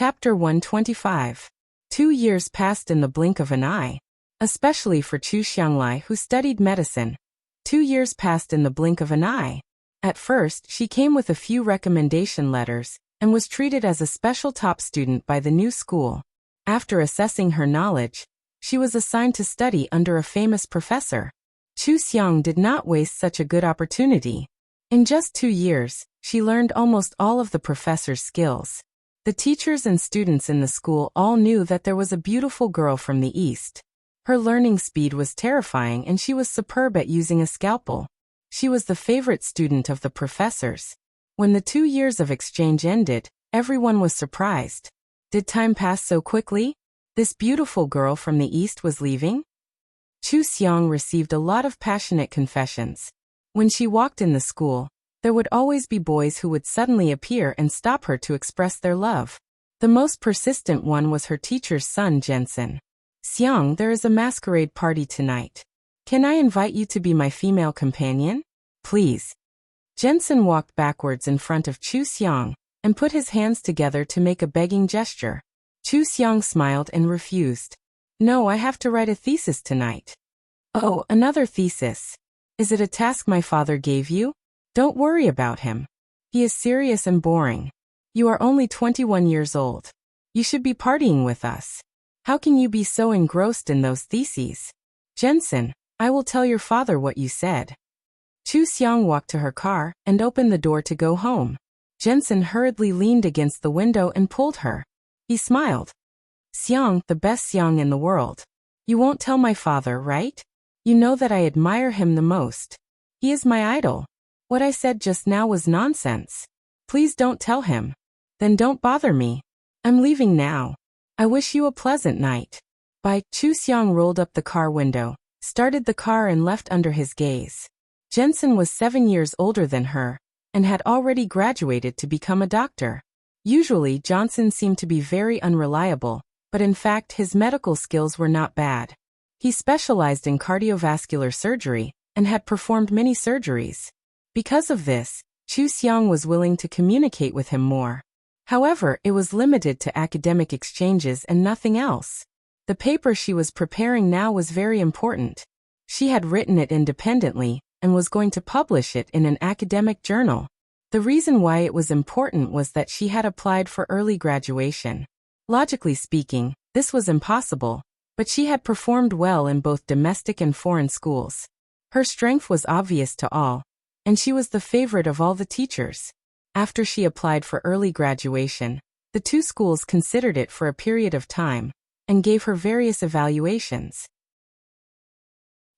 Chapter 125. 2 years passed in the blink of an eye. Especially for Chu Xianglai, who studied medicine. 2 years passed in the blink of an eye. At first, she came with a few recommendation letters, and was treated as a special top student by the new school. After assessing her knowledge, she was assigned to study under a famous professor. Chu Xiang did not waste such a good opportunity. In just 2 years, she learned almost all of the professor's skills. The teachers and students in the school all knew that there was a beautiful girl from the East. Her learning speed was terrifying and she was superb at using a scalpel. She was the favorite student of the professors. When the 2 years of exchange ended, everyone was surprised. Did time pass so quickly? This beautiful girl from the East was leaving? Chu Xiang received a lot of passionate confessions. When she walked in the school, there would always be boys who would suddenly appear and stop her to express their love. The most persistent one was her teacher's son, Jensen. "Xiang, there is a masquerade party tonight. Can I invite you to be my female companion? Please." Jensen walked backwards in front of Chu Xiang and put his hands together to make a begging gesture. Chu Xiang smiled and refused. "No, I have to write a thesis tonight." "Oh, another thesis. Is it a task my father gave you? Don't worry about him. He is serious and boring. You are only 21 years old. You should be partying with us. How can you be so engrossed in those theses? Jensen, I will tell your father what you said." Chu Xiang walked to her car and opened the door to go home. Jensen hurriedly leaned against the window and pulled her. He smiled. "Xiang, the best Xiang in the world. You won't tell my father, right? You know that I admire him the most. He is my idol. What I said just now was nonsense. Please don't tell him. Then don't bother me. I'm leaving now. I wish you a pleasant night." Bye. Chu Xiang rolled up the car window, started the car and left under his gaze. Jensen was 7 years older than her, and had already graduated to become a doctor. Usually Johnson seemed to be very unreliable, but in fact his medical skills were not bad. He specialized in cardiovascular surgery, and had performed many surgeries. Because of this, Chu Xiang was willing to communicate with him more. However, it was limited to academic exchanges and nothing else. The paper she was preparing now was very important. She had written it independently, and was going to publish it in an academic journal. The reason why it was important was that she had applied for early graduation. Logically speaking, this was impossible, but she had performed well in both domestic and foreign schools. Her strength was obvious to all, and she was the favorite of all the teachers. After she applied for early graduation, the two schools considered it for a period of time, and gave her various evaluations.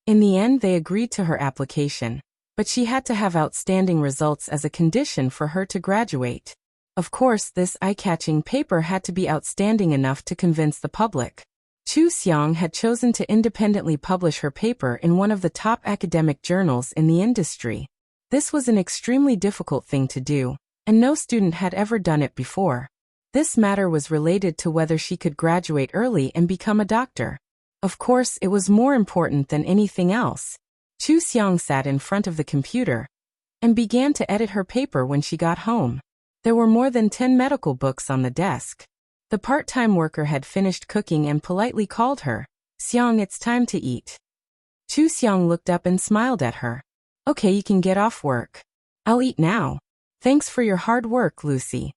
In the end they agreed to her application, but she had to have outstanding results as a condition for her to graduate. Of course, this eye-catching paper had to be outstanding enough to convince the public. Chu Xiang had chosen to independently publish her paper in one of the top academic journals in the industry. This was an extremely difficult thing to do, and no student had ever done it before. This matter was related to whether she could graduate early and become a doctor. Of course, it was more important than anything else. Chu Xiang sat in front of the computer and began to edit her paper when she got home. There were more than 10 medical books on the desk. The part-time worker had finished cooking and politely called her. "Xiang, it's time to eat." Chu Xiang looked up and smiled at her. "Okay, you can get off work. I'll eat now. Thanks for your hard work, Lucy."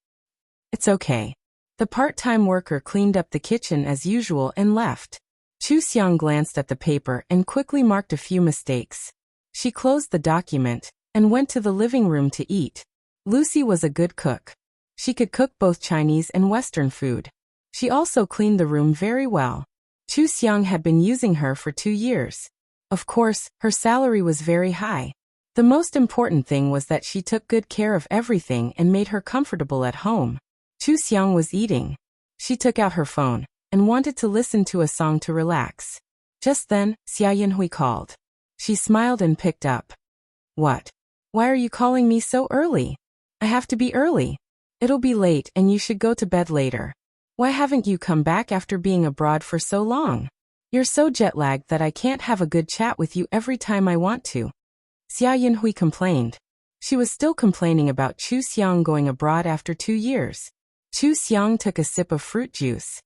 "It's okay." The part-time worker cleaned up the kitchen as usual and left. Chu Xiang glanced at the paper and quickly marked a few mistakes. She closed the document and went to the living room to eat. Lucy was a good cook. She could cook both Chinese and Western food. She also cleaned the room very well. Chu Xiang had been using her for 2 years. Of course, her salary was very high. The most important thing was that she took good care of everything and made her comfortable at home. Chu Xiang was eating. She took out her phone and wanted to listen to a song to relax. Just then, Xia Yinhui called. She smiled and picked up. "What? Why are you calling me so early? I have to be early. It'll be late and you should go to bed later. Why haven't you come back after being abroad for so long? You're so jet-lagged that I can't have a good chat with you every time I want to." Xia Yinhui complained. She was still complaining about Chu Xiang going abroad after 2 years. Chu Xiang took a sip of fruit juice.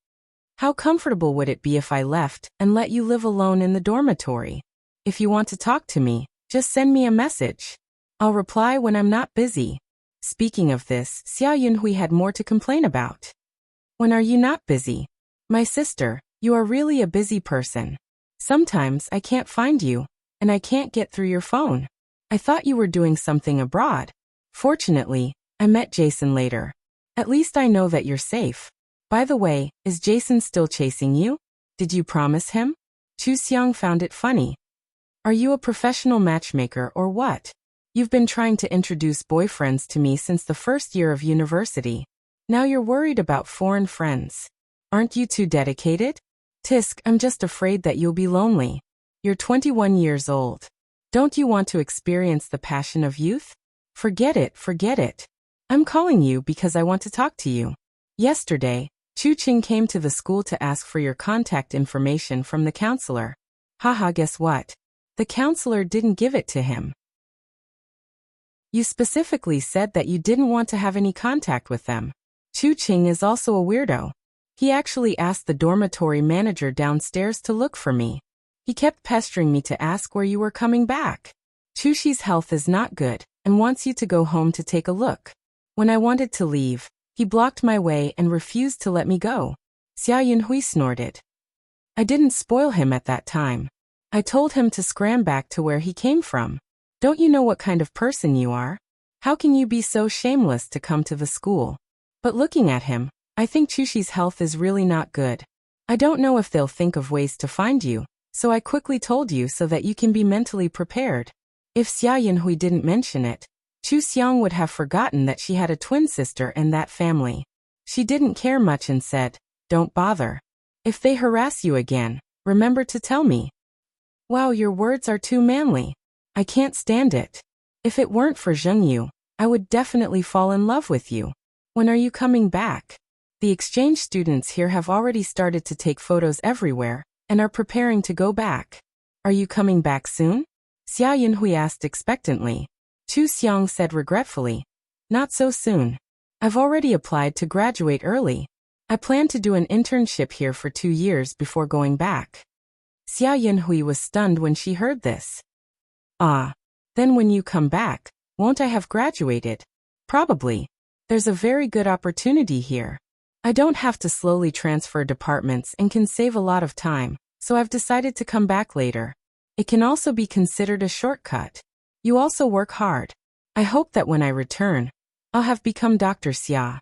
How comfortable would it be if I left and let you live alone in the dormitory? If you want to talk to me, just send me a message. I'll reply when I'm not busy. Speaking of this, Xia Yunhui had more to complain about. When are you not busy? My sister, you are really a busy person. Sometimes I can't find you, and I can't get through your phone. I thought you were doing something abroad. Fortunately, I met Jason later. At least I know that you're safe. By the way, is Jason still chasing you? Did you promise him? Chu Xiang found it funny. Are you a professional matchmaker or what? You've been trying to introduce boyfriends to me since the first year of university. Now you're worried about foreign friends. Aren't you too dedicated? Tisk, I'm just afraid that you'll be lonely. You're 21 years old. Don't you want to experience the passion of youth? Forget it, forget it. I'm calling you because I want to talk to you. Yesterday, Chu Qing came to the school to ask for your contact information from the counselor. Haha, guess what? The counselor didn't give it to him. You specifically said that you didn't want to have any contact with them. Chu Qing is also a weirdo. He actually asked the dormitory manager downstairs to look for me. He kept pestering me to ask where you were coming back. Chu Xi's health is not good and wants you to go home to take a look. When I wanted to leave, he blocked my way and refused to let me go. Xia Yunhui snorted. I didn't spoil him at that time. I told him to scram back to where he came from. Don't you know what kind of person you are? How can you be so shameless to come to the school? But looking at him, I think Chu Xi's health is really not good. I don't know if they'll think of ways to find you, so I quickly told you so that you can be mentally prepared. If Xia Yunhui didn't mention it, Chu Xiang would have forgotten that she had a twin sister in that family. She didn't care much and said, don't bother. If they harass you again, remember to tell me. Wow, your words are too manly. I can't stand it. If it weren't for Zhengyu, I would definitely fall in love with you. When are you coming back? The exchange students here have already started to take photos everywhere and are preparing to go back. Are you coming back soon? Xia Yunhui asked expectantly. Chu Xiang said regretfully, not so soon. I've already applied to graduate early. I plan to do an internship here for 2 years before going back. Xia Yunhui was stunned when she heard this. Ah, then when you come back, won't I have graduated? Probably. There's a very good opportunity here. I don't have to slowly transfer departments and can save a lot of time, so I've decided to come back later. It can also be considered a shortcut. You also work hard. I hope that when I return, I'll have become Dr. Xia.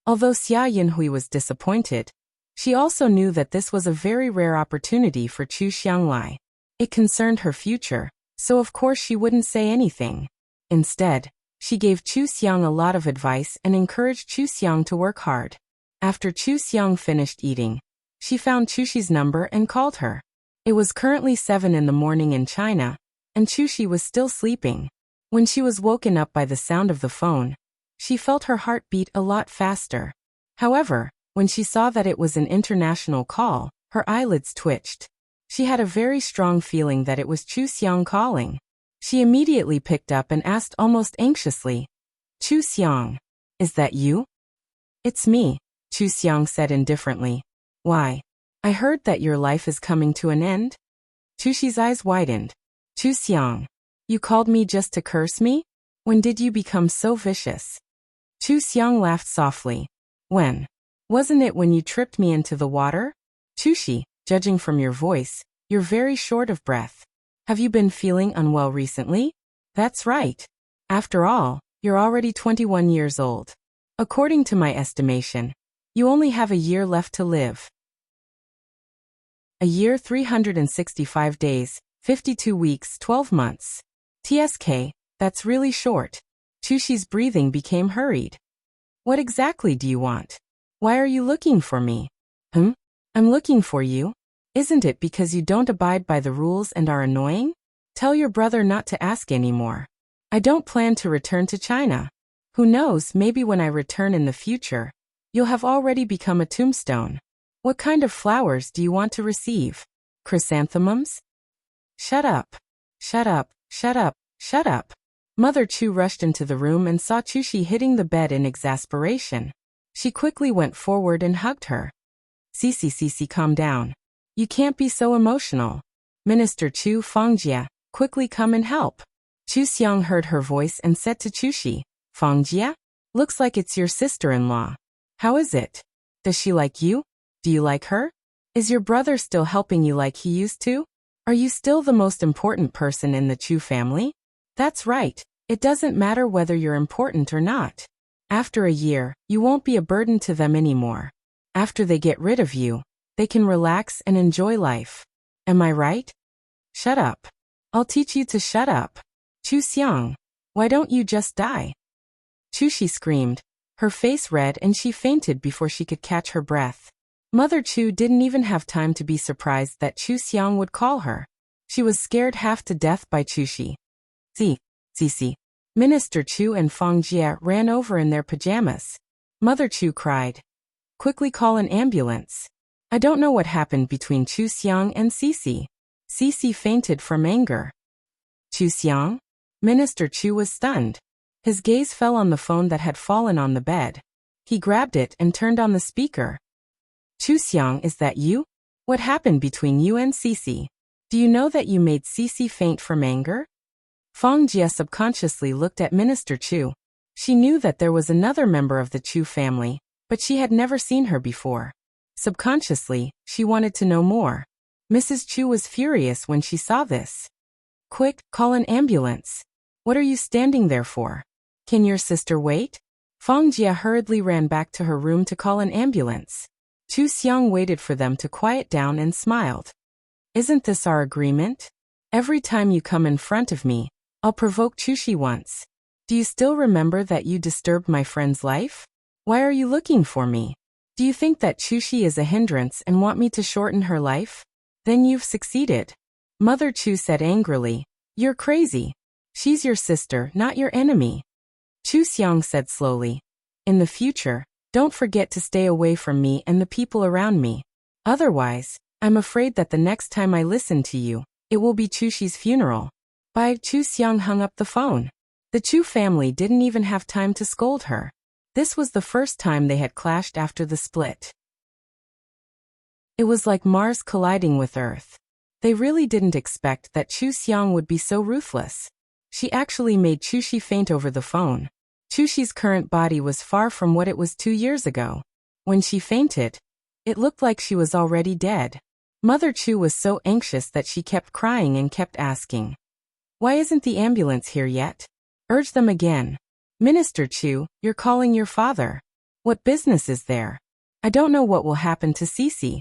Although Xia Yunhui was disappointed, she also knew that this was a very rare opportunity for Chu Xianglai. It concerned her future, so of course she wouldn't say anything. Instead, she gave Chu Xiang a lot of advice and encouraged Chu Xiang to work hard. After Chu Xiang finished eating, she found Chu Xi's number and called her. It was currently 7 in the morning in China, and Chu Xi was still sleeping. When she was woken up by the sound of the phone, she felt her heart beat a lot faster. However, when she saw that it was an international call, her eyelids twitched. She had a very strong feeling that it was Chu Xiang calling. She immediately picked up and asked almost anxiously, Chu Xiang, is that you? It's me, Chu Xiang said indifferently. Why? I heard that your life is coming to an end? Chu Xi's eyes widened. Chu Xiang, you called me just to curse me? When did you become so vicious? Chu Xiang laughed softly. When? Wasn't it when you tripped me into the water? Chu Xi, judging from your voice, you're very short of breath. Have you been feeling unwell recently? That's right. After all, you're already 21 years old. According to my estimation, you only have a year left to live. A year 365 days, 52 weeks, 12 months. TSK, that's really short. Chu Xi's breathing became hurried. What exactly do you want? Why are you looking for me? I'm looking for you. Isn't it because you don't abide by the rules and are annoying? Tell your brother not to ask anymore. I don't plan to return to China. Who knows, maybe when I return in the future, you'll have already become a tombstone. What kind of flowers do you want to receive? Chrysanthemums? Shut up. Shut up, shut up, shut up. Mother Chu rushed into the room and saw Chu Xi hitting the bed in exasperation. She quickly went forward and hugged her. Cici, calm down. You can't be so emotional. Minister Chu Fongjia, quickly come and help. Chu Xiang heard her voice and said to Chuxi, Fongjia? Looks like it's your sister-in-law. How is it? Does she like you? Do you like her? Is your brother still helping you like he used to? Are you still the most important person in the Chu family? That's right. It doesn't matter whether you're important or not. After a year, you won't be a burden to them anymore. After they get rid of you, they can relax and enjoy life. Am I right? Shut up. I'll teach you to shut up. Chu Xiang, why don't you just die? Chuxi screamed, her face red, and she fainted before she could catch her breath. Mother Chu didn't even have time to be surprised that Chu Xiang would call her. She was scared half to death by Chuxi. Cici. Minister Chu and Fongjia ran over in their pajamas. Mother Chu cried, quickly call an ambulance. I don't know what happened between Chu Xiang and Cici. Cici fainted from anger. Chu Xiang? Minister Chu was stunned. His gaze fell on the phone that had fallen on the bed. He grabbed it and turned on the speaker. Chu Xiang, is that you? What happened between you and Cici? Do you know that you made Cici faint from anger? Fongjia subconsciously looked at Minister Chu. She knew that there was another member of the Chu family, but she had never seen her before. Subconsciously, she wanted to know more. Mrs. Chu was furious when she saw this. Quick, call an ambulance. What are you standing there for? Can your sister wait? Fongjia hurriedly ran back to her room to call an ambulance. Chu Xiang waited for them to quiet down and smiled. Isn't this our agreement? Every time you come in front of me, I'll provoke Chuxi once. Do you still remember that you disturbed my friend's life? Why are you looking for me? Do you think that Chuxi is a hindrance and want me to shorten her life? Then you've succeeded. Mother Chu said angrily, you're crazy. She's your sister, not your enemy. Chu Xiang said slowly, in the future, don't forget to stay away from me and the people around me. Otherwise, I'm afraid that the next time I listen to you, it will be Chuxi's funeral. Chu Xiang hung up the phone. The Chu family didn't even have time to scold her. This was the first time they had clashed after the split. It was like Mars colliding with Earth. They really didn't expect that Chu Xiang would be so ruthless. She actually made Chuxi faint over the phone. Chuxi's current body was far from what it was 2 years ago. When she fainted, it looked like she was already dead. Mother Chu was so anxious that she kept crying and kept asking, why isn't the ambulance here yet? Urge them again. Minister Chu, you're calling your father. What business is there? I don't know what will happen to Cici.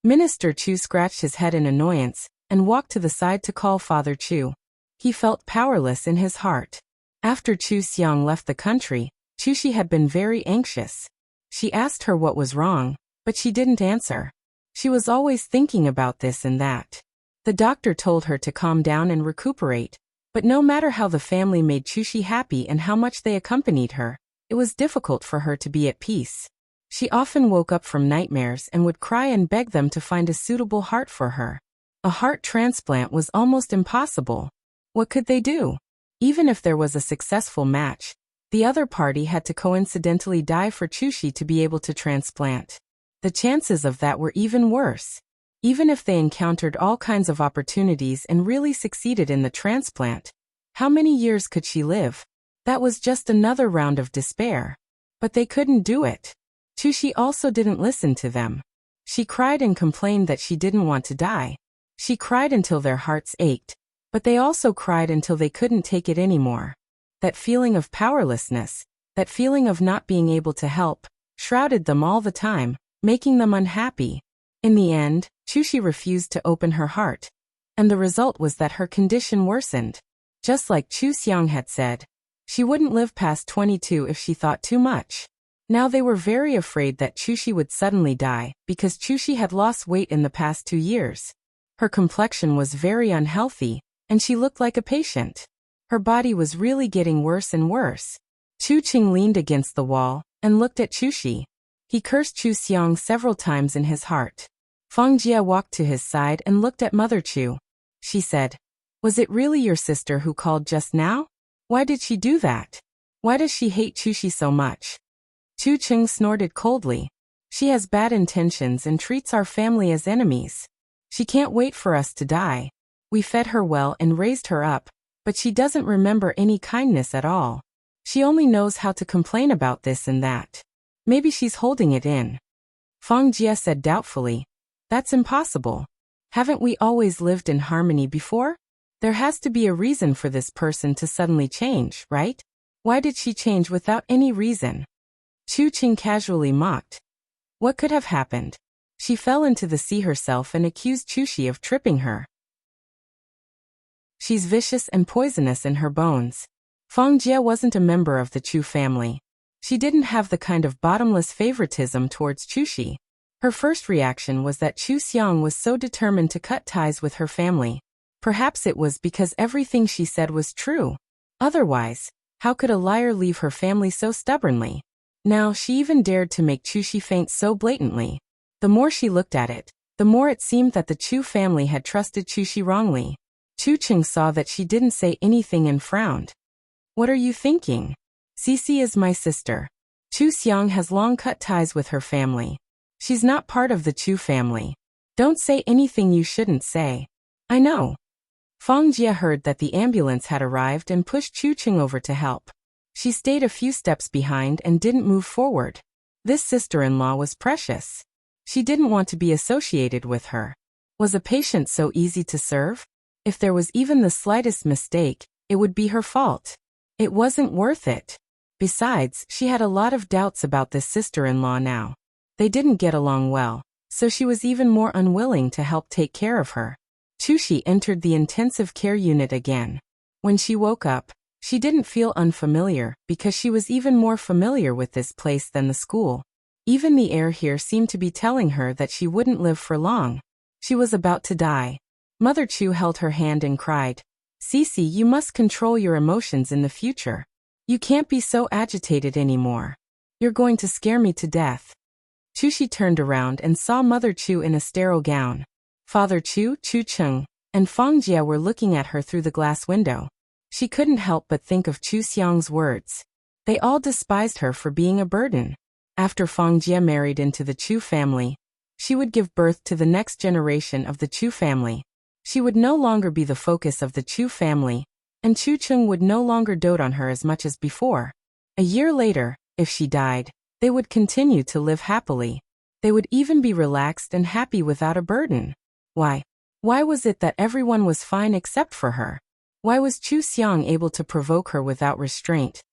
Minister Chu scratched his head in annoyance and walked to the side to call Father Chu. He felt powerless in his heart. After Chu Xiang left the country, Chuxi had been very anxious. She asked her what was wrong, but she didn't answer. She was always thinking about this and that. The doctor told her to calm down and recuperate, but no matter how the family made Chuxi happy and how much they accompanied her, it was difficult for her to be at peace. She often woke up from nightmares and would cry and beg them to find a suitable heart for her. A heart transplant was almost impossible. What could they do? Even if there was a successful match, the other party had to coincidentally die for Chuxi to be able to transplant. The chances of that were even worse. Even if they encountered all kinds of opportunities and really succeeded in the transplant, how many years could she live? That was just another round of despair. But they couldn't do it. Chuxi also didn't listen to them. She cried and complained that she didn't want to die. She cried until their hearts ached, but they also cried until they couldn't take it anymore. That feeling of powerlessness, that feeling of not being able to help, shrouded them all the time, making them unhappy. In the end, Chuxi refused to open her heart, and the result was that her condition worsened. Just like Chu Xiang had said, she wouldn't live past 22 if she thought too much. Now they were very afraid that Chuxi would suddenly die, because Chuxi had lost weight in the past 2 years. Her complexion was very unhealthy, and she looked like a patient. Her body was really getting worse and worse. Chu Qing leaned against the wall and looked at Chuxi. He cursed Chu Xiang several times in his heart. Fongjia walked to his side and looked at Mother Chu. She said, was it really your sister who called just now? Why did she do that? Why does she hate Chuxi so much? Chu Cheng snorted coldly. She has bad intentions and treats our family as enemies. She can't wait for us to die. We fed her well and raised her up, but she doesn't remember any kindness at all. She only knows how to complain about this and that. Maybe she's holding it in. Fang Jie said doubtfully. That's impossible. Haven't we always lived in harmony before? There has to be a reason for this person to suddenly change, right? Why did she change without any reason? Chu Qing casually mocked. What could have happened? She fell into the sea herself and accused Chushi of tripping her. She's vicious and poisonous in her bones. Fang Jie wasn't a member of the Chu family. She didn't have the kind of bottomless favoritism towards Chushi. Her first reaction was that Chu Xiang was so determined to cut ties with her family. Perhaps it was because everything she said was true. Otherwise, how could a liar leave her family so stubbornly? Now she even dared to make Chushi faint so blatantly. The more she looked at it, the more it seemed that the Chu family had trusted Chushi wrongly. Chu Qing saw that she didn't say anything and frowned. What are you thinking? Cici is my sister. Chu Xiang has long cut ties with her family. She's not part of the Chu family. Don't say anything you shouldn't say. I know. Fang Jie heard that the ambulance had arrived and pushed Chu Qing over to help. She stayed a few steps behind and didn't move forward. This sister-in-law was precious. She didn't want to be associated with her. Was a patient so easy to serve? If there was even the slightest mistake, it would be her fault. It wasn't worth it. Besides, she had a lot of doubts about this sister-in-law now. They didn't get along well, so she was even more unwilling to help take care of her. Chushi entered the intensive care unit again. When she woke up, she didn't feel unfamiliar because she was even more familiar with this place than the school. Even the air here seemed to be telling her that she wouldn't live for long. She was about to die. Mother Chu held her hand and cried, Cici, you must control your emotions in the future. You can't be so agitated anymore. You're going to scare me to death. Chushi turned around and saw Mother Chu in a sterile gown. Father Chu, Chu Cheng, and Fang Jie were looking at her through the glass window. She couldn't help but think of Chu Xiang's words. They all despised her for being a burden. After Fang Jie married into the Chu family, she would give birth to the next generation of the Chu family. She would no longer be the focus of the Chu family, and Chu Cheng would no longer dote on her as much as before. A year later, if she died, they would continue to live happily. They would even be relaxed and happy without a burden. Why? Why was it that everyone was fine except for her? Why was Chu Xiang able to provoke her without restraint?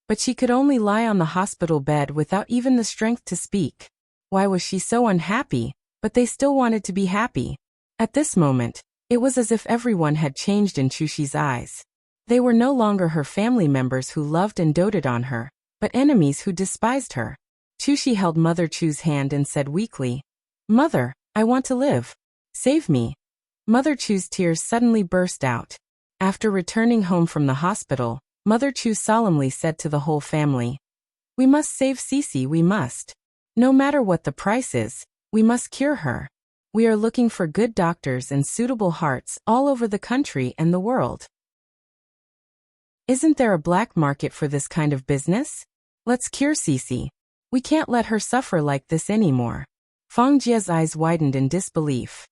But she could only lie on the hospital bed without even the strength to speak. Why was she so unhappy, but they still wanted to be happy? At this moment, it was as if everyone had changed in Chushi's eyes. They were no longer her family members who loved and doted on her, but enemies who despised her. Chushi held Mother Chu's hand and said weakly, Mother, I want to live. Save me. Mother Chu's tears suddenly burst out. After returning home from the hospital, Mother Chu solemnly said to the whole family, We must save Cici, we must. No matter what the price is, we must cure her. We are looking for good doctors and suitable hearts all over the country and the world. Isn't there a black market for this kind of business? Let's cure Cici. We can't let her suffer like this anymore. Fang Jie's eyes widened in disbelief.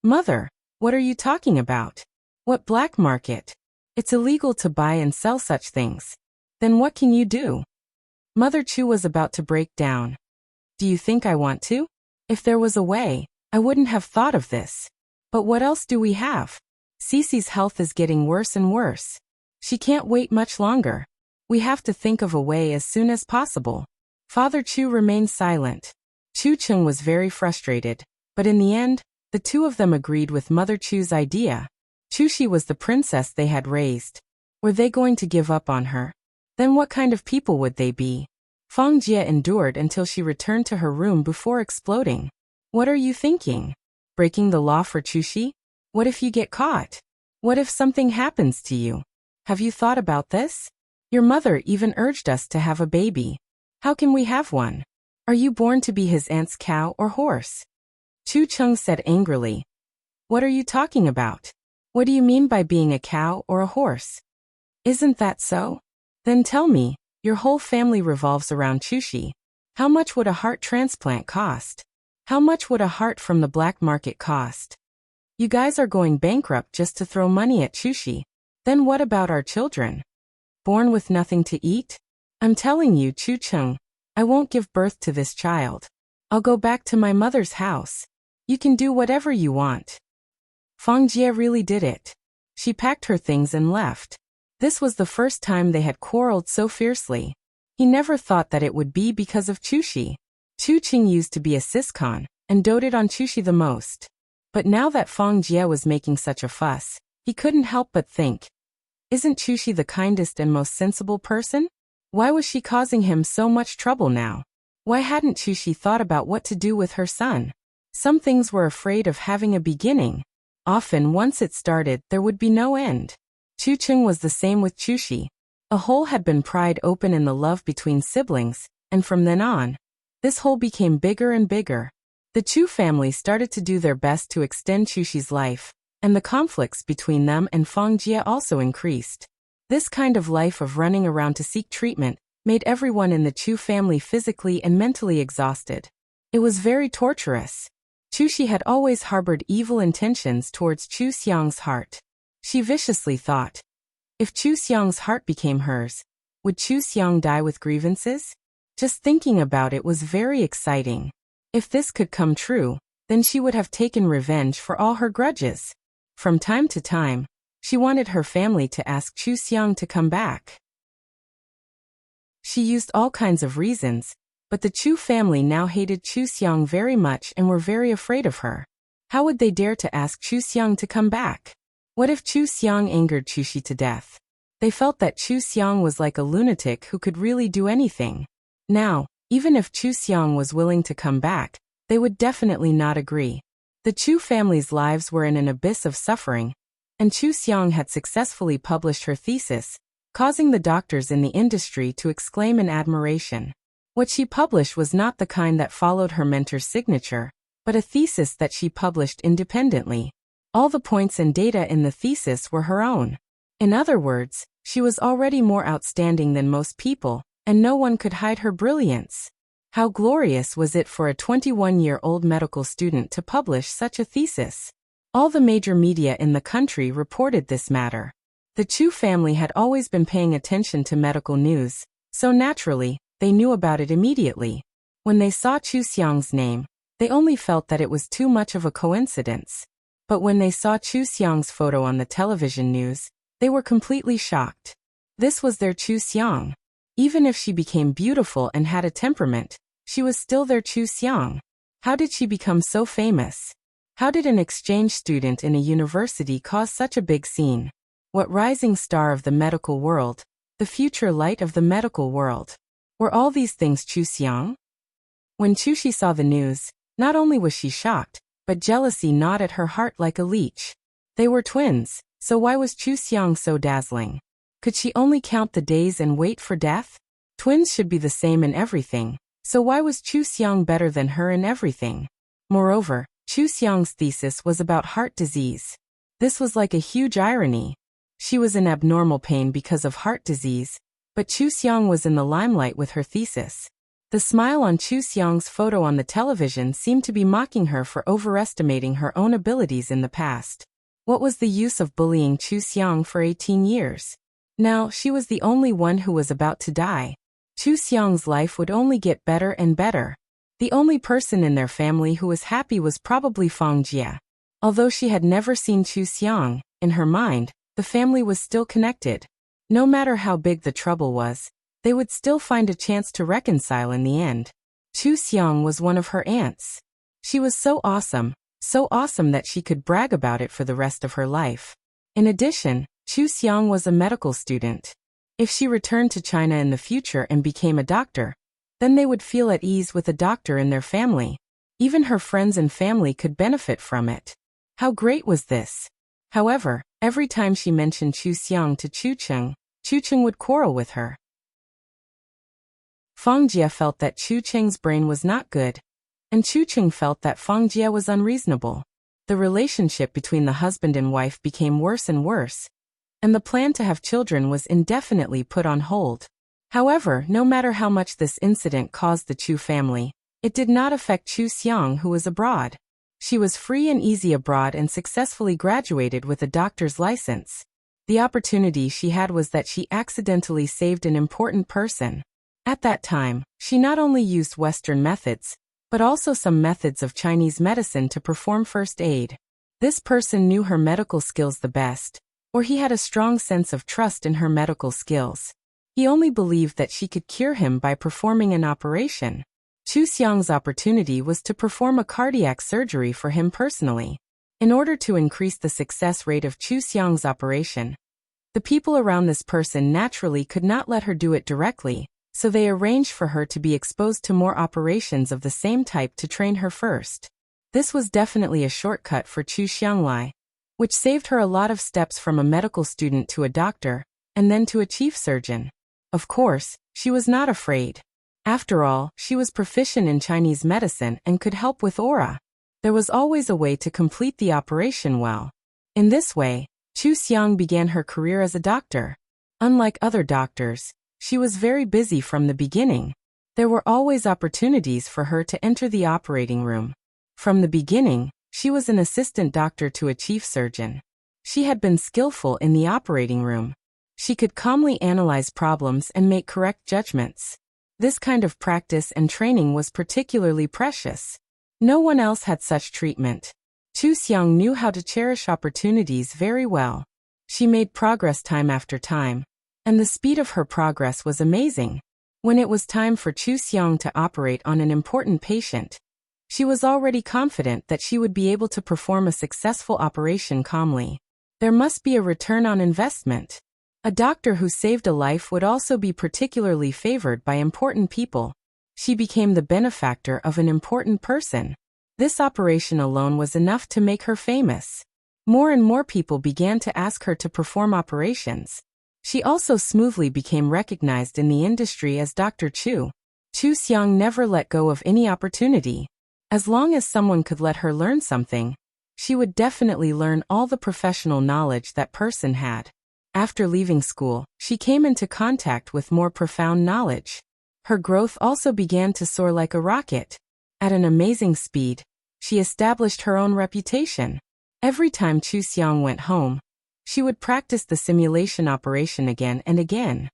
Mother, what are you talking about? What black market? It's illegal to buy and sell such things. Then what can you do? Mother Chu was about to break down. Do you think I want to? If there was a way, I wouldn't have thought of this. But what else do we have? Cici's health is getting worse and worse. She can't wait much longer. We have to think of a way as soon as possible. Father Chu remained silent. Chu Cheng was very frustrated, but in the end, the two of them agreed with Mother Chu's idea. Chushi was the princess they had raised. Were they going to give up on her? Then what kind of people would they be? Fang Jie endured until she returned to her room before exploding. What are you thinking? Breaking the law for Chushi? What if you get caught? What if something happens to you? Have you thought about this? Your mother even urged us to have a baby. How can we have one? Are you born to be his aunt's cow or horse? Chu Cheng said angrily. What are you talking about? What do you mean by being a cow or a horse? Isn't that so? Then tell me, your whole family revolves around Chushi. How much would a heart transplant cost? How much would a heart from the black market cost? You guys are going bankrupt just to throw money at Chuxi. Then what about our children? Born with nothing to eat? I'm telling you, Chu Cheng, I won't give birth to this child. I'll go back to my mother's house. You can do whatever you want. Fang Jie really did it. She packed her things and left. This was the first time they had quarreled so fiercely. He never thought that it would be because of Chuxi. Chu Qing used to be a siscon, and doted on Chuxi the most. But now that Fang Jie was making such a fuss, he couldn't help but think, isn't Chuxi the kindest and most sensible person? Why was she causing him so much trouble now? Why hadn't Chuxi thought about what to do with her son? Some things were afraid of having a beginning. Often once it started, there would be no end. Chu Qing was the same with Chuxi. A hole had been pried open in the love between siblings, and from then on, this hole became bigger and bigger. The Chu family started to do their best to extend Chuxi's life, and the conflicts between them and Fang Jie also increased. This kind of life of running around to seek treatment made everyone in the Chu family physically and mentally exhausted. It was very torturous. Chuxi had always harbored evil intentions towards Chu Xiang's heart. She viciously thought, if Chu Xiang's heart became hers, would Chu Xiang die with grievances? Just thinking about it was very exciting. If this could come true, then she would have taken revenge for all her grudges. From time to time, she wanted her family to ask Chu Xiang to come back. She used all kinds of reasons, but the Chu family now hated Chu Xiang very much and were very afraid of her. How would they dare to ask Chu Xiang to come back? What if Chu Xiang angered Chuxi to death? They felt that Chu Xiang was like a lunatic who could really do anything. Now, even if Chu Xiang was willing to come back, they would definitely not agree. The Chu family's lives were in an abyss of suffering, and Chu Xiang had successfully published her thesis, causing the doctors in the industry to exclaim in admiration. What she published was not the kind that followed her mentor's signature, but a thesis that she published independently. All the points and data in the thesis were her own. In other words, she was already more outstanding than most people, and no one could hide her brilliance. How glorious was it for a 21-year-old medical student to publish such a thesis? All the major media in the country reported this matter. The Chu family had always been paying attention to medical news, so naturally, they knew about it immediately. When they saw Chu Xiang's name, they only felt that it was too much of a coincidence. But when they saw Chu Xiang's photo on the television news, they were completely shocked. This was their Chu Xiang. Even if she became beautiful and had a temperament, she was still their Chu Xiang. How did she become so famous? How did an exchange student in a university cause such a big scene? What rising star of the medical world, the future light of the medical world? Were all these things Chu Xiang? When Chuxi saw the news, not only was she shocked, but jealousy gnawed at her heart like a leech. They were twins, so why was Chu Xiang so dazzling? Could she only count the days and wait for death? Twins should be the same in everything, so why was Chu Xiang better than her in everything? Moreover, Chu Xiang's thesis was about heart disease. This was like a huge irony. She was in abnormal pain because of heart disease, but Chu Xiang was in the limelight with her thesis. The smile on Chu Xiang's photo on the television seemed to be mocking her for overestimating her own abilities in the past. What was the use of bullying Chu Xiang for 18 years? Now, she was the only one who was about to die. Chu Xiang's life would only get better and better. The only person in their family who was happy was probably Fang Jie. Although she had never seen Chu Xiang, in her mind, the family was still connected. No matter how big the trouble was, they would still find a chance to reconcile in the end. Chu Xiang was one of her aunts. She was so awesome that she could brag about it for the rest of her life. In addition, Chu Xiang was a medical student. If she returned to China in the future and became a doctor, then they would feel at ease with a doctor in their family. Even her friends and family could benefit from it. How great was this? However, every time she mentioned Chu Xiang to Chu Cheng would quarrel with her. Fang Jie felt that Chu Cheng's brain was not good, and Chu Cheng felt that Fang Jie was unreasonable. The relationship between the husband and wife became worse and worse, and the plan to have children was indefinitely put on hold. However, no matter how much this incident caused the Chu family, it did not affect Chu Xiang, who was abroad. She was free and easy abroad and successfully graduated with a doctor's license. The opportunity she had was that she accidentally saved an important person. At that time, she not only used Western methods, but also some methods of Chinese medicine to perform first aid. This person knew her medical skills the best, or he had a strong sense of trust in her medical skills. He only believed that she could cure him by performing an operation. Chu Xiang's opportunity was to perform a cardiac surgery for him personally. In order to increase the success rate of Chu Xiang's operation, the people around this person naturally could not let her do it directly, so they arranged for her to be exposed to more operations of the same type to train her first. This was definitely a shortcut for Chu Xianglai, which saved her a lot of steps from a medical student to a doctor, and then to a chief surgeon. Of course, she was not afraid. After all, she was proficient in Chinese medicine and could help with aura. There was always a way to complete the operation well. In this way, Chu Xiang began her career as a doctor. Unlike other doctors, she was very busy from the beginning. There were always opportunities for her to enter the operating room. From the beginning, she was an assistant doctor to a chief surgeon. She had been skillful in the operating room. She could calmly analyze problems and make correct judgments. This kind of practice and training was particularly precious. No one else had such treatment. Chu Xiang knew how to cherish opportunities very well. She made progress time after time, and the speed of her progress was amazing. When it was time for Chu Xiang to operate on an important patient, she was already confident that she would be able to perform a successful operation calmly. There must be a return on investment. A doctor who saved a life would also be particularly favored by important people. She became the benefactor of an important person. This operation alone was enough to make her famous. More and more people began to ask her to perform operations. She also smoothly became recognized in the industry as Dr. Chu. Chu Xiang never let go of any opportunity. As long as someone could let her learn something, she would definitely learn all the professional knowledge that person had. After leaving school, she came into contact with more profound knowledge. Her growth also began to soar like a rocket. At an amazing speed, she established her own reputation. Every time Chu Xiang went home, she would practice the simulation operation again and again.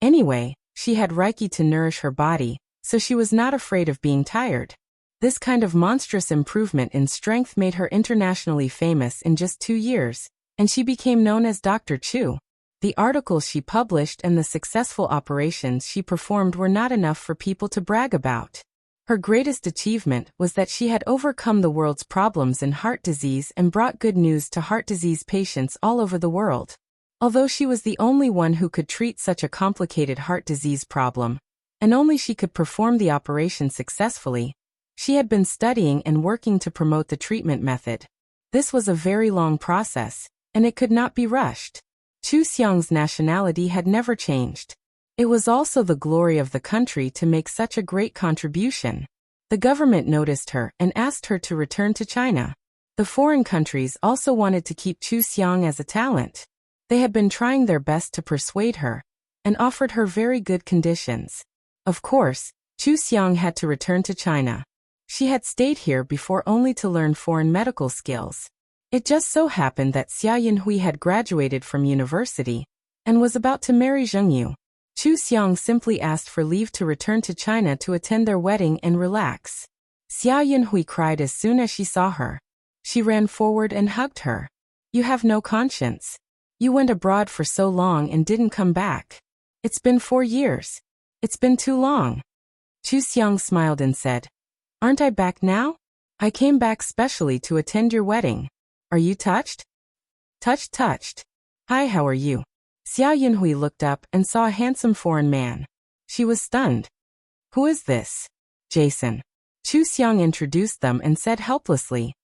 Anyway, she had Reiki to nourish her body, so she was not afraid of being tired. This kind of monstrous improvement in strength made her internationally famous in just 2 years, and she became known as Dr. Chu. The articles she published and the successful operations she performed were not enough for people to brag about. Her greatest achievement was that she had overcome the world's problems in heart disease and brought good news to heart disease patients all over the world. Although she was the only one who could treat such a complicated heart disease problem, and only she could perform the operation successfully, she had been studying and working to promote the treatment method. This was a very long process, and it could not be rushed. Chu Xiang's nationality had never changed. It was also the glory of the country to make such a great contribution. The government noticed her and asked her to return to China. The foreign countries also wanted to keep Chu Xiang as a talent. They had been trying their best to persuade her, and offered her very good conditions. Of course, Chu Xiang had to return to China. She had stayed here before only to learn foreign medical skills. It just so happened that Xia Yinhui had graduated from university and was about to marry Zheng Yu. Chu Xiang simply asked for leave to return to China to attend their wedding and relax. Xia Yinhui cried as soon as she saw her. She ran forward and hugged her. "You have no conscience. You went abroad for so long and didn't come back. It's been 4 years. It's been too long." Chu Xiang smiled and said, "Aren't I back now? I came back specially to attend your wedding. Are you touched?" Touched. "Hi, how are you?" Xia Yinhui looked up and saw a handsome foreign man. She was stunned. "Who is this?" "Jason." Chu Xiang introduced them and said helplessly,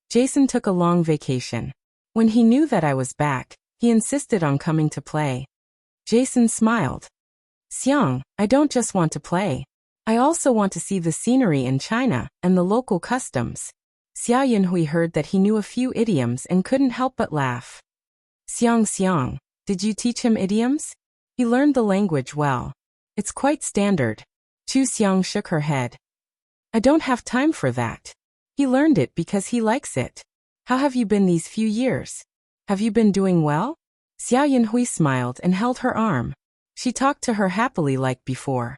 "Jason took a long vacation. When he knew that I was back, he insisted on coming to play." Jason smiled. "Xiang, I don't just want to play. I also want to see the scenery in China and the local customs." Xia Yinhui heard that he knew a few idioms and couldn't help but laugh. Xiang, did you teach him idioms?" He learned the language well. It's quite standard. Chu Xiang shook her head. I don't have time for that. He learned it because he likes it. How have you been these few years? Have you been doing well? Xia Yinhui smiled and held her arm. She talked to her happily like before.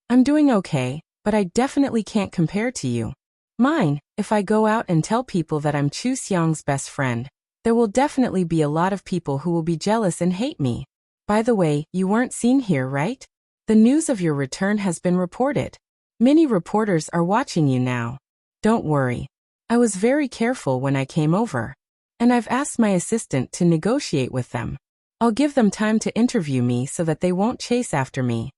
I'm doing okay, but I definitely can't compare to you. Mine, if I go out and tell people that I'm Chu Xiang's best friend, there will definitely be a lot of people who will be jealous and hate me. By the way, you weren't seen here, right? The news of your return has been reported. Many reporters are watching you now. Don't worry. I was very careful when I came over. And I've asked my assistant to negotiate with them. I'll give them time to interview me so that they won't chase after me.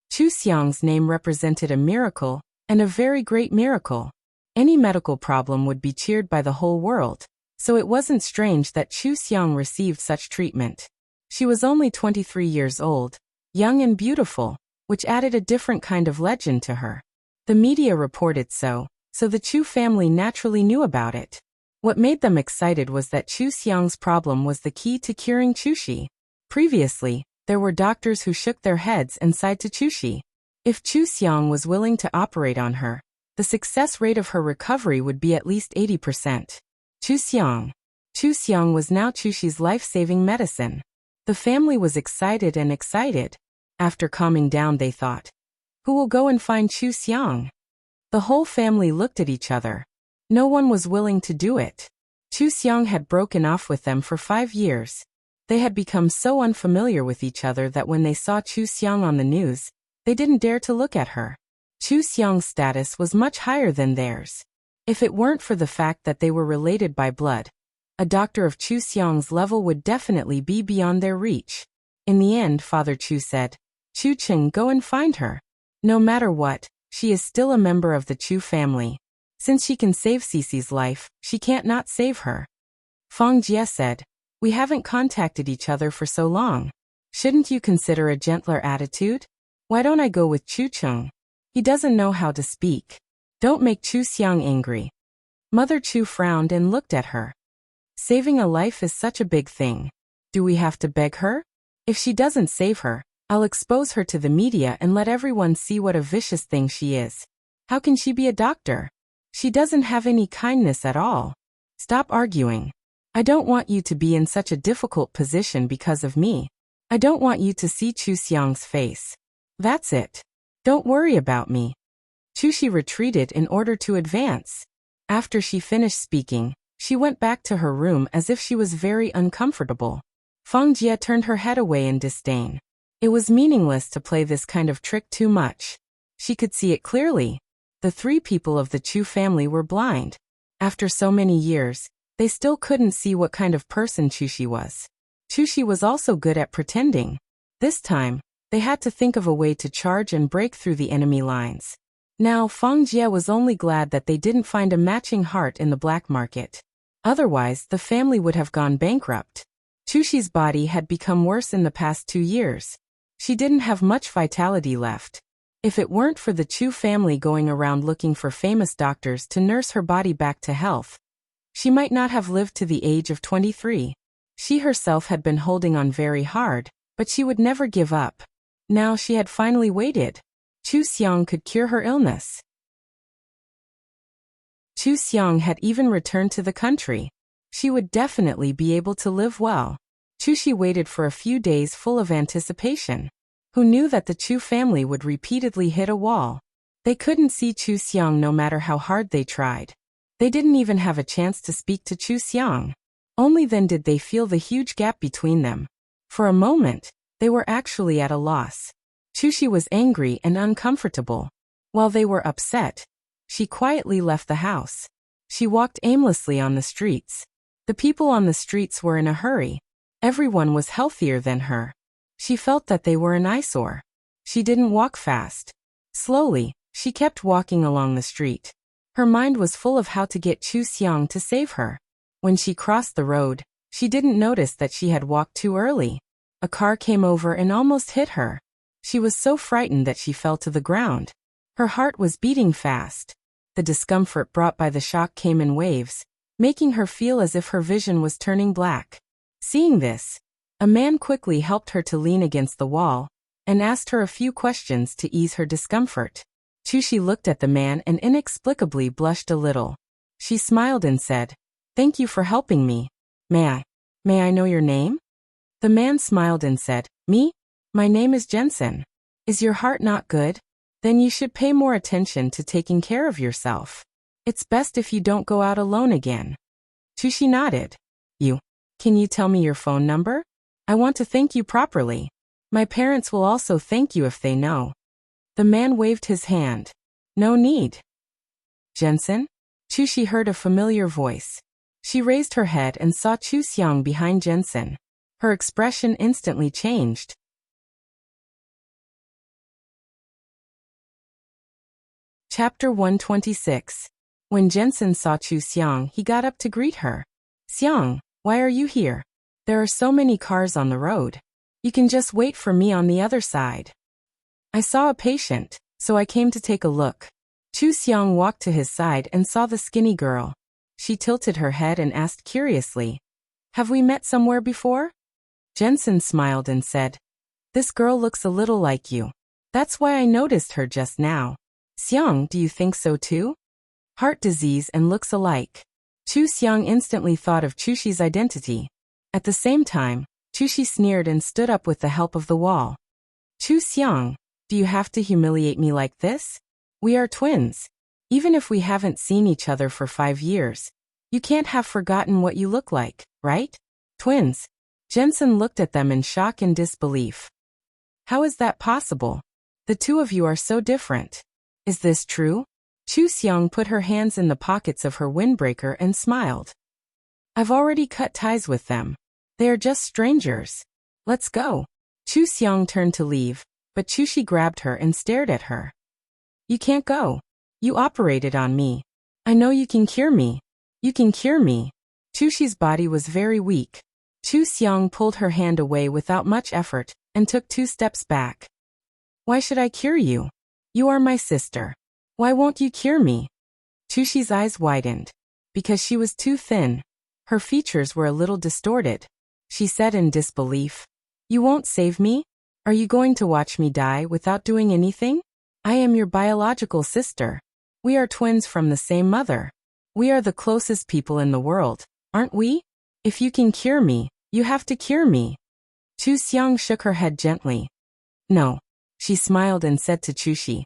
Chu Xiang's name represented a miracle, and a very great miracle. Any medical problem would be cheered by the whole world, so it wasn't strange that Chu Xiang received such treatment. She was only 23 years old, young and beautiful, which added a different kind of legend to her. The media reported so the Chu family naturally knew about it. What made them excited was that Chu Xiang's problem was the key to curing Chuxi. Previously, there were doctors who shook their heads and sighed to Chuxi. If Chu Xiang was willing to operate on her, the success rate of her recovery would be at least 80%. Chu Xiang was now Chuxi's life-saving medicine. The family was excited and excited. After calming down, they thought, who will go and find Chu Xiang? The whole family looked at each other. No one was willing to do it. Chu Xiang had broken off with them for 5 years. They had become so unfamiliar with each other that when they saw Chu Xiang on the news, they didn't dare to look at her. Chu Xiang's status was much higher than theirs. If it weren't for the fact that they were related by blood, a doctor of Chu Xiang's level would definitely be beyond their reach. In the end, Father Chu said, Chu Cheng, go and find her. No matter what, she is still a member of the Chu family. Since she can save Cici's life, she can't not save her. Feng Jie said, we haven't contacted each other for so long. Shouldn't you consider a gentler attitude? Why don't I go with Chu Cheng? He doesn't know how to speak. Don't make Chu Xiang angry. Mother Chu frowned and looked at her. Saving a life is such a big thing. Do we have to beg her? If she doesn't save her, I'll expose her to the media and let everyone see what a vicious thing she is. How can she be a doctor? She doesn't have any kindness at all. Stop arguing. I don't want you to be in such a difficult position because of me. I don't want you to see Chu Xiang's face. That's it. Don't worry about me. Chuxi retreated in order to advance. After she finished speaking, she went back to her room as if she was very uncomfortable. Feng Jie turned her head away in disdain. It was meaningless to play this kind of trick too much. She could see it clearly. The 3 people of the Chu family were blind. After so many years, they still couldn't see what kind of person Chuxi was. Chuxi was also good at pretending. This time, they had to think of a way to charge and break through the enemy lines. Now Feng Jie was only glad that they didn't find a matching heart in the black market. Otherwise, the family would have gone bankrupt. Chuxi's body had become worse in the past 2 years. She didn't have much vitality left. If it weren't for the Chu family going around looking for famous doctors to nurse her body back to health, she might not have lived to the age of 23. She herself had been holding on very hard, but she would never give up. Now she had finally waited. Chu Xiang could cure her illness. Chu Xiang had even returned to the country. She would definitely be able to live well. Chuxi waited for a few days full of anticipation. Who knew that the Chu family would repeatedly hit a wall? They couldn't see Chu Xiang no matter how hard they tried. They didn't even have a chance to speak to Chu Xiang. Only then did they feel the huge gap between them. For a moment, they were actually at a loss. Chuxi was angry and uncomfortable. While they were upset, she quietly left the house. She walked aimlessly on the streets. The people on the streets were in a hurry. Everyone was healthier than her. She felt that they were an eyesore. She didn't walk fast. Slowly, she kept walking along the street. Her mind was full of how to get Chu Xiang to save her. When she crossed the road, she didn't notice that she had walked too early. A car came over and almost hit her. She was so frightened that she fell to the ground. Her heart was beating fast. The discomfort brought by the shock came in waves, making her feel as if her vision was turning black. Seeing this, A man quickly helped her to lean against the wall and asked her a few questions to ease her discomfort. Chushi looked at the man and inexplicably blushed a little. She smiled and said, "Thank you for helping me. May I know your name?" The man smiled and said, "Me? My name is Jensen. Is your heart not good? Then you should pay more attention to taking care of yourself. It's best if you don't go out alone again." Chushi nodded. Can you tell me your phone number? I want to thank you properly. My parents will also thank you if they know." The man waved his hand. "No need." "Jensen?" Chushi heard a familiar voice. She raised her head and saw Chu Xiang behind Jensen. Her expression instantly changed. Chapter 126. When Jensen saw Chu Xiang, he got up to greet her. "Xiang, why are you here? There are so many cars on the road. You can just wait for me on the other side." "I saw a patient, so I came to take a look." Chu Xiang walked to his side and saw the skinny girl. She tilted her head and asked curiously, "Have we met somewhere before?" Jensen smiled and said, "This girl looks a little like you. That's why I noticed her just now. Xiang, do you think so too? Heart disease and looks alike." Chu Xiang instantly thought of Chushi's identity. At the same time, Chushi sneered and stood up with the help of the wall. "Chu Xiang, do you have to humiliate me like this? We are twins. Even if we haven't seen each other for 5 years, you can't have forgotten what you look like, right? Twins." Jensen looked at them in shock and disbelief. "How is that possible? The two of you are so different. Is this true?" Chu Xiang put her hands in the pockets of her windbreaker and smiled. "I've already cut ties with them. They are just strangers. Let's go." Chu Xiang turned to leave, but Chushi grabbed her and stared at her. "You can't go. You operated on me. I know you can cure me. You can cure me." Chushi's body was very weak. Chu Xiang pulled her hand away without much effort and took 2 steps back. "Why should I cure you? You are my sister. Why won't you cure me?" Chushi's eyes widened. Because she was too thin. Her features were a little distorted. She said in disbelief, "You won't save me? Are you going to watch me die without doing anything? I am your biological sister. We are twins from the same mother. We are the closest people in the world, aren't we? If you can cure me, you have to cure me." Chu Xiang shook her head gently. "No." She smiled and said to Chushi,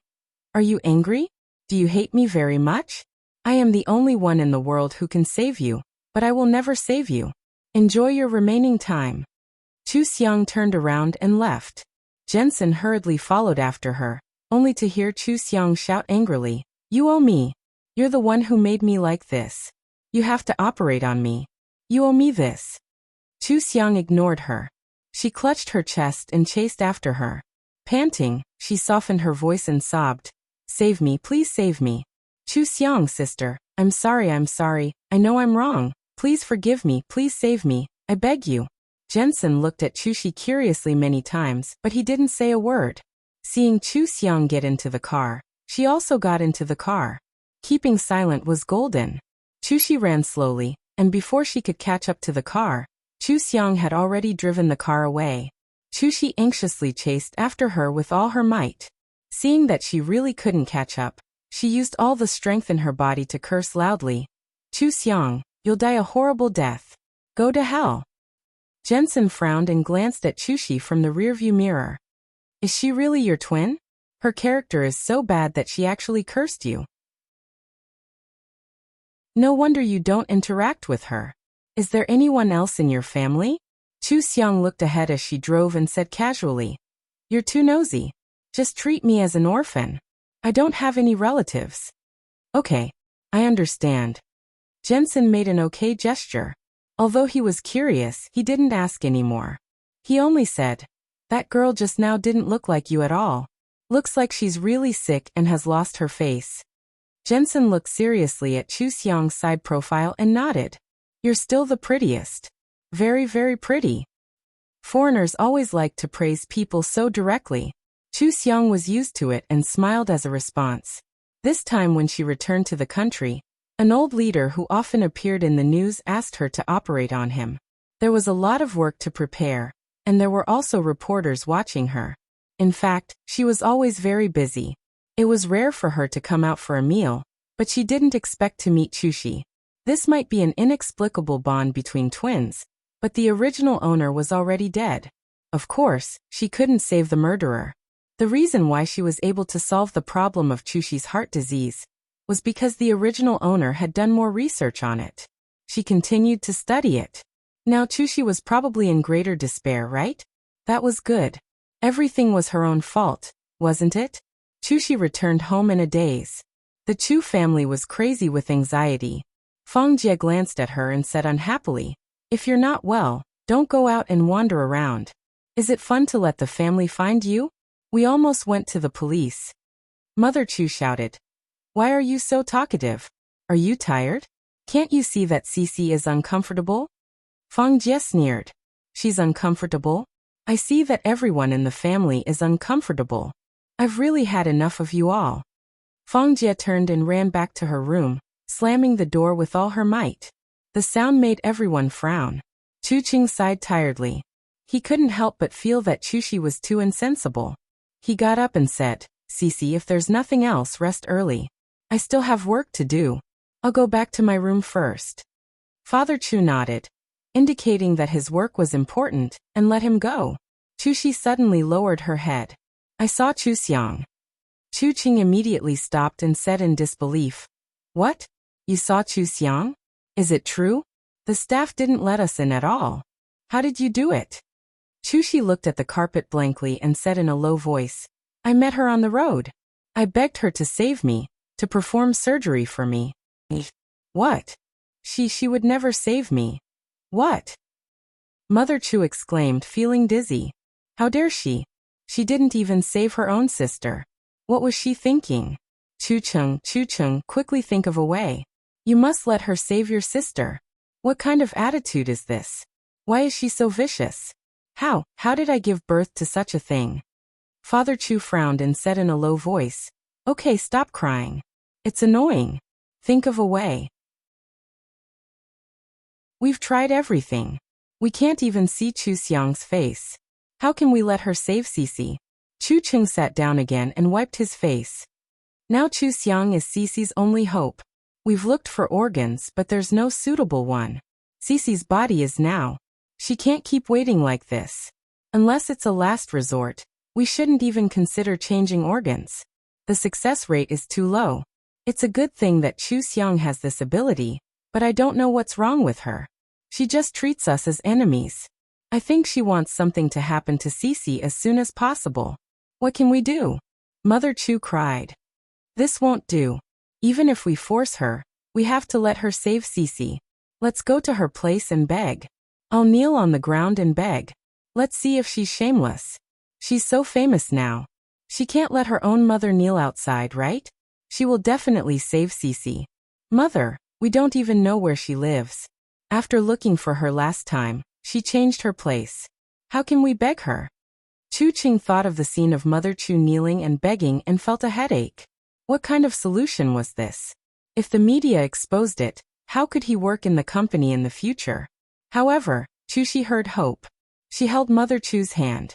"Are you angry? Do you hate me very much? I am the only one in the world who can save you, but I will never save you. Enjoy your remaining time." Chu Xiang turned around and left. Jensen hurriedly followed after her, only to hear Chu Xiang shout angrily, "You owe me. You're the one who made me like this. You have to operate on me. You owe me this." Chu Xiang ignored her. She clutched her chest and chased after her. Panting, she softened her voice and sobbed, "Save me, please save me. Chu Xiang, sister, I'm sorry. I know I'm wrong. Please forgive me, please save me. I beg you." Jensen looked at Chushi curiously many times, but he didn't say a word. Seeing Chu Xiang get into the car, she also got into the car. Keeping silent was golden. Chushi ran slowly, and before she could catch up to the car, Chu Xiang had already driven the car away. Chushi anxiously chased after her with all her might. Seeing that she really couldn't catch up, she used all the strength in her body to curse loudly. "Chu Xiang, you'll die a horrible death. Go to hell." Jensen frowned and glanced at Chushi from the rearview mirror. "Is she really your twin? Her character is so bad that she actually cursed you. No wonder you don't interact with her. Is there anyone else in your family?" Chu Xiang looked ahead as she drove and said casually, "You're too nosy. Just treat me as an orphan. I don't have any relatives." "Okay, I understand." Jensen made an okay gesture. Although he was curious, he didn't ask anymore. He only said, "That girl just now didn't look like you at all. Looks like she's really sick and has lost her face." Jensen looked seriously at Chu Xiang's side profile and nodded. "You're still the prettiest. Very, very pretty." Foreigners always like to praise people so directly. Chu Xiang was used to it and smiled as a response. This time when she returned to the country, an old leader who often appeared in the news asked her to operate on him. There was a lot of work to prepare, and there were also reporters watching her. In fact, she was always very busy. It was rare for her to come out for a meal, but she didn't expect to meet Chushi. This might be an inexplicable bond between twins, but the original owner was already dead. Of course, she couldn't save the murderer. The reason why she was able to solve the problem of Chushi's heart disease was because the original owner had done more research on it. She continued to study it. Now Chushi was probably in greater despair, right? That was good. Everything was her own fault, wasn't it? Chushi returned home in a daze. The Chu family was crazy with anxiety. Feng Jie glanced at her and said unhappily, "If you're not well, don't go out and wander around. Is it fun to let the family find you? We almost went to the police." Mother Chu shouted, "Why are you so talkative? Are you tired? Can't you see that Cici is uncomfortable?" Feng Jie sneered. "She's uncomfortable? I see that everyone in the family is uncomfortable. I've really had enough of you all." Feng Jie turned and ran back to her room, slamming the door with all her might. The sound made everyone frown. Chu Qing sighed tiredly. He couldn't help but feel that Chushi was too insensible. He got up and said, "Cici, if there's nothing else, rest early. I still have work to do. I'll go back to my room first." Father Chu nodded, indicating that his work was important, and let him go. Chushi suddenly lowered her head. "I saw Chu Xiang." Chu Qing immediately stopped and said in disbelief, "What? You saw Chu Xiang? Is it true? The staff didn't let us in at all. How did you do it?" Chushi looked at the carpet blankly and said in a low voice, "I met her on the road. I begged her to save me, to perform surgery for me." "What? She would never save me. What?" Mother Chu exclaimed, feeling dizzy. "How dare she? She didn't even save her own sister. What was she thinking? Chu Cheng, quickly think of a way. You must let her save your sister. What kind of attitude is this? Why is she so vicious? How did I give birth to such a thing?" Father Chu frowned and said in a low voice, "Okay, stop crying. It's annoying. Think of a way. We've tried everything. We can't even see Chu Xiang's face. How can we let her save Cici?" Chu Cheng sat down again and wiped his face. "Now Chu Xiang is Cici's only hope. We've looked for organs, but there's no suitable one. Cici's body is now. She can't keep waiting like this. Unless it's a last resort, we shouldn't even consider changing organs. The success rate is too low. It's a good thing that Chu Xiang has this ability, but I don't know what's wrong with her. She just treats us as enemies. I think she wants something to happen to Cici as soon as possible. What can we do?" Mother Chu cried. "This won't do. Even if we force her, we have to let her save Cici. Let's go to her place and beg. I'll kneel on the ground and beg. Let's see if she's shameless. She's so famous now. She can't let her own mother kneel outside, right? She will definitely save Cici. Mother, we don't even know where she lives. After looking for her last time, she changed her place. How can we beg her?" Chu Qing thought of the scene of Mother Chu kneeling and begging and felt a headache. What kind of solution was this? If the media exposed it, how could he work in the company in the future? However, Chushi heard hope. She held Mother Chu's hand.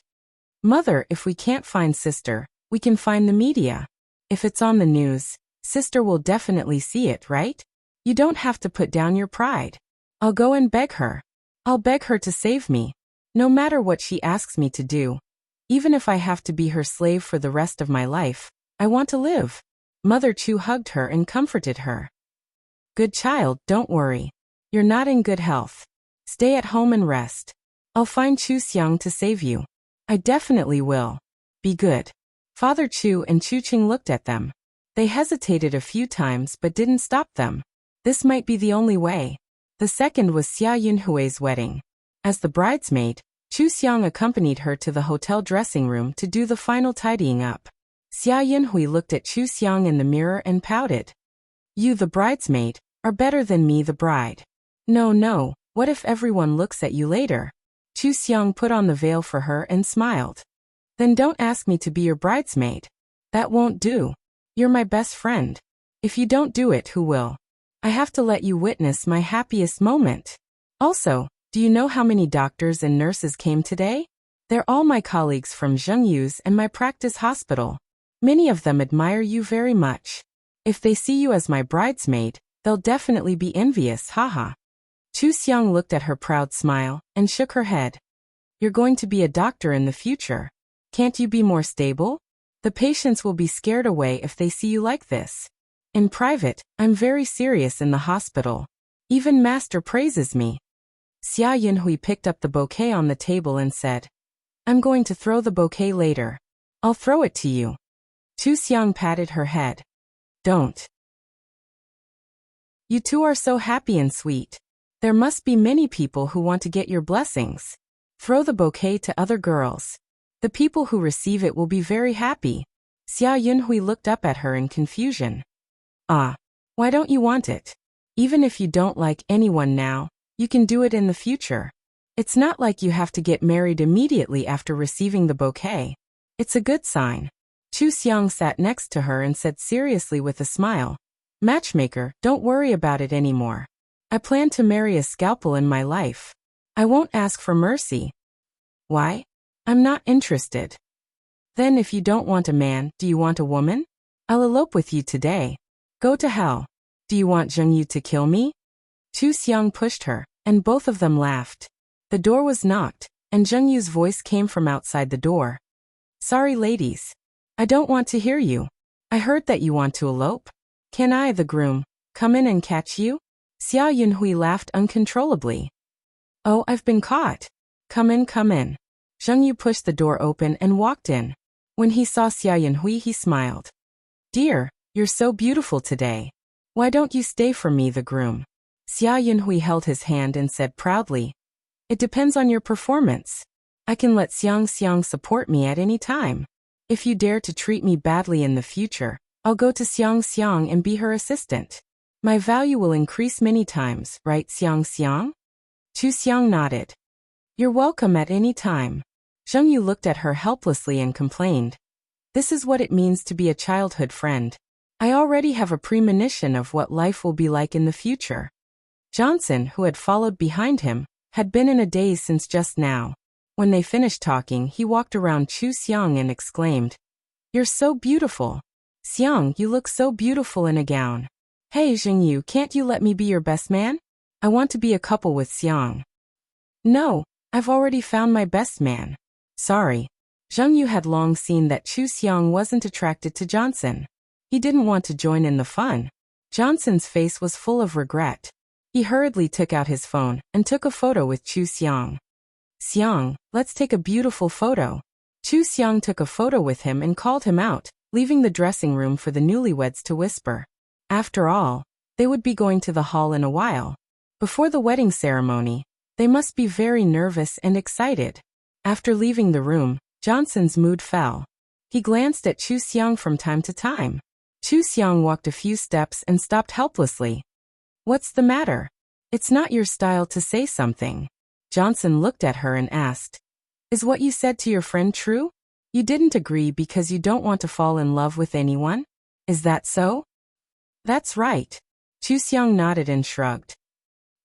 "Mother, if we can't find sister, we can find the media. If it's on the news, sister will definitely see it, right? You don't have to put down your pride. I'll go and beg her. I'll beg her to save me. No matter what she asks me to do. Even if I have to be her slave for the rest of my life, I want to live." Mother Chu hugged her and comforted her. "Good child, don't worry. You're not in good health. Stay at home and rest. I'll find Chu Xiang to save you. I definitely will. Be good." Father Chu and Chu Qing looked at them. They hesitated a few times but didn't stop them. This might be the only way. The second was Xia Yunhui's wedding. As the bridesmaid, Chu Xiang accompanied her to the hotel dressing room to do the final tidying up. Xia Yunhui looked at Chu Xiang in the mirror and pouted. "You, the bridesmaid, are better than me, the bride. No, what if everyone looks at you later?" Chu Xiang put on the veil for her and smiled. "Then don't ask me to be your bridesmaid. That won't do. You're my best friend. If you don't do it, who will? I have to let you witness my happiest moment. Also, do you know how many doctors and nurses came today? They're all my colleagues from Zhengyu's and my practice hospital. Many of them admire you very much. If they see you as my bridesmaid, they'll definitely be envious, haha. Chu Xiang looked at her proud smile and shook her head. You're going to be a doctor in the future. Can't you be more stable? The patients will be scared away if they see you like this. In private, I'm very serious in the hospital. Even Master praises me. Xia Yunhui picked up the bouquet on the table and said, I'm going to throw the bouquet later. I'll throw it to you. Chu Xiang patted her head. Don't. You two are so happy and sweet. There must be many people who want to get your blessings. Throw the bouquet to other girls. The people who receive it will be very happy. Xia Yunhui looked up at her in confusion. Ah, why don't you want it? Even if you don't like anyone now, you can do it in the future. It's not like you have to get married immediately after receiving the bouquet. It's a good sign. Chu Xiang sat next to her and said seriously with a smile, Matchmaker, don't worry about it anymore. I plan to marry a scalpel in my life. I won't ask for mercy. Why? I'm not interested. Then if you don't want a man, do you want a woman? I'll elope with you today. Go to hell. Do you want Zhengyu to kill me? Chu Xiang pushed her, and both of them laughed. The door was knocked, and Zhengyu's voice came from outside the door. Sorry ladies. I don't want to hear you. I heard that you want to elope. Can I, the groom, come in and catch you? Xia Yunhui laughed uncontrollably. Oh, I've been caught. Come in, come in. Zhengyu pushed the door open and walked in. When he saw Xia Yunhui, he smiled. Dear, you're so beautiful today. Why don't you stay for me, the groom? Xia Yunhui held his hand and said proudly, It depends on your performance. I can let Xiang support me at any time. If you dare to treat me badly in the future, I'll go to Xiang and be her assistant. My value will increase many times, right, Xiang? Chu Xiang nodded. You're welcome at any time. Zhengyu looked at her helplessly and complained. This is what it means to be a childhood friend. I already have a premonition of what life will be like in the future. Johnson, who had followed behind him, had been in a daze since just now. When they finished talking, he walked around Chu Xiang and exclaimed, You're so beautiful. Xiang, you look so beautiful in a gown. Hey Zhengyu, can't you let me be your best man? I want to be a couple with Xiang. No, I've already found my best man. Sorry. Zhengyu had long seen that Chu Xiang wasn't attracted to Johnson. He didn't want to join in the fun. Johnson's face was full of regret. He hurriedly took out his phone and took a photo with Chu Xiang. Xiang, let's take a beautiful photo. Chu Xiang took a photo with him and called him out, leaving the dressing room for the newlyweds to whisper. After all, they would be going to the hall in a while. Before the wedding ceremony, they must be very nervous and excited. After leaving the room, Johnson's mood fell. He glanced at Chu Xiang from time to time. Chu Xiang walked a few steps and stopped helplessly. What's the matter? It's not your style to say something. Johnson looked at her and asked, Is what you said to your friend true? You didn't agree because you don't want to fall in love with anyone? Is that so? That's right. Chu Xiang nodded and shrugged.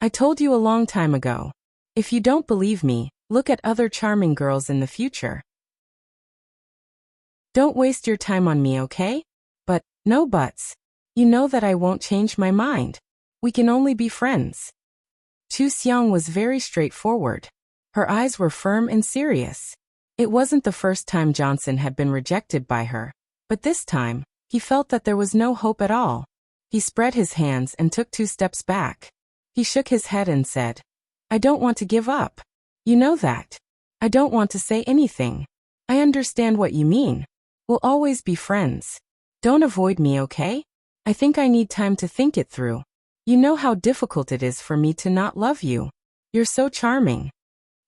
I told you a long time ago. If you don't believe me, look at other charming girls in the future. Don't waste your time on me, okay? But, no buts. You know that I won't change my mind. We can only be friends. Chu Xiang was very straightforward. Her eyes were firm and serious. It wasn't the first time Johnson had been rejected by her, but this time, he felt that there was no hope at all. He spread his hands and took 2 steps back. He shook his head and said, I don't want to give up. You know that. I don't want to say anything. I understand what you mean. We'll always be friends. Don't avoid me, okay? I think I need time to think it through. You know how difficult it is for me to not love you. You're so charming.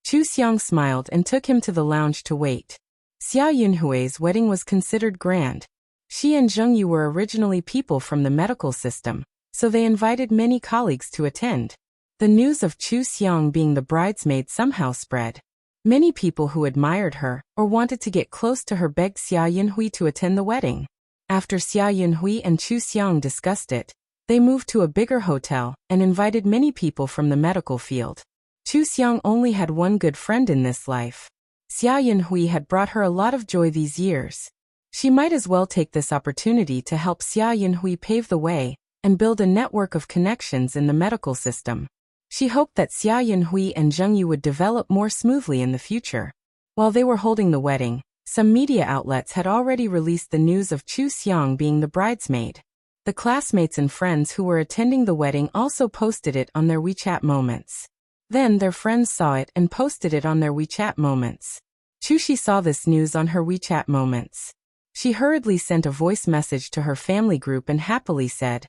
Chu Xiang smiled and took him to the lounge to wait. Xia Yunhui's wedding was considered grand. She and Zhengyu were originally people from the medical system, so they invited many colleagues to attend. The news of Chu Xiang being the bridesmaid somehow spread. Many people who admired her or wanted to get close to her begged Xia Yunhui to attend the wedding. After Xia Yunhui and Chu Xiang discussed it, they moved to a bigger hotel and invited many people from the medical field. Chu Xiang only had one good friend in this life. Xia Yinhui had brought her a lot of joy these years. She might as well take this opportunity to help Xia Yinhui pave the way and build a network of connections in the medical system. She hoped that Xia Yinhui and Zheng Yu would develop more smoothly in the future. While they were holding the wedding, some media outlets had already released the news of Chu Xiang being the bridesmaid. The classmates and friends who were attending the wedding also posted it on their WeChat moments. Then their friends saw it and posted it on their WeChat moments. Chuxi saw this news on her WeChat moments. She hurriedly sent a voice message to her family group and happily said,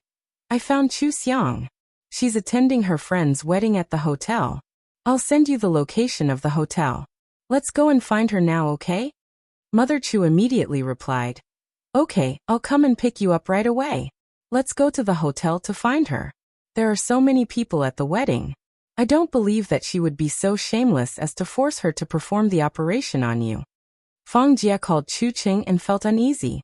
"I found Chu Xiang. She's attending her friend's wedding at the hotel. I'll send you the location of the hotel. Let's go and find her now, okay?" Mother Chu immediately replied, "Okay, I'll come and pick you up right away. Let's go to the hotel to find her. There are so many people at the wedding. I don't believe that she would be so shameless as to force her to perform the operation on you." Fang Jie called Chu Cheng and felt uneasy.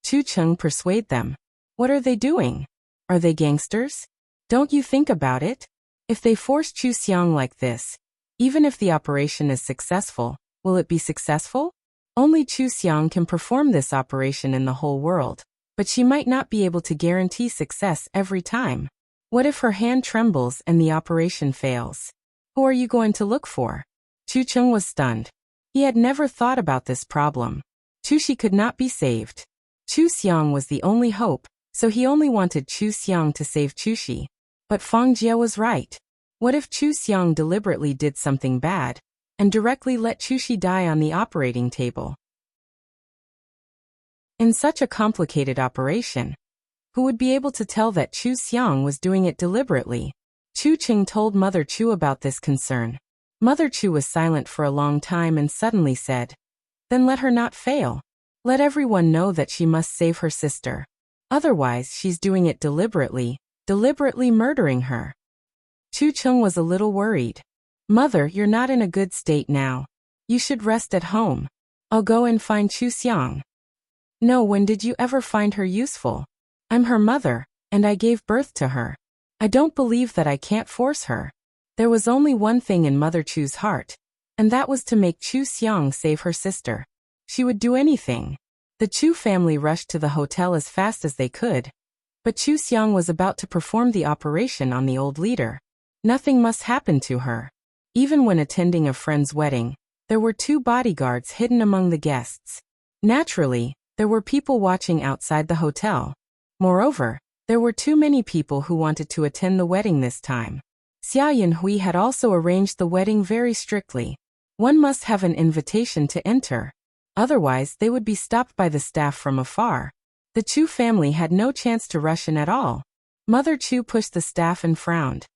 Chu Cheng persuaded them. "What are they doing? Are they gangsters? Don't you think about it? If they force Chu Xiang like this, even if the operation is successful, will it be successful? Only Chu Xiang can perform this operation in the whole world, but she might not be able to guarantee success every time. What if her hand trembles and the operation fails? Who are you going to look for?" Chu Cheng was stunned. He had never thought about this problem. Chuxi could not be saved. Chu Xiang was the only hope, so he only wanted Chu Xiang to save Chuxi. But Fang Jie was right. What if Chu Xiang deliberately did something bad and directly let Chuxi die on the operating table? In such a complicated operation, who would be able to tell that Chu Xiang was doing it deliberately? Chu Cheng told Mother Chu about this concern. Mother Chu was silent for a long time and suddenly said, "Then let her not fail. Let everyone know that she must save her sister. Otherwise, she's doing it deliberately murdering her." Chu Cheng was a little worried. "Mother, you're not in a good state now. You should rest at home. I'll go and find Chu Xiang." "No, when did you ever find her useful? I'm her mother, and I gave birth to her. I don't believe that I can't force her." There was only one thing in Mother Chu's heart, and that was to make Chu Xiang save her sister. She would do anything. The Chu family rushed to the hotel as fast as they could, but Chu Xiang was about to perform the operation on the old leader. Nothing must happen to her. Even when attending a friend's wedding, there were 2 bodyguards hidden among the guests. Naturally, there were people watching outside the hotel. Moreover, there were too many people who wanted to attend the wedding this time. Xia Yinhui had also arranged the wedding very strictly. One must have an invitation to enter. Otherwise, they would be stopped by the staff from afar. The Chu family had no chance to rush in at all. Mother Chu pushed the staff and frowned.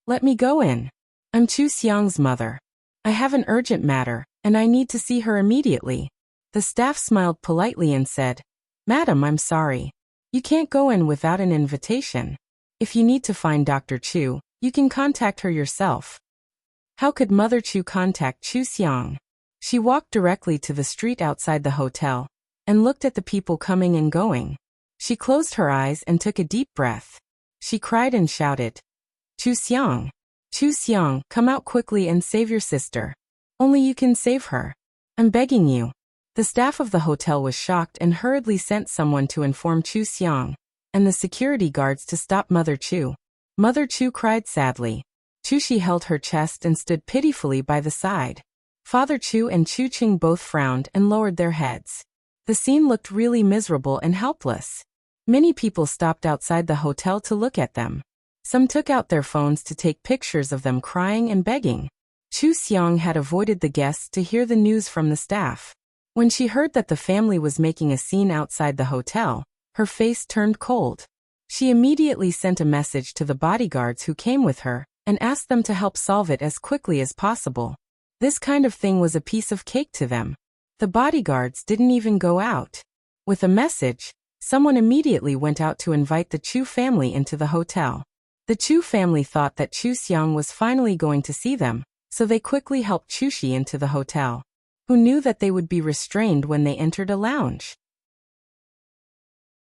"Let me go in. I'm Chu Xiang's mother. I have an urgent matter, and I need to see her immediately." The staff smiled politely and said, "Madam, I'm sorry. You can't go in without an invitation. If you need to find Dr. Chu, you can contact her yourself." How could Mother Chu contact Chu Xiang? She walked directly to the street outside the hotel and looked at the people coming and going. She closed her eyes and took a deep breath. She cried and shouted, "Chu Xiang! Chu Xiang, come out quickly and save your sister. Only you can save her. I'm begging you." The staff of the hotel was shocked and hurriedly sent someone to inform Chu Xiang and the security guards to stop Mother Chu. Mother Chu cried sadly. Chuxi held her chest and stood pitifully by the side. Father Chu and Chu Qing both frowned and lowered their heads. The scene looked really miserable and helpless. Many people stopped outside the hotel to look at them. Some took out their phones to take pictures of them crying and begging. Chu Xiang had avoided the guests to hear the news from the staff. When she heard that the family was making a scene outside the hotel, her face turned cold. She immediately sent a message to the bodyguards who came with her and asked them to help solve it as quickly as possible. This kind of thing was a piece of cake to them. The bodyguards didn't even go out. With a message, someone immediately went out to invite the Chu family into the hotel. The Chu family thought that Chu Xiang was finally going to see them, so they quickly helped Chuxi into the hotel, who knew that they would be restrained when they entered a lounge.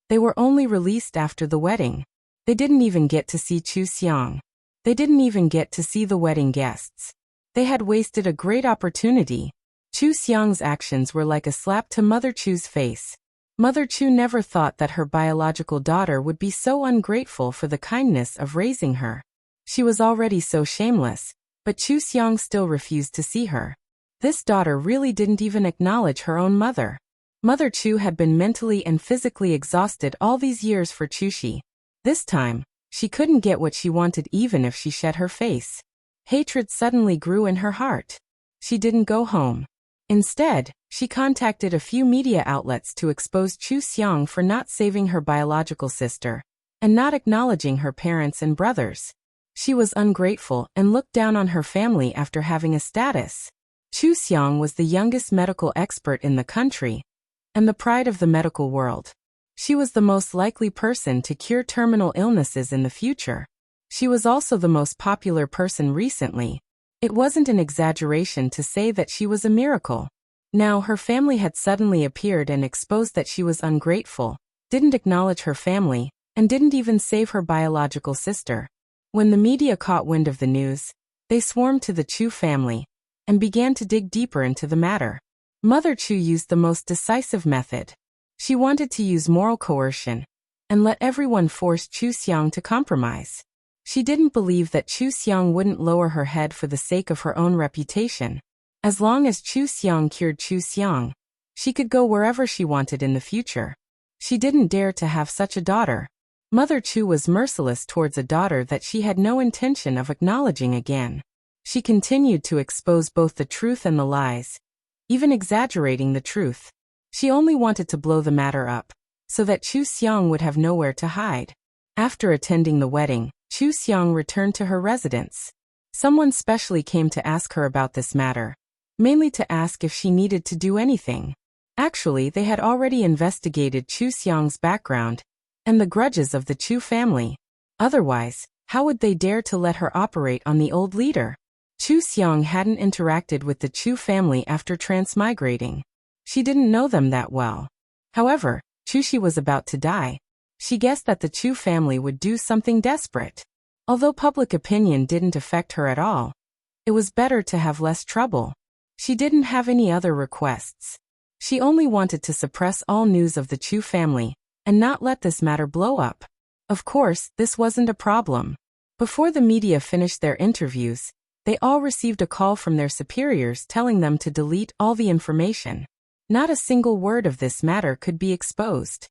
They were only released after the wedding. They didn't even get to see Chu Xiang. They didn't even get to see the wedding guests. They had wasted a great opportunity. Chu Xiang's actions were like a slap to Mother Chu's face. Mother Chu never thought that her biological daughter would be so ungrateful for the kindness of raising her. She was already so shameless, but Chu Xiang still refused to see her. This daughter really didn't even acknowledge her own mother. Mother Chu had been mentally and physically exhausted all these years for Chuxi. This time, she couldn't get what she wanted even if she shed her face. Hatred suddenly grew in her heart. She didn't go home. Instead, she contacted a few media outlets to expose Chu Xiang for not saving her biological sister and not acknowledging her parents and brothers. She was ungrateful and looked down on her family after having a status. Chu Xiang was the youngest medical expert in the country and the pride of the medical world. She was the most likely person to cure terminal illnesses in the future. She was also the most popular person recently. It wasn't an exaggeration to say that she was a miracle. Now her family had suddenly appeared and exposed that she was ungrateful, didn't acknowledge her family, and didn't even save her biological sister. When the media caught wind of the news, they swarmed to the Chu family and began to dig deeper into the matter. Mother Chu used the most decisive method. She wanted to use moral coercion and let everyone force Chu Xiang to compromise. She didn't believe that Chu Xiang wouldn't lower her head for the sake of her own reputation. As long as Chu Xiang cured Chu Xiang, she could go wherever she wanted in the future. She didn't dare to have such a daughter. Mother Chu was merciless towards a daughter that she had no intention of acknowledging again. She continued to expose both the truth and the lies, even exaggerating the truth. She only wanted to blow the matter up, so that Chu Xiang would have nowhere to hide. After attending the wedding, Chu Xiang returned to her residence. Someone specially came to ask her about this matter, mainly to ask if she needed to do anything. Actually, they had already investigated Chu Xiang's background and the grudges of the Chu family. Otherwise, how would they dare to let her operate on the old leader? Chu Xiang hadn't interacted with the Chu family after transmigrating. She didn't know them that well. However, Chuxi was about to die. She guessed that the Chu family would do something desperate. Although public opinion didn't affect her at all, it was better to have less trouble. She didn't have any other requests. She only wanted to suppress all news of the Chu family and not let this matter blow up. Of course, this wasn't a problem. Before the media finished their interviews, they all received a call from their superiors telling them to delete all the information. Not a single word of this matter could be exposed.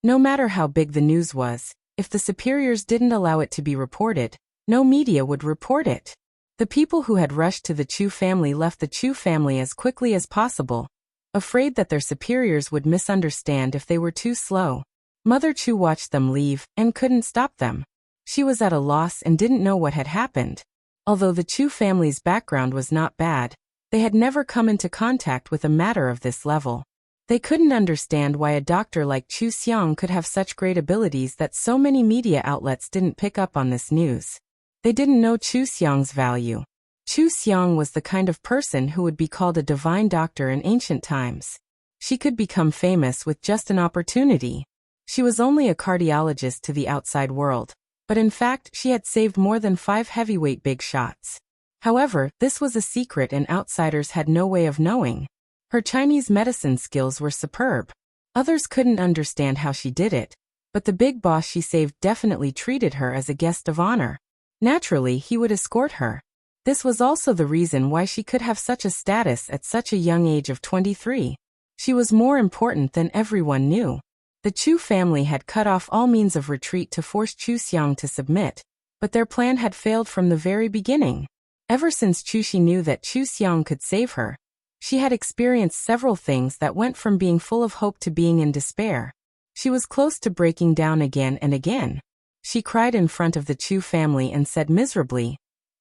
No matter how big the news was, if the superiors didn't allow it to be reported, no media would report it. The people who had rushed to the Chu family left the Chu family as quickly as possible, afraid that their superiors would misunderstand if they were too slow. Mother Chu watched them leave and couldn't stop them. She was at a loss and didn't know what had happened. Although the Chu family's background was not bad, they had never come into contact with a matter of this level. They couldn't understand why a doctor like Chu Xiang could have such great abilities that so many media outlets didn't pick up on this news. They didn't know Chu Xiang's value. Chu Xiang was the kind of person who would be called a divine doctor in ancient times. She could become famous with just an opportunity. She was only a cardiologist to the outside world, but in fact she had saved more than 5 heavyweight big shots. However, this was a secret and outsiders had no way of knowing. Her Chinese medicine skills were superb. Others couldn't understand how she did it, but the big boss she saved definitely treated her as a guest of honor. Naturally, he would escort her. This was also the reason why she could have such a status at such a young age of 23. She was more important than everyone knew. The Chu family had cut off all means of retreat to force Chu Xiang to submit, but their plan had failed from the very beginning. Ever since Chuxi knew that Chu Xiang could save her, she had experienced several things that went from being full of hope to being in despair. She was close to breaking down again and again. She cried in front of the Chu family and said miserably,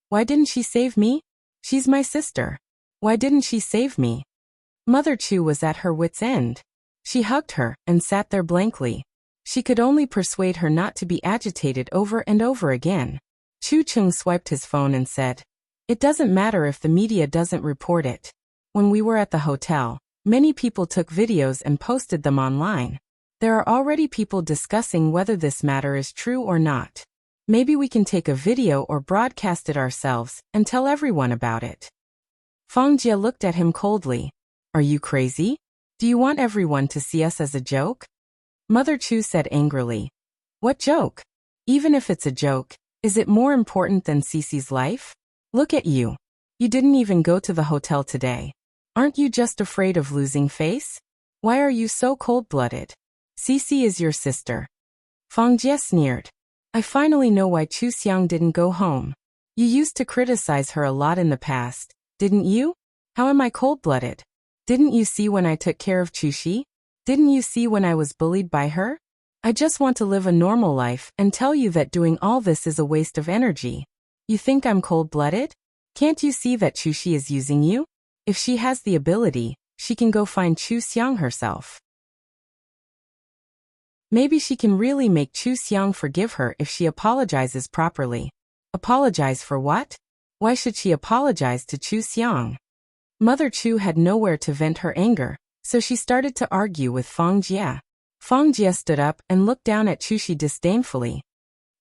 "Why didn't she save me? She's my sister. Why didn't she save me?" Mother Chu was at her wit's end. She hugged her and sat there blankly. She could only persuade her not to be agitated over and over again. Chu Cheng swiped his phone and said, "It doesn't matter if the media doesn't report it. When we were at the hotel, many people took videos and posted them online. There are already people discussing whether this matter is true or not. Maybe we can take a video or broadcast it ourselves and tell everyone about it." Fang Jie looked at him coldly. Are you crazy? Do you want everyone to see us as a joke? Mother Chu said angrily. What joke? Even if it's a joke, is it more important than Cece's life? Look at you. You didn't even go to the hotel today. Aren't you just afraid of losing face? Why are you so cold-blooded? Cece is your sister. Fang Jie sneered. I finally know why Chu Xiang didn't go home. You used to criticize her a lot in the past, didn't you? How am I cold-blooded? Didn't you see when I took care of Chu Xi? Didn't you see when I was bullied by her? I just want to live a normal life and tell you that doing all this is a waste of energy. You think I'm cold-blooded? Can't you see that Chu Xi is using you? If she has the ability, she can go find Chu Xiang herself. Maybe she can really make Chu Xiang forgive her if she apologizes properly. Apologize for what? Why should she apologize to Chu Xiang? Mother Chu had nowhere to vent her anger, so she started to argue with Fang Jie. Fang Jie stood up and looked down at Chu Xi disdainfully.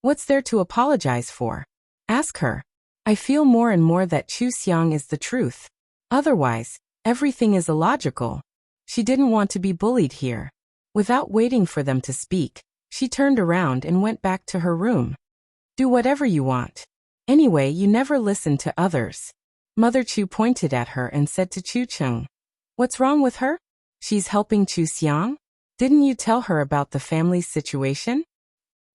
What's there to apologize for? Ask her. I feel more and more that Chu Xiang is the truth. Otherwise, everything is illogical. She didn't want to be bullied here. Without waiting for them to speak, she turned around and went back to her room. Do whatever you want. Anyway, you never listen to others. Mother Chu pointed at her and said to Chu Cheng, what's wrong with her? She's helping Chu Xiang? Didn't you tell her about the family's situation?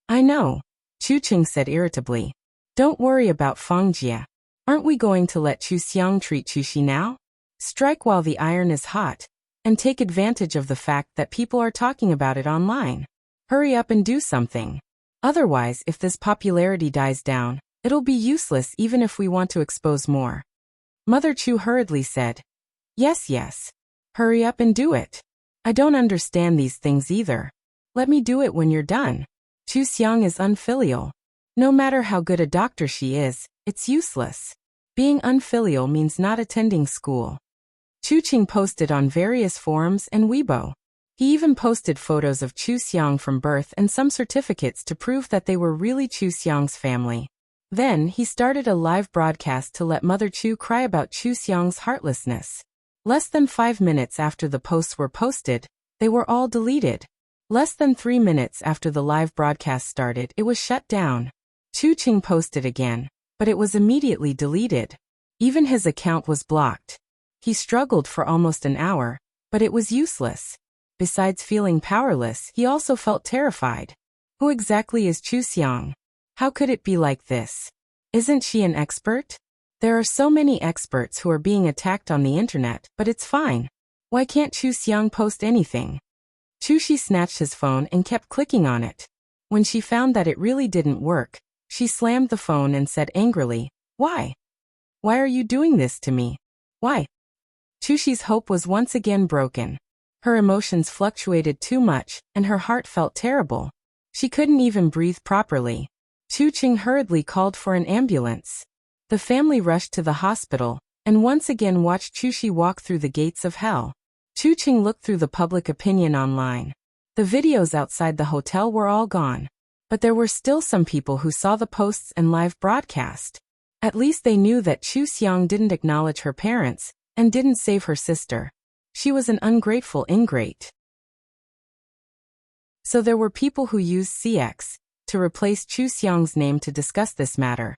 I know, Chu Cheng said irritably. Don't worry about Fang Jie. Aren't we going to let Chu Xiang treat Chu Xi now? Strike while the iron is hot, and take advantage of the fact that people are talking about it online. Hurry up and do something. Otherwise, if this popularity dies down, it'll be useless even if we want to expose more. Mother Chu hurriedly said, Yes. Hurry up and do it. I don't understand these things either. Let me do it when you're done. Chu Xiang is unfilial. No matter how good a doctor she is, it's useless. Being unfilial means not attending school. Chu Qing posted on various forums and Weibo. He even posted photos of Chu Xiang from birth and some certificates to prove that they were really Chu Xiang's family. Then, he started a live broadcast to let Mother Chu cry about Chu Xiang's heartlessness. Less than 5 minutes after the posts were posted, they were all deleted. Less than 3 minutes after the live broadcast started, it was shut down. Chu Qing posted again, but it was immediately deleted. Even his account was blocked. He struggled for almost an hour, but it was useless. Besides feeling powerless, he also felt terrified. Who exactly is Chu Xiang? How could it be like this? Isn't she an expert? There are so many experts who are being attacked on the internet, but it's fine. Why can't Chu Xiang post anything? Chu Xi snatched his phone and kept clicking on it. When she found that it really didn't work, she slammed the phone and said angrily, Why? Why are you doing this to me? Why? Chu Xi's hope was once again broken. Her emotions fluctuated too much, and her heart felt terrible. She couldn't even breathe properly. Chu Qing hurriedly called for an ambulance. The family rushed to the hospital, and once again watched Chu Xi walk through the gates of hell. Chu Qing looked through the public opinion online. The videos outside the hotel were all gone. But there were still some people who saw the posts and live broadcast. At least they knew that Chu Xiang didn't acknowledge her parents, and didn't save her sister. She was an ungrateful ingrate. So there were people who used CX to replace Chu Xiang's name to discuss this matter,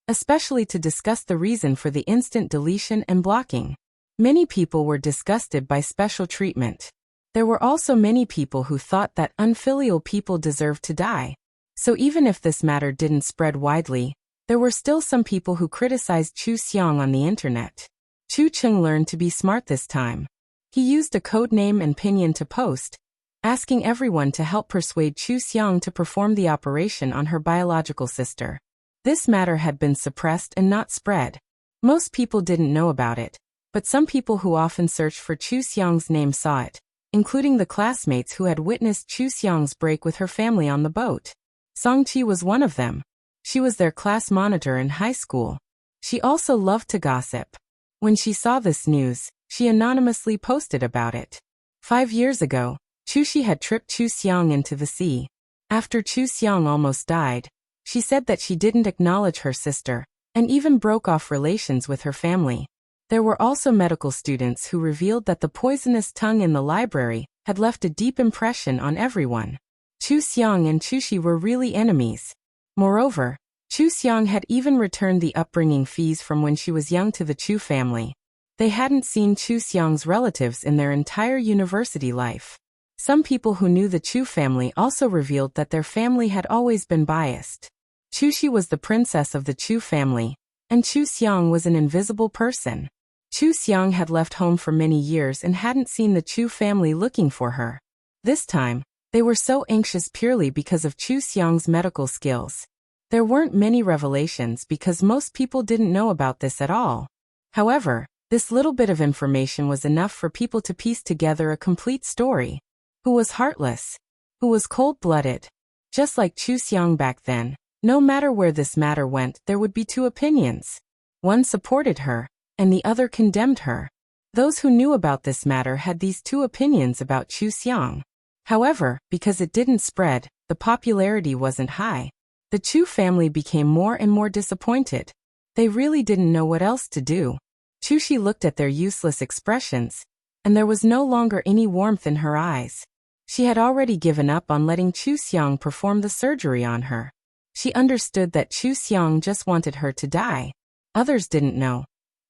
especially to discuss the reason for the instant deletion and blocking. Many people were disgusted by special treatment. There were also many people who thought that unfilial people deserved to die. So even if this matter didn't spread widely, there were still some people who criticized Chu Xiang on the internet. Chu Cheng learned to be smart this time. He used a code name and pinyin to post, asking everyone to help persuade Chu Xiang to perform the operation on her biological sister. This matter had been suppressed and not spread. Most people didn't know about it, but some people who often searched for Chu Xiang's name saw it, including the classmates who had witnessed Chu Xiang's break with her family on the boat. Song Qi was one of them. She was their class monitor in high school. She also loved to gossip. When she saw this news, she anonymously posted about it. 5 years ago, Chu Xi had tripped Chu Xiang into the sea. After Chu Xiang almost died, she said that she didn't acknowledge her sister, and even broke off relations with her family. There were also medical students who revealed that the poisonous tongue in the library had left a deep impression on everyone. Chu Xiang and Chu Shi were really enemies. Moreover, Chu Xiang had even returned the upbringing fees from when she was young to the Chu family. They hadn't seen Chu Xiang's relatives in their entire university life. Some people who knew the Chu family also revealed that their family had always been biased. Chu Shi was the princess of the Chu family, and Chu Xiang was an invisible person. Chu Xiang had left home for many years and hadn't seen the Chu family looking for her. This time, they were so anxious purely because of Chu Xiang's medical skills. There weren't many revelations because most people didn't know about this at all. However, this little bit of information was enough for people to piece together a complete story. Who was heartless? Who was cold-blooded? Just like Chu Xiang back then, no matter where this matter went, there would be two opinions. One supported her, and the other condemned her. Those who knew about this matter had these two opinions about Chu Xiang. However, because it didn't spread, the popularity wasn't high. The Chu family became more and more disappointed. They really didn't know what else to do. Chu Shi looked at their useless expressions, and there was no longer any warmth in her eyes. She had already given up on letting Chu Xiang perform the surgery on her. She understood that Chu Xiang just wanted her to die. Others didn't know.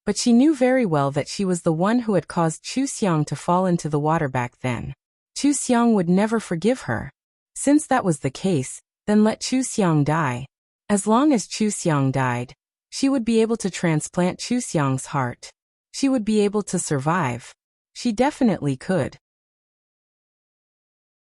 But she knew very well that she was the one who had caused Chu Xiang to fall into the water back then. Chu Xiang would never forgive her. Since that was the case, then let Chu Xiang die. As long as Chu Xiang died, she would be able to transplant Chu Xiang's heart. She would be able to survive. She definitely could.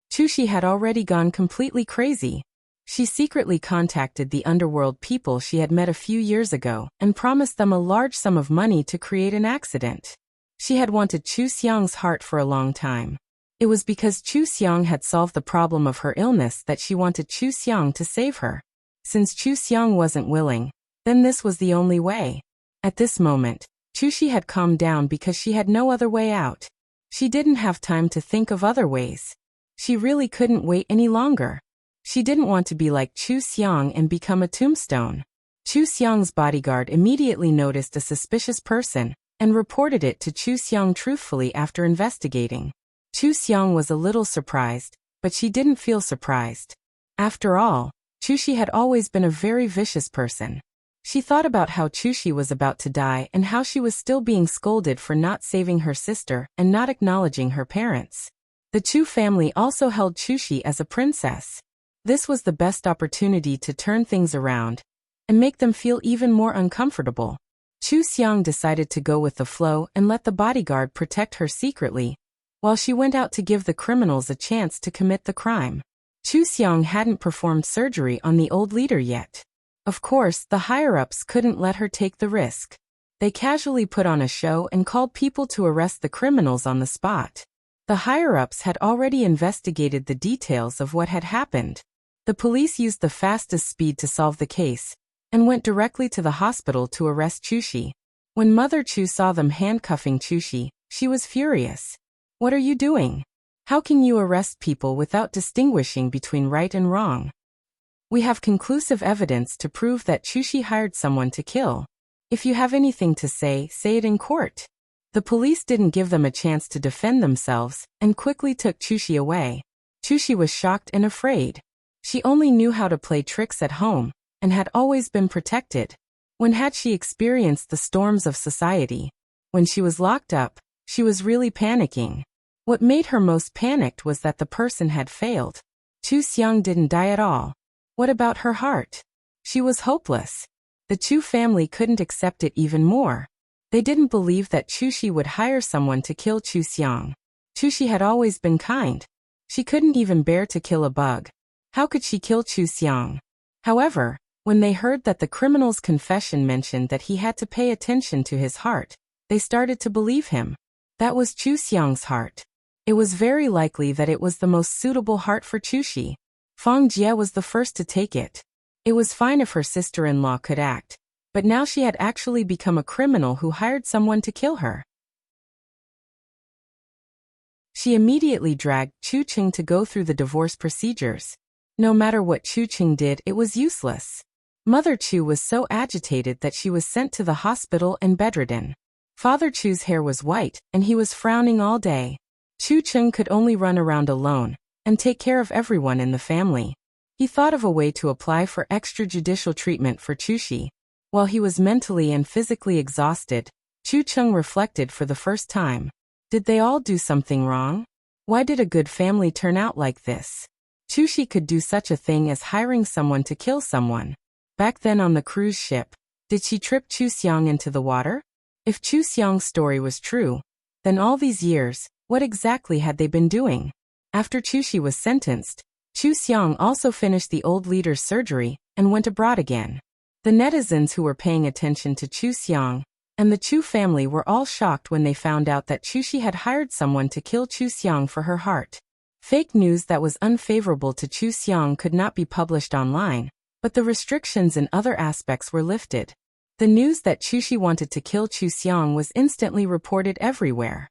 Chu Shi had already gone completely crazy. She secretly contacted the underworld people she had met a few years ago and promised them a large sum of money to create an accident. She had wanted Chu Xiang's heart for a long time. It was because Chu Xiang had solved the problem of her illness that she wanted Chu Xiang to save her. Since Chu Xiang wasn't willing, then this was the only way. At this moment, Chu Shi had calmed down because she had no other way out. She didn't have time to think of other ways. She really couldn't wait any longer. She didn't want to be like Chu Xiang and become a tombstone. Chu Xiang's bodyguard immediately noticed a suspicious person and reported it to Chu Xiang truthfully after investigating. Chu Xiang was a little surprised, but she didn't feel surprised. After all, Chu Shi had always been a very vicious person. She thought about how Chu Shi was about to die and how she was still being scolded for not saving her sister and not acknowledging her parents. The Chu family also held Chu Shi as a princess. This was the best opportunity to turn things around and make them feel even more uncomfortable. Chu Xiang decided to go with the flow and let the bodyguard protect her secretly, while she went out to give the criminals a chance to commit the crime. Chu Xiang hadn't performed surgery on the old leader yet. Of course, the higher-ups couldn't let her take the risk. They casually put on a show and called people to arrest the criminals on the spot. The higher-ups had already investigated the details of what had happened. The police used the fastest speed to solve the case, and went directly to the hospital to arrest Chu Shi. When Mother Chu saw them handcuffing Chu Shi, she was furious. "What are you doing? How can you arrest people without distinguishing between right and wrong? We have conclusive evidence to prove that Chu Shi hired someone to kill. If you have anything to say it in court." The police didn't give them a chance to defend themselves and quickly took Chu Shi away. Chu Shi was shocked and afraid. She only knew how to play tricks at home and had always been protected. When had she experienced the storms of society? When she was locked up, she was really panicking. What made her most panicked was that the person had failed. Chu Xiang didn't die at all. What about her heart? She was hopeless. The Chu family couldn't accept it even more. They didn't believe that Chu Shi would hire someone to kill Chu Xiang. Chu Shi had always been kind. She couldn't even bear to kill a bug. How could she kill Chu Xiang? However, when they heard that the criminal's confession mentioned that he had to pay attention to his heart, they started to believe him. That was Chu Xiang's heart. It was very likely that it was the most suitable heart for Chu Shi. Fang Jie was the first to take it. It was fine if her sister-in-law could act, but now she had actually become a criminal who hired someone to kill her. She immediately dragged Chu Qing to go through the divorce procedures. No matter what Chu Qing did, it was useless. Mother Chu was so agitated that she was sent to the hospital and bedridden. Father Chu's hair was white, and he was frowning all day. Chu Cheng could only run around alone and take care of everyone in the family. He thought of a way to apply for extrajudicial treatment for Chushi. While he was mentally and physically exhausted, Chu Cheng reflected for the first time. Did they all do something wrong? Why did a good family turn out like this? Chushi could do such a thing as hiring someone to kill someone. Back then on the cruise ship, did she trip Chu Xiang into the water? If Chu Xiang's story was true, then all these years, what exactly had they been doing? After Chushi was sentenced, Chu Xiang also finished the old leader's surgery and went abroad again. The netizens who were paying attention to Chu Xiang and the Chu family were all shocked when they found out that Chushi had hired someone to kill Chu Xiang for her heart. Fake news that was unfavorable to Chu Xiang could not be published online, but the restrictions in other aspects were lifted. The news that Chushi wanted to kill Chu Xiang was instantly reported everywhere.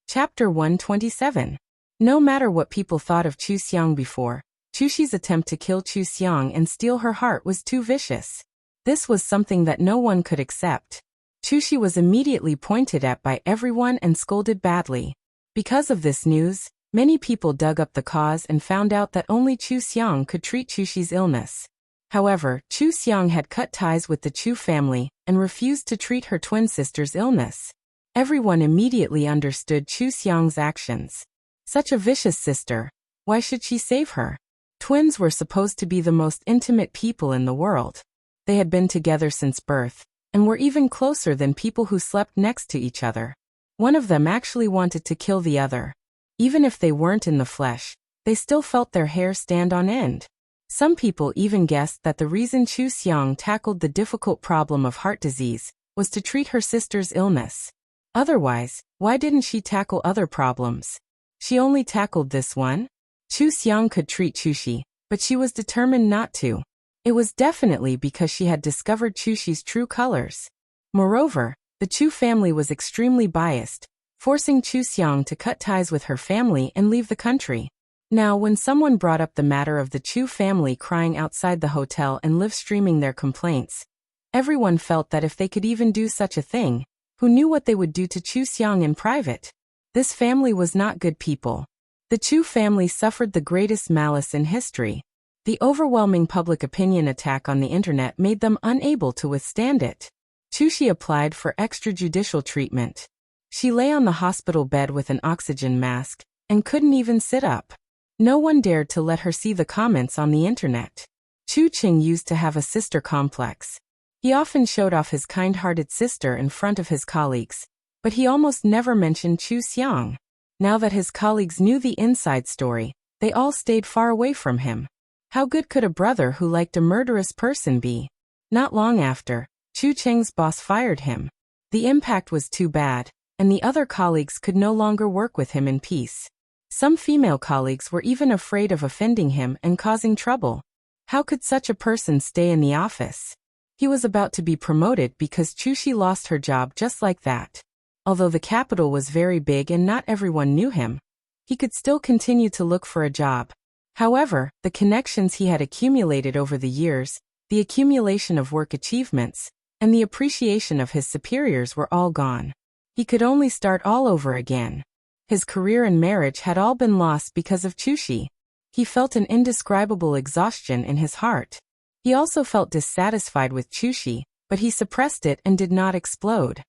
Chapter 127. No matter what people thought of Chu Xiang before, Chushi's attempt to kill Chu Xiang and steal her heart was too vicious. This was something that no one could accept. Chushi was immediately pointed at by everyone and scolded badly. Because of this news, many people dug up the cause and found out that only Chu Xiang could treat Chushi's illness. However, Chu Xiang had cut ties with the Chu family and refused to treat her twin sister's illness. Everyone immediately understood Chu Xiang's actions. Such a vicious sister, why should she save her? Twins were supposed to be the most intimate people in the world. They had been together since birth, and were even closer than people who slept next to each other. One of them actually wanted to kill the other. Even if they weren't in the flesh, they still felt their hair stand on end. Some people even guessed that the reason Chu Xiang tackled the difficult problem of heart disease was to treat her sister's illness. Otherwise, why didn't she tackle other problems? She only tackled this one? Chu Xiang could treat Chushi, but she was determined not to. It was definitely because she had discovered Chushi's true colors. Moreover, the Chu family was extremely biased, forcing Chu Xiang to cut ties with her family and leave the country. Now, when someone brought up the matter of the Chu family crying outside the hotel and live-streaming their complaints, everyone felt that if they could even do such a thing, who knew what they would do to Chu Xiang in private? This family was not good people. The Chu family suffered the greatest malice in history. The overwhelming public opinion attack on the internet made them unable to withstand it. Chushi applied for extrajudicial treatment. She lay on the hospital bed with an oxygen mask and couldn't even sit up. No one dared to let her see the comments on the internet. Chu Qing used to have a sister complex. He often showed off his kind-hearted sister in front of his colleagues, but he almost never mentioned Chu Xiang. Now that his colleagues knew the inside story, they all stayed far away from him. How good could a brother who liked a murderous person be? Not long after, Chu Cheng's boss fired him. The impact was too bad, and the other colleagues could no longer work with him in peace. Some female colleagues were even afraid of offending him and causing trouble. How could such a person stay in the office? He was about to be promoted because Chushi lost her job just like that. Although the capital was very big and not everyone knew him, he could still continue to look for a job. However, the connections he had accumulated over the years, the accumulation of work achievements, and the appreciation of his superiors were all gone. He could only start all over again. His career and marriage had all been lost because of Chushi. He felt an indescribable exhaustion in his heart. He also felt dissatisfied with Chushi, but he suppressed it and did not explode.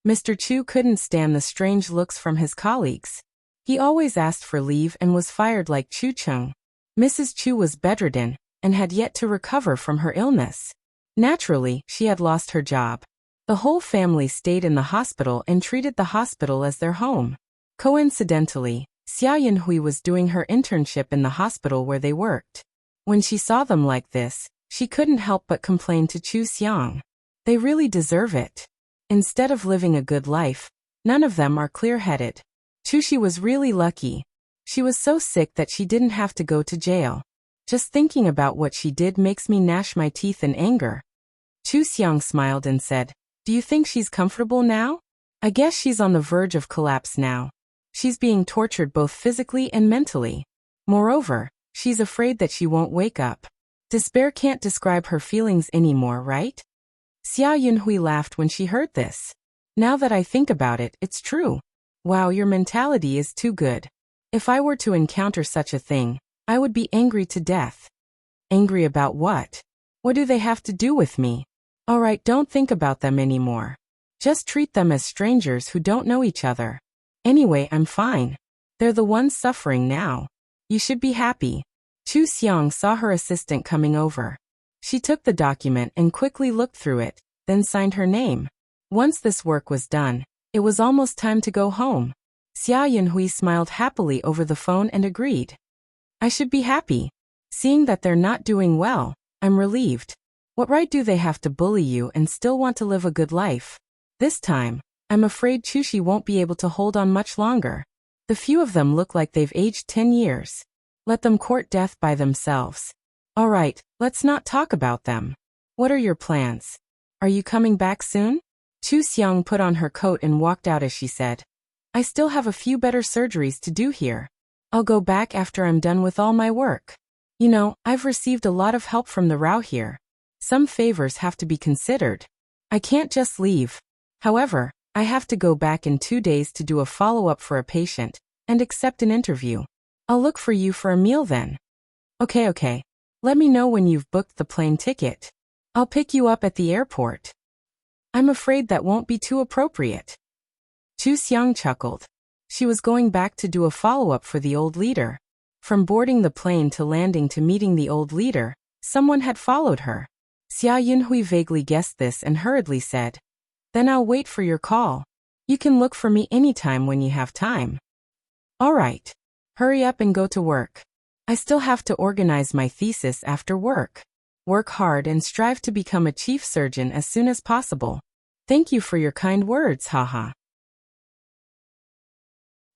Mr. Chu couldn't stand the strange looks from his colleagues. He always asked for leave and was fired like Chu Cheng. Mrs. Chu was bedridden and had yet to recover from her illness. Naturally, she had lost her job. The whole family stayed in the hospital and treated the hospital as their home. Coincidentally, Xia Yanhui was doing her internship in the hospital where they worked. When she saw them like this, she couldn't help but complain to Chu Xiang. They really deserve it. Instead of living a good life, none of them are clear-headed. Chushi was really lucky. She was so sick that she didn't have to go to jail. Just thinking about what she did makes me gnash my teeth in anger. Chu Xiang smiled and said, "Do you think she's comfortable now? I guess she's on the verge of collapse now. She's being tortured both physically and mentally. Moreover, She's afraid that she won't wake up. Despair can't describe her feelings anymore, right? Xia Yunhui laughed when she heard this. Now that I think about it, it's true. Wow, your mentality is too good. If I were to encounter such a thing, I would be angry to death. Angry about what? What do they have to do with me? Alright, don't think about them anymore. Just treat them as strangers who don't know each other. Anyway, I'm fine. They're the ones suffering now. You should be happy. Chu Xiang saw her assistant coming over. She took the document and quickly looked through it, then signed her name. Once this work was done, it was almost time to go home. Xia Yunhui smiled happily over the phone and agreed. I should be happy. Seeing that they're not doing well, I'm relieved. What right do they have to bully you and still want to live a good life? This time, I'm afraid Chushi won't be able to hold on much longer. The few of them look like they've aged 10 years. Let them court death by themselves. Alright, let's not talk about them. What are your plans? Are you coming back soon? Chu Xiang put on her coat and walked out as she said, I still have a few better surgeries to do here. I'll go back after I'm done with all my work. You know, I've received a lot of help from the Rao here. Some favors have to be considered. I can't just leave. However, I have to go back in 2 days to do a follow-up for a patient and accept an interview. I'll look for you for a meal then. Okay. Let me know when you've booked the plane ticket. I'll pick you up at the airport. I'm afraid that won't be too appropriate. Chu Xiang chuckled. She was going back to do a follow-up for the old leader. From boarding the plane to landing to meeting the old leader, someone had followed her. Xia Yunhui vaguely guessed this and hurriedly said, Then I'll wait for your call. You can look for me anytime when you have time. Alright. Hurry up and go to work. I still have to organize my thesis after work. Work hard and strive to become a chief surgeon as soon as possible. Thank you for your kind words, haha.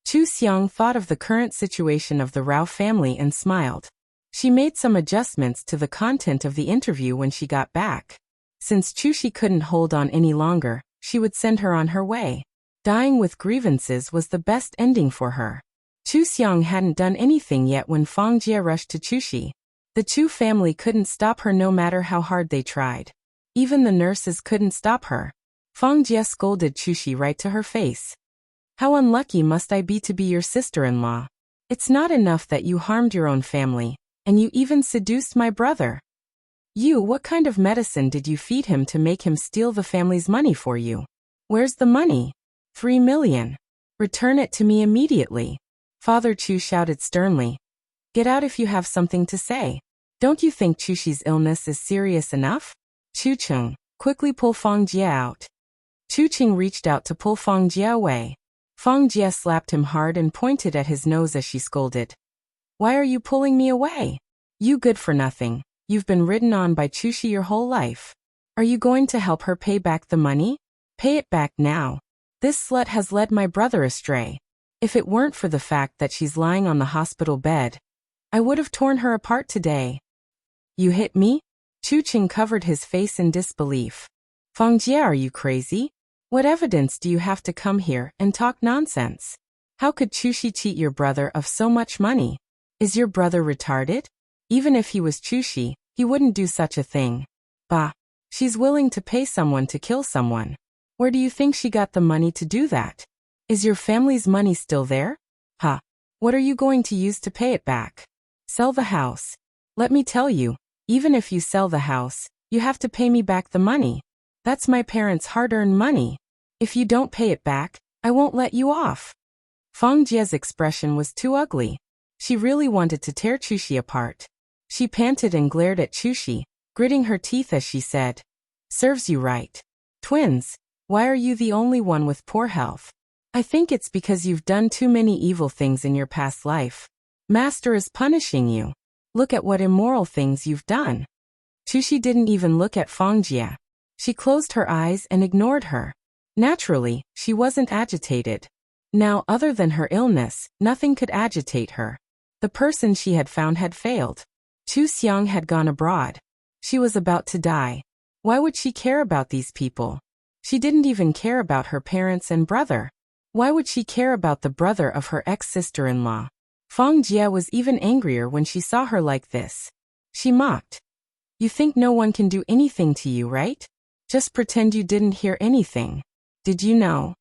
Chu Xiang thought of the current situation of the Rao family and smiled. She made some adjustments to the content of the interview when she got back. Since Chushi couldn't hold on any longer, she would send her on her way. Dying with grievances was the best ending for her. Chu Xiang hadn't done anything yet when Fang Jie rushed to Chushi. The Chu family couldn't stop her no matter how hard they tried. Even the nurses couldn't stop her. Fang Jie scolded Chushi right to her face. How unlucky must I be to be your sister-in-law? It's not enough that you harmed your own family, and you even seduced my brother. What kind of medicine did you feed him to make him steal the family's money for you? Where's the money? 3 million. Return it to me immediately. Father Chu shouted sternly. Get out if you have something to say. Don't you think Chushi's illness is serious enough? Chu Cheng, quickly pull Fang Jie out. Chu Cheng reached out to pull Fang Jie away. Fang Jie slapped him hard and pointed at his nose as she scolded. Why are you pulling me away? You good for nothing. You've been ridden on by Chushi your whole life. Are you going to help her pay back the money? Pay it back now. This slut has led my brother astray. If it weren't for the fact that she's lying on the hospital bed, I would have torn her apart today. You hit me? Chu Cheng covered his face in disbelief. Fang Jie, are you crazy? What evidence do you have to come here and talk nonsense? How could Chushi cheat your brother of so much money? Is your brother retarded? Even if he was Chushi, he wouldn't do such a thing. Bah, she's willing to pay someone to kill someone. Where do you think she got the money to do that? Is your family's money still there? Ha! What are you going to use to pay it back? Sell the house. Let me tell you, even if you sell the house, you have to pay me back the money. That's my parents' hard-earned money. If you don't pay it back, I won't let you off. Fang Jie's expression was too ugly. She really wanted to tear Chushi apart. She panted and glared at Chushi, gritting her teeth as she said, Serves you right. Twins, why are you the only one with poor health? I think it's because you've done too many evil things in your past life. Master is punishing you. Look at what immoral things you've done. Chushi didn't even look at Fang Jie. She closed her eyes and ignored her. Naturally, she wasn't agitated. Now, other than her illness, nothing could agitate her. The person she had found had failed. Chu Xiang had gone abroad. She was about to die. Why would she care about these people? She didn't even care about her parents and brother. Why would she care about the brother of her ex-sister-in-law? Feng Jie was even angrier when she saw her like this. She mocked. You think no one can do anything to you, right? Just pretend you didn't hear anything. Did you know?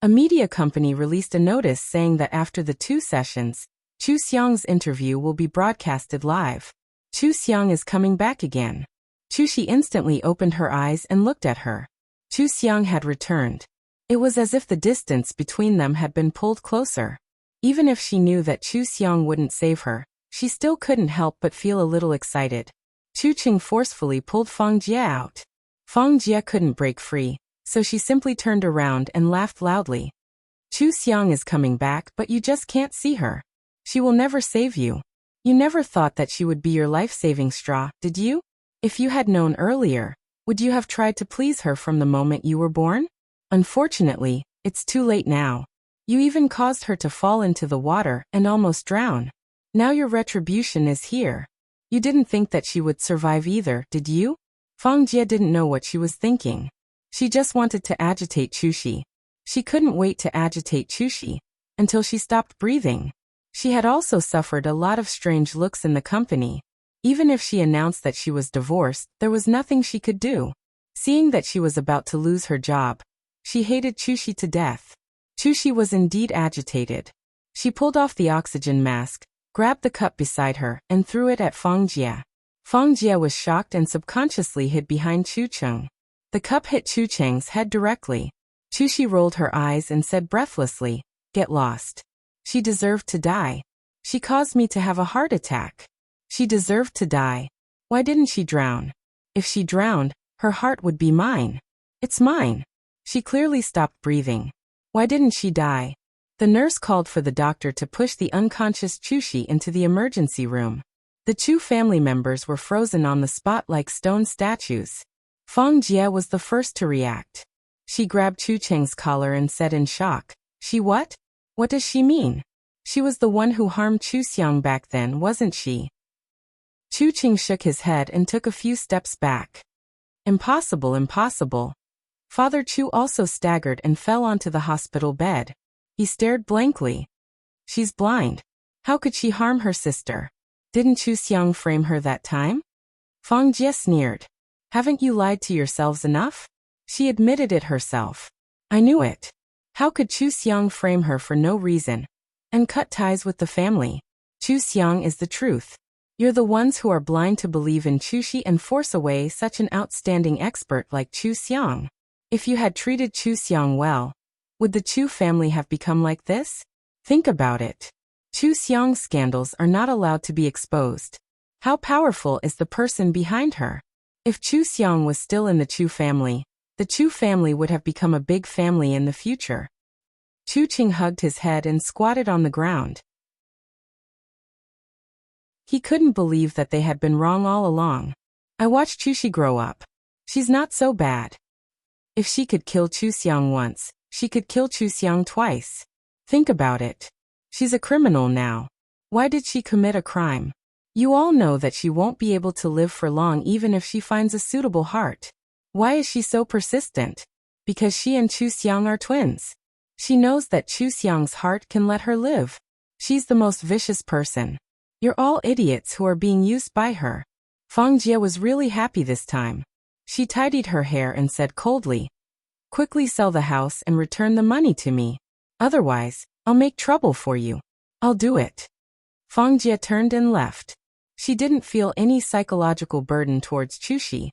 A media company released a notice saying that after the 2 sessions, Chu Xiang's interview will be broadcasted live. Chu Xiang is coming back again. Chu Shi instantly opened her eyes and looked at her. Chu Xiang had returned. It was as if the distance between them had been pulled closer. Even if she knew that Chu Xiang wouldn't save her, she still couldn't help but feel a little excited. Chu Qing forcefully pulled Feng Jie out. Feng Jie couldn't break free, so she simply turned around and laughed loudly. Chu Xiang is coming back, but you just can't see her. She will never save you. You never thought that she would be your life-saving straw, did you? If you had known earlier, would you have tried to please her from the moment you were born? Unfortunately, it's too late now. You even caused her to fall into the water and almost drown. Now your retribution is here. You didn't think that she would survive either, did you? Feng Jie didn't know what she was thinking. She just wanted to agitate Chu Shi. She couldn't wait to agitate Chu Shi until she stopped breathing. She had also suffered a lot of strange looks in the company. Even if she announced that she was divorced, there was nothing she could do. Seeing that she was about to lose her job, she hated Chu Shi to death. Chu Shi was indeed agitated. She pulled off the oxygen mask, grabbed the cup beside her, and threw it at Feng Jie. Feng Jie was shocked and subconsciously hid behind Chu Cheng. The cup hit Chu Cheng's head directly. Chu Shi rolled her eyes and said breathlessly, "Get lost." She deserved to die. She caused me to have a heart attack. She deserved to die. Why didn't she drown? If she drowned, her heart would be mine. It's mine. She clearly stopped breathing. Why didn't she die? The nurse called for the doctor to push the unconscious Chu Shi into the emergency room. The Chu family members were frozen on the spot like stone statues. Feng Jie was the first to react. She grabbed Chu Cheng's collar and said in shock, "She what? What does she mean? She was the one who harmed Chu Xiang back then, wasn't she?" Chu Qing shook his head and took a few steps back. Impossible, impossible. Father Chu also staggered and fell onto the hospital bed. He stared blankly. She's blind. How could she harm her sister? Didn't Chu Xiang frame her that time? Feng Jie sneered. Haven't you lied to yourselves enough? She admitted it herself. I knew it. How could Chu Xiang frame her for no reason and cut ties with the family? Chu Xiang is the truth. You're the ones who are blind to believe in Chu Shi and force away such an outstanding expert like Chu Xiang. If you had treated Chu Xiang well, would the Chu family have become like this? Think about it. Chu Xiang's scandals are not allowed to be exposed. How powerful is the person behind her? If Chu Xiang was still in the Chu family would have become a big family in the future. Chu Qing hugged his head and squatted on the ground. He couldn't believe that they had been wrong all along. I watched Chu Shi grow up. She's not so bad. If she could kill Chu Xiang once, she could kill Chu Xiang twice. Think about it. She's a criminal now. Why did she commit a crime? You all know that she won't be able to live for long even if she finds a suitable heart. Why is she so persistent? Because she and Chu Xiang are twins. She knows that Chu Xiang's heart can let her live. She's the most vicious person. You're all idiots who are being used by her. Feng Jie was really happy this time. She tidied her hair and said coldly, "Quickly sell the house and return the money to me. Otherwise, I'll make trouble for you." "I'll do it." Feng Jie turned and left. She didn't feel any psychological burden towards Chu Shi,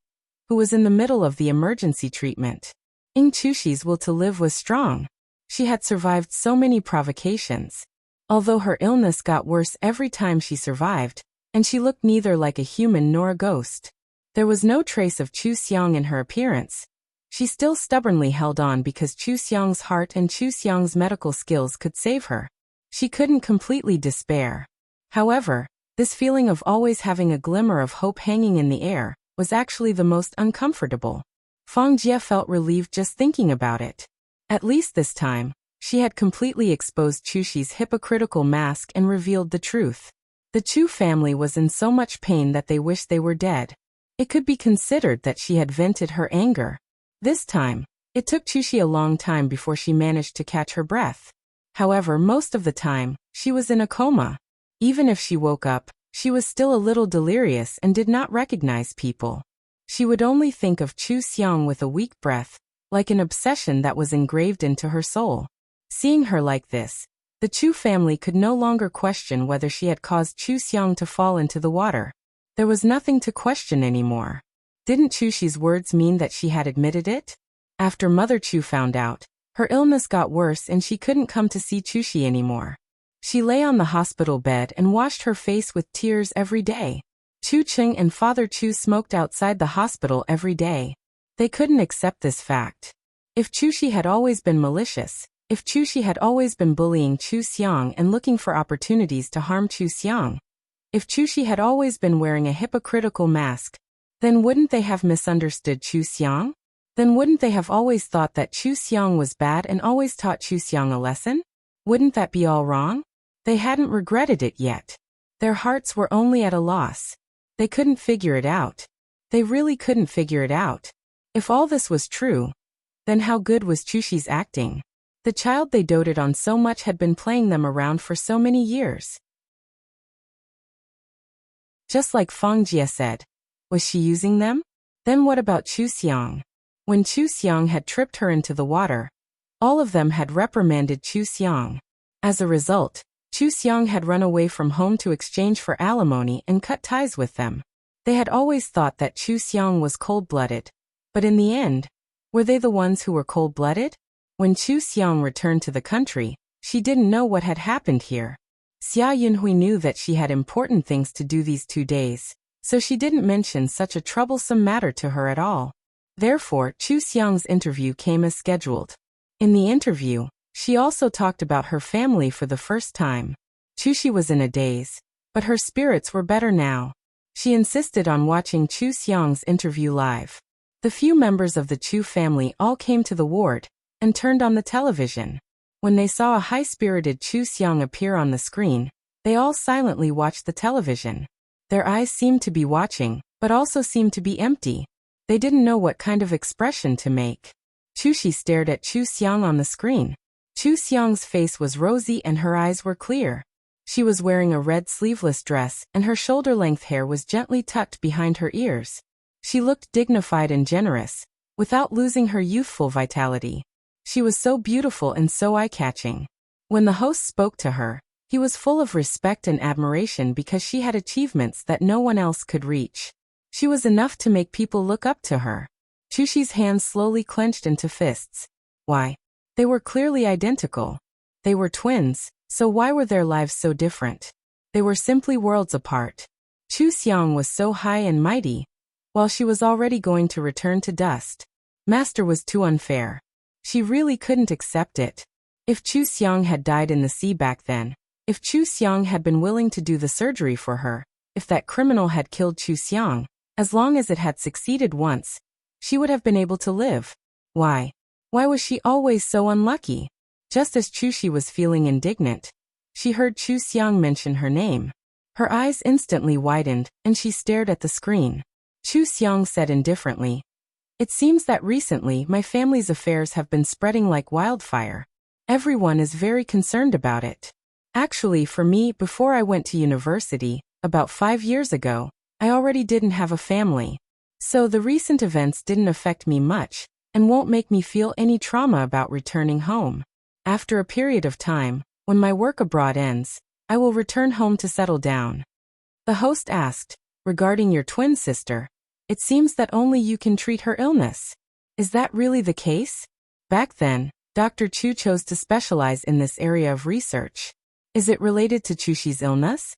who was in the middle of the emergency treatment. Chu Shi's will to live was strong. She had survived so many provocations. Although her illness got worse every time she survived, and she looked neither like a human nor a ghost. There was no trace of Chu Xiang in her appearance. She still stubbornly held on because Chu Xiang's heart and Chu Xiang's medical skills could save her. She couldn't completely despair. However, this feeling of always having a glimmer of hope hanging in the air was actually the most uncomfortable. Feng Jie felt relieved just thinking about it. At least this time, she had completely exposed Chu Shi's hypocritical mask and revealed the truth. The Chu family was in so much pain that they wished they were dead. It could be considered that she had vented her anger. This time, it took Chu Shi a long time before she managed to catch her breath. However, most of the time, she was in a coma. Even if she woke up, she was still a little delirious and did not recognize people. She would only think of Chu Xiang with a weak breath, like an obsession that was engraved into her soul. Seeing her like this, the Chu family could no longer question whether she had caused Chu Xiang to fall into the water. There was nothing to question anymore. Didn't Chu Xi's words mean that she had admitted it? After Mother Chu found out, her illness got worse and she couldn't come to see Chu Xi anymore. She lay on the hospital bed and washed her face with tears every day. Chu Cheng and Father Chu smoked outside the hospital every day. They couldn't accept this fact. If Chu Xi had always been malicious, if Chu Xi had always been bullying Chu Xiang and looking for opportunities to harm Chu Xiang, if Chu Xi had always been wearing a hypocritical mask, then wouldn't they have misunderstood Chu Xiang? Then wouldn't they have always thought that Chu Xiang was bad and always taught Chu Xiang a lesson? Wouldn't that be all wrong? They hadn't regretted it yet. Their hearts were only at a loss. They couldn't figure it out. They really couldn't figure it out. If all this was true, then how good was Chu Xi's acting? The child they doted on so much had been playing them around for so many years. Just like Fang Jie said, was she using them? Then what about Chu Xiang? When Chu Xiang had tripped her into the water, all of them had reprimanded Chu Xiang. As a result, Chu Xiang had run away from home to exchange for alimony and cut ties with them. They had always thought that Chu Xiang was cold-blooded. But in the end, were they the ones who were cold-blooded? When Chu Xiang returned to the country, she didn't know what had happened here. Xia Yunhui knew that she had important things to do these 2 days, so she didn't mention such a troublesome matter to her at all. Therefore, Chu Xiang's interview came as scheduled. In the interview, she also talked about her family for the first time. Chu Xi was in a daze, but her spirits were better now. She insisted on watching Chu Xiang's interview live. The few members of the Chu family all came to the ward and turned on the television. When they saw a high-spirited Chu Xiang appear on the screen, they all silently watched the television. Their eyes seemed to be watching, but also seemed to be empty. They didn't know what kind of expression to make. Chu Xi stared at Chu Xiang on the screen. Chu Xiang's face was rosy and her eyes were clear. She was wearing a red sleeveless dress and her shoulder-length hair was gently tucked behind her ears. She looked dignified and generous, without losing her youthful vitality. She was so beautiful and so eye-catching. When the host spoke to her, he was full of respect and admiration because she had achievements that no one else could reach. She was enough to make people look up to her. Chu Xi's hands slowly clenched into fists. Why? They were clearly identical. They were twins, so why were their lives so different? They were simply worlds apart. Chu Xiang was so high and mighty, while she was already going to return to dust. Master was too unfair. She really couldn't accept it. If Chu Xiang had died in the sea back then, if Chu Xiang had been willing to do the surgery for her, if that criminal had killed Chu Xiang, as long as it had succeeded once, she would have been able to live. Why? Why was she always so unlucky? Just as Chu Xi was feeling indignant, she heard Chu Xiang mention her name. Her eyes instantly widened, and she stared at the screen. Chu Xiang said indifferently, "It seems that recently my family's affairs have been spreading like wildfire. Everyone is very concerned about it. Actually, for me, before I went to university, about 5 years ago, I already didn't have a family. So the recent events didn't affect me much, and won't make me feel any trauma about returning home. After a period of time, when my work abroad ends, I will return home to settle down." The host asked, "Regarding your twin sister, it seems that only you can treat her illness. Is that really the case?" Back then, Dr. Chu chose to specialize in this area of research. "Is it related to Chu Xi's illness?"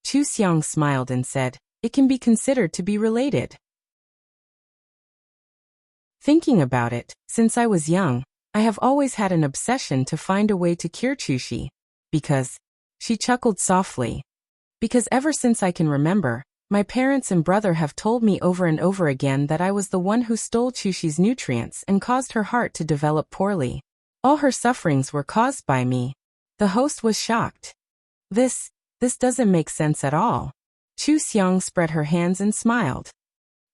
Chu Xiang smiled and said, "It can be considered to be related. Thinking about it, since I was young, I have always had an obsession to find a way to cure Chu Xi. Because," she chuckled softly, "because ever since I can remember, my parents and brother have told me over and over again that I was the one who stole Chu Xi's nutrients and caused her heart to develop poorly. All her sufferings were caused by me." The host was shocked. This doesn't make sense at all." Chu Xiang spread her hands and smiled.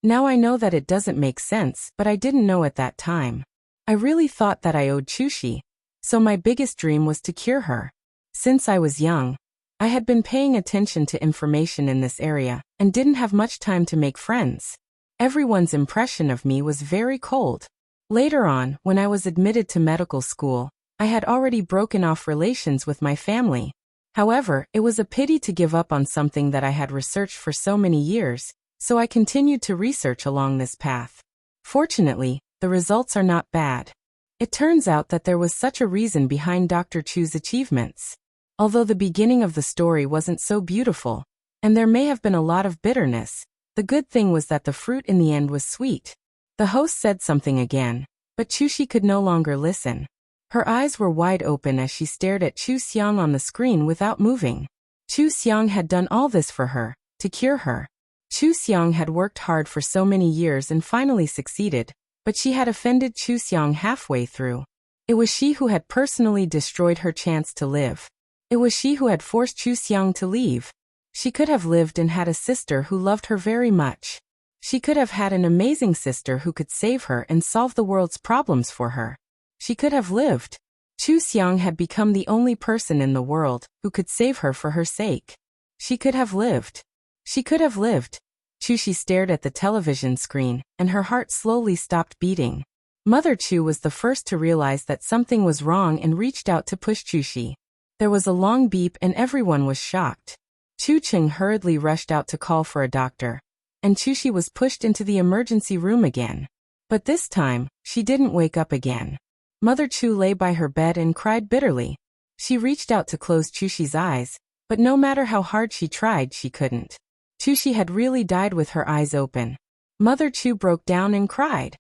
"Now I know that it doesn't make sense, but I didn't know at that time. I really thought that I owed Chu Xi So my biggest dream was to cure her. Since I was young, I had been paying attention to information in this area and didn't have much time to make friends. Everyone's impression of me was very cold. Later on, when I was admitted to medical school, I had already broken off relations with my family. However, it was a pity to give up on something that I had researched for so many years, so I continued to research along this path. Fortunately, the results are not bad. It turns out that there was such a reason behind Dr. Chu's achievements. Although the beginning of the story wasn't so beautiful, and there may have been a lot of bitterness, the good thing was that the fruit in the end was sweet. The host said something again, but Chushi could no longer listen. Her eyes were wide open as she stared at Chu Xiang on the screen without moving. Chu Xiang had done all this for her, to cure her. Chu Xiang had worked hard for so many years and finally succeeded, but she had offended Chu Xiang halfway through. It was she who had personally destroyed her chance to live. It was she who had forced Chu Xiang to leave. She could have lived and had a sister who loved her very much. She could have had an amazing sister who could save her and solve the world's problems for her. She could have lived. Chu Xiang had become the only person in the world who could save her for her sake. She could have lived. She could have lived. Chushi stared at the television screen, and her heart slowly stopped beating. Mother Chu was the first to realize that something was wrong and reached out to push Chushi. There was a long beep and everyone was shocked. Chu Cheng hurriedly rushed out to call for a doctor, and Chushi was pushed into the emergency room again. But this time, she didn't wake up again. Mother Chu lay by her bed and cried bitterly. She reached out to close Chushi's eyes, but no matter how hard she tried, she couldn't. Chushi had really died with her eyes open. Mother Chu broke down and cried.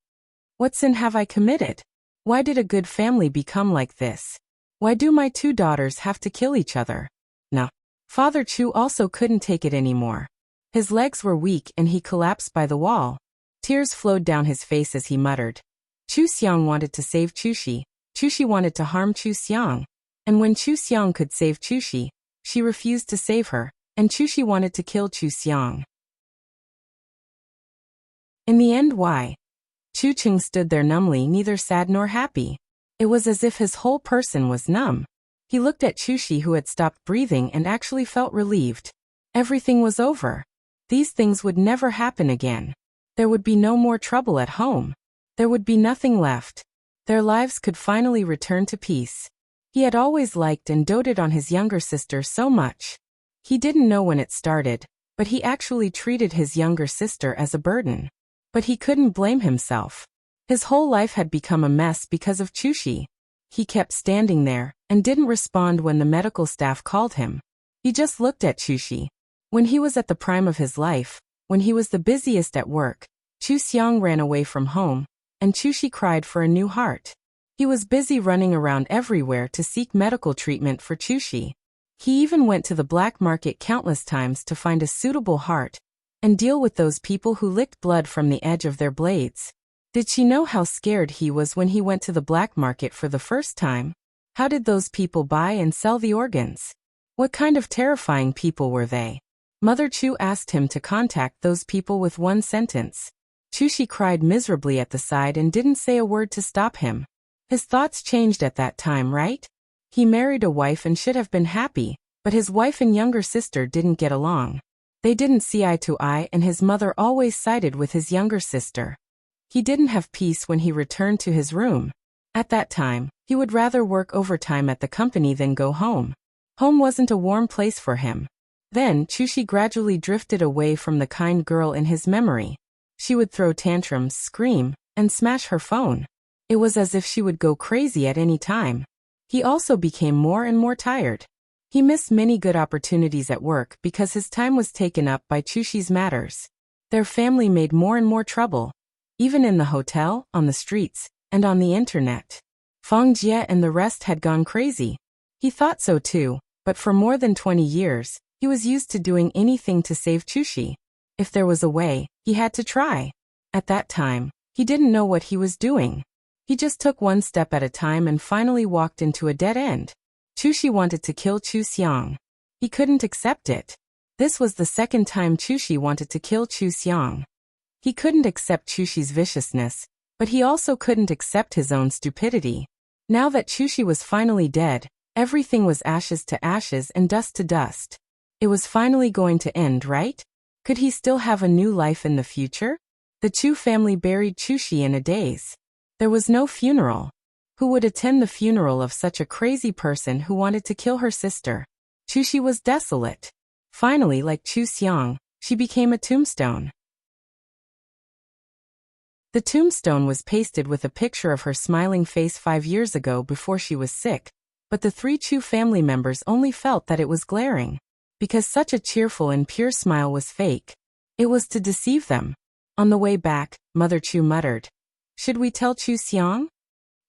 What sin have I committed? Why did a good family become like this? Why do my two daughters have to kill each other? No. Father Chu also couldn't take it anymore. His legs were weak and he collapsed by the wall. Tears flowed down his face as he muttered. Chu Xiang wanted to save Chushi. Chushi wanted to harm Chu Xiang. And when Chu Xiang could save Chushi, she refused to save her, and Chushi wanted to kill Chu Xiang. In the end, why? Chu Cheng stood there numbly, neither sad nor happy. It was as if his whole person was numb. He looked at Chushi, who had stopped breathing, and actually felt relieved. Everything was over. These things would never happen again. There would be no more trouble at home. There would be nothing left. Their lives could finally return to peace. He had always liked and doted on his younger sister so much. He didn't know when it started, but he actually treated his younger sister as a burden. But he couldn't blame himself. His whole life had become a mess because of Chushi. He kept standing there and didn't respond when the medical staff called him. He just looked at Chushi. When he was at the prime of his life, when he was the busiest at work, Chu Xiang ran away from home, and Chushi cried for a new heart. He was busy running around everywhere to seek medical treatment for Chushi. He even went to the black market countless times to find a suitable heart and deal with those people who licked blood from the edge of their blades. Did she know how scared he was when he went to the black market for the first time? How did those people buy and sell the organs? What kind of terrifying people were they? Mother Chu asked him to contact those people with one sentence. Chushi cried miserably at the side and didn't say a word to stop him. His thoughts changed at that time, right? He married a wife and should have been happy, but his wife and younger sister didn't get along. They didn't see eye to eye, and his mother always sided with his younger sister. He didn't have peace when he returned to his room. At that time, he would rather work overtime at the company than go home. Home wasn't a warm place for him. Then, Chushi gradually drifted away from the kind girl in his memory. She would throw tantrums, scream, and smash her phone. It was as if she would go crazy at any time. He also became more and more tired. He missed many good opportunities at work because his time was taken up by Chushi's matters. Their family made more and more trouble, even in the hotel, on the streets, and on the internet. Feng Jie and the rest had gone crazy. He thought so too, but for more than 20 years, he was used to doing anything to save Chushi. If there was a way, he had to try. At that time, he didn't know what he was doing. He just took one step at a time and finally walked into a dead end. Chushi wanted to kill Chu Xiang. He couldn't accept it. This was the second time Chushi wanted to kill Chu Xiang. He couldn't accept Chushi's viciousness, but he also couldn't accept his own stupidity. Now that Chushi was finally dead, everything was ashes to ashes and dust to dust. It was finally going to end, right? Could he still have a new life in the future? The Chu family buried Chushi in a daze. There was no funeral. Who would attend the funeral of such a crazy person who wanted to kill her sister? Chushi was desolate. Finally, like Chu Xiang, she became a tombstone. The tombstone was pasted with a picture of her smiling face 5 years ago before she was sick, but the 3 Chu family members only felt that it was glaring. Because such a cheerful and pure smile was fake. It was to deceive them. On the way back, Mother Chu muttered, "Should we tell Chu Xiang?"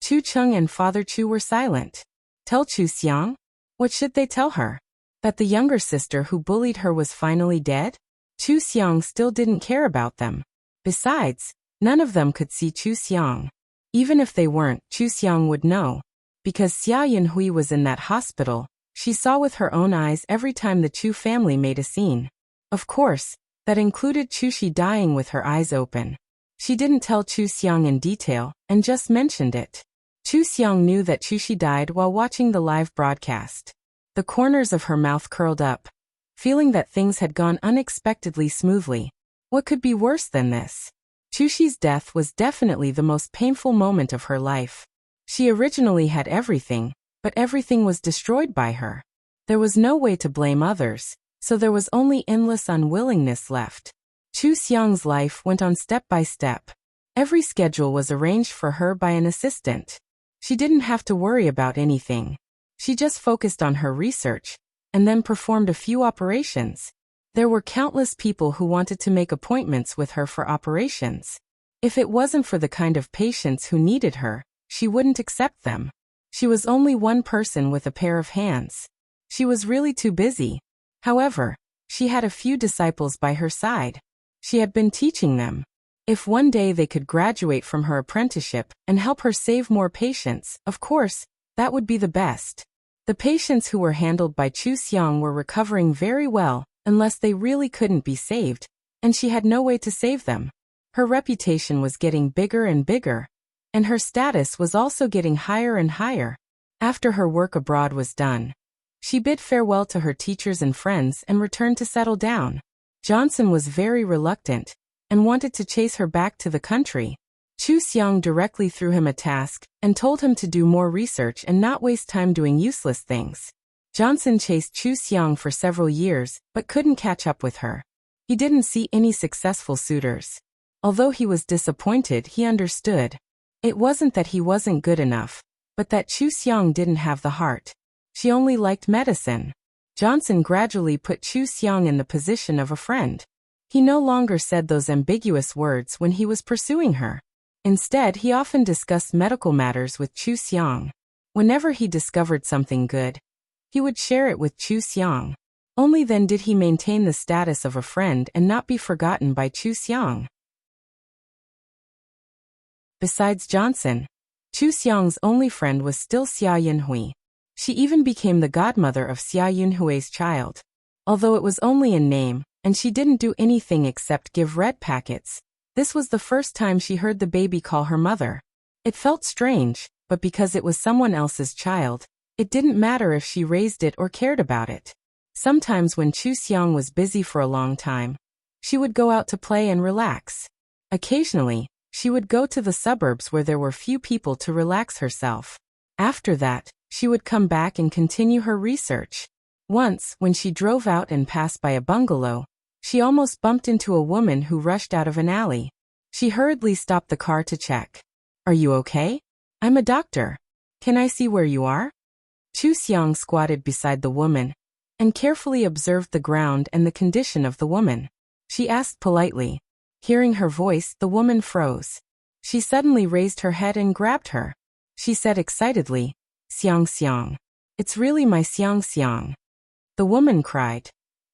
Chu Cheng and Father Chu were silent. Tell Chu Xiang? What should they tell her? That the younger sister who bullied her was finally dead? Chu Xiang still didn't care about them. Besides, none of them could see Chu Xiang. Even if they weren't, Chu Xiang would know. Because Xia Yunhui was in that hospital, she saw with her own eyes every time the Chu family made a scene. Of course, that included Chushi dying with her eyes open. She didn't tell Chu Xiang in detail, and just mentioned it. Chu Xiang knew that Chushi died while watching the live broadcast. The corners of her mouth curled up, feeling that things had gone unexpectedly smoothly. What could be worse than this? Chushi's death was definitely the most painful moment of her life. She originally had everything, but everything was destroyed by her. There was no way to blame others, so there was only endless unwillingness left. Chu Xiang's life went on step by step. Every schedule was arranged for her by an assistant. She didn't have to worry about anything. She just focused on her research, and then performed a few operations. There were countless people who wanted to make appointments with her for operations. If it wasn't for the kind of patients who needed her, she wouldn't accept them. She was only one person with a pair of hands. She was really too busy. However, she had a few disciples by her side. She had been teaching them. If one day they could graduate from her apprenticeship and help her save more patients, of course, that would be the best. The patients who were handled by Chu Xiang were recovering very well, unless they really couldn't be saved, and she had no way to save them. Her reputation was getting bigger and bigger, and her status was also getting higher and higher. After her work abroad was done, she bid farewell to her teachers and friends and returned to settle down. Johnson was very reluctant, and wanted to chase her back to the country. Chu Xiang directly threw him a task, and told him to do more research and not waste time doing useless things. Johnson chased Chu Xiang for several years, but couldn't catch up with her. He didn't see any successful suitors. Although he was disappointed, he understood. It wasn't that he wasn't good enough, but that Chu Xiang didn't have the heart. She only liked medicine. Johnson gradually put Chu Xiang in the position of a friend. He no longer said those ambiguous words when he was pursuing her. Instead, he often discussed medical matters with Chu Xiang. Whenever he discovered something good, he would share it with Chu Xiang. Only then did he maintain the status of a friend and not be forgotten by Chu Xiang. Besides Johnson, Chu Xiang's only friend was still Xia Yunhui. She even became the godmother of Xia Yunhui's child. Although it was only in name, and she didn't do anything except give red packets, this was the first time she heard the baby call her mother. It felt strange, but because it was someone else's child, it didn't matter if she raised it or cared about it. Sometimes when Chu Xiang was busy for a long time, she would go out to play and relax. Occasionally, she would go to the suburbs where there were few people to relax herself. After that, she would come back and continue her research. Once, when she drove out and passed by a bungalow, she almost bumped into a woman who rushed out of an alley. She hurriedly stopped the car to check. "Are you okay? I'm a doctor. Can I see where you are?" Chu Xiang squatted beside the woman and carefully observed the ground and the condition of the woman. She asked politely. Hearing her voice, the woman froze. She suddenly raised her head and grabbed her. She said excitedly, "Xiang Xiang. It's really my Xiang Xiang." The woman cried,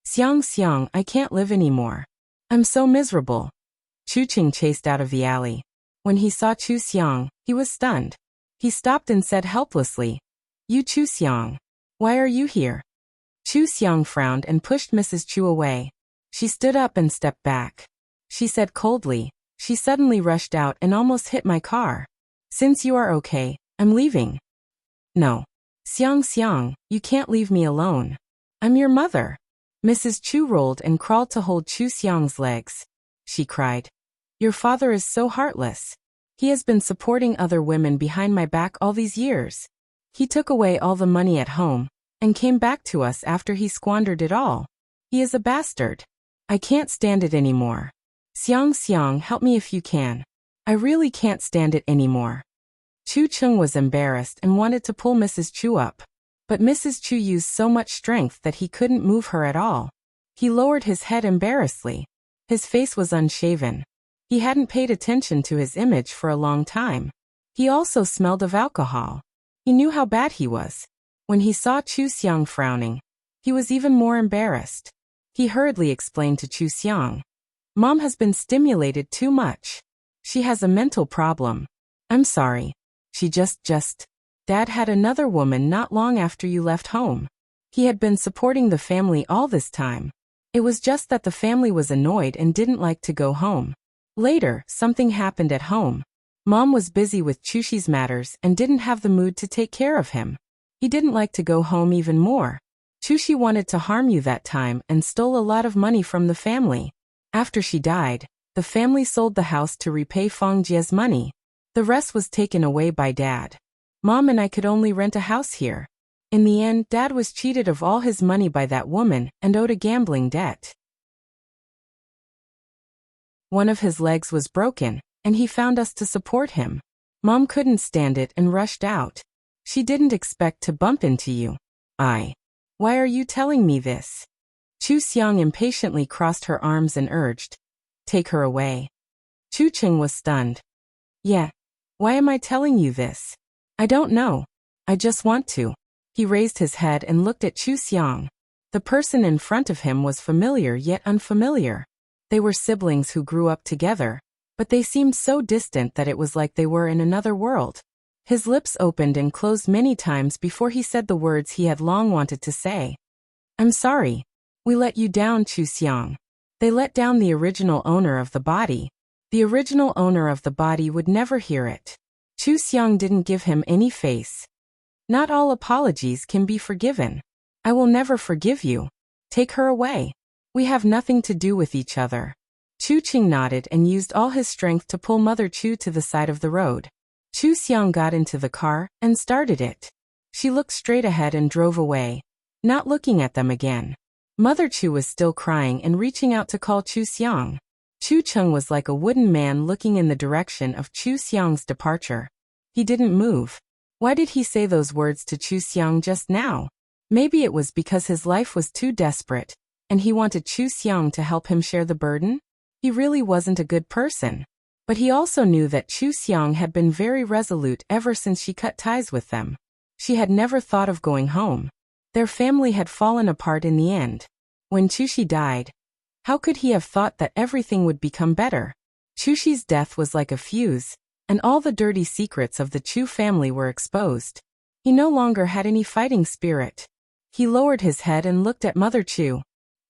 "Xiang Xiang, I can't live anymore. I'm so miserable." Chu Qing chased out of the alley. When he saw Chu Xiang, he was stunned. He stopped and said helplessly, "You Chu Xiang. Why are you here?" Chu Xiang frowned and pushed Mrs. Chu away. She stood up and stepped back. She said coldly, "She suddenly rushed out and almost hit my car. Since you are okay, I'm leaving." No. Xiang Xiang, you can't leave me alone. I'm your mother. Mrs. Chu rolled and crawled to hold Chu Xiang's legs. She cried. Your father is so heartless. He has been supporting other women behind my back all these years. He took away all the money at home and came back to us after he squandered it all. He is a bastard. I can't stand it anymore. Xiang Xiang, help me if you can. I really can't stand it anymore. Chu Cheng was embarrassed and wanted to pull Mrs. Chu up. But Mrs. Chu used so much strength that he couldn't move her at all. He lowered his head embarrassedly. His face was unshaven. He hadn't paid attention to his image for a long time. He also smelled of alcohol. He knew how bad he was. When he saw Chu Xiang frowning, he was even more embarrassed. He hurriedly explained to Chu Xiang. Mom has been stimulated too much. She has a mental problem. I'm sorry. She just. Dad had another woman not long after you left home. He had been supporting the family all this time. It was just that the family was annoyed and didn't like to go home. Later, something happened at home. Mom was busy with Chushi's matters and didn't have the mood to take care of him. He didn't like to go home even more. Chushi wanted to harm you that time and stole a lot of money from the family. After she died, the family sold the house to repay Feng Jie's money. The rest was taken away by Dad. Mom and I could only rent a house here. In the end, Dad was cheated of all his money by that woman and owed a gambling debt. One of his legs was broken, and he found us to support him. Mom couldn't stand it and rushed out. She didn't expect to bump into you. Why are you telling me this? Chu Xiang impatiently crossed her arms and urged. Take her away. Chu Cheng was stunned. Yeah. Why am I telling you this? I don't know. I just want to. He raised his head and looked at Chu Xiang. The person in front of him was familiar yet unfamiliar. They were siblings who grew up together, but they seemed so distant that it was like they were in another world. His lips opened and closed many times before he said the words he had long wanted to say. I'm sorry. We let you down, Chu Xiang. They let down the original owner of the body. The original owner of the body would never hear it. Chu Xiang didn't give him any face. Not all apologies can be forgiven. I will never forgive you. Take her away. We have nothing to do with each other. Chu Qing nodded and used all his strength to pull Mother Chu to the side of the road. Chu Xiang got into the car and started it. She looked straight ahead and drove away, not looking at them again. Mother Chu was still crying and reaching out to call Chu Xiang. Chu Cheng was like a wooden man looking in the direction of Chu Xiang's departure. He didn't move. Why did he say those words to Chu Xiang just now? Maybe it was because his life was too desperate, and he wanted Chu Xiang to help him share the burden? He really wasn't a good person. But he also knew that Chu Xiang had been very resolute ever since she cut ties with them. She had never thought of going home. Their family had fallen apart in the end. When Chushi died, how could he have thought that everything would become better? Chushi's death was like a fuse, and all the dirty secrets of the Chu family were exposed. He no longer had any fighting spirit. He lowered his head and looked at Mother Chu.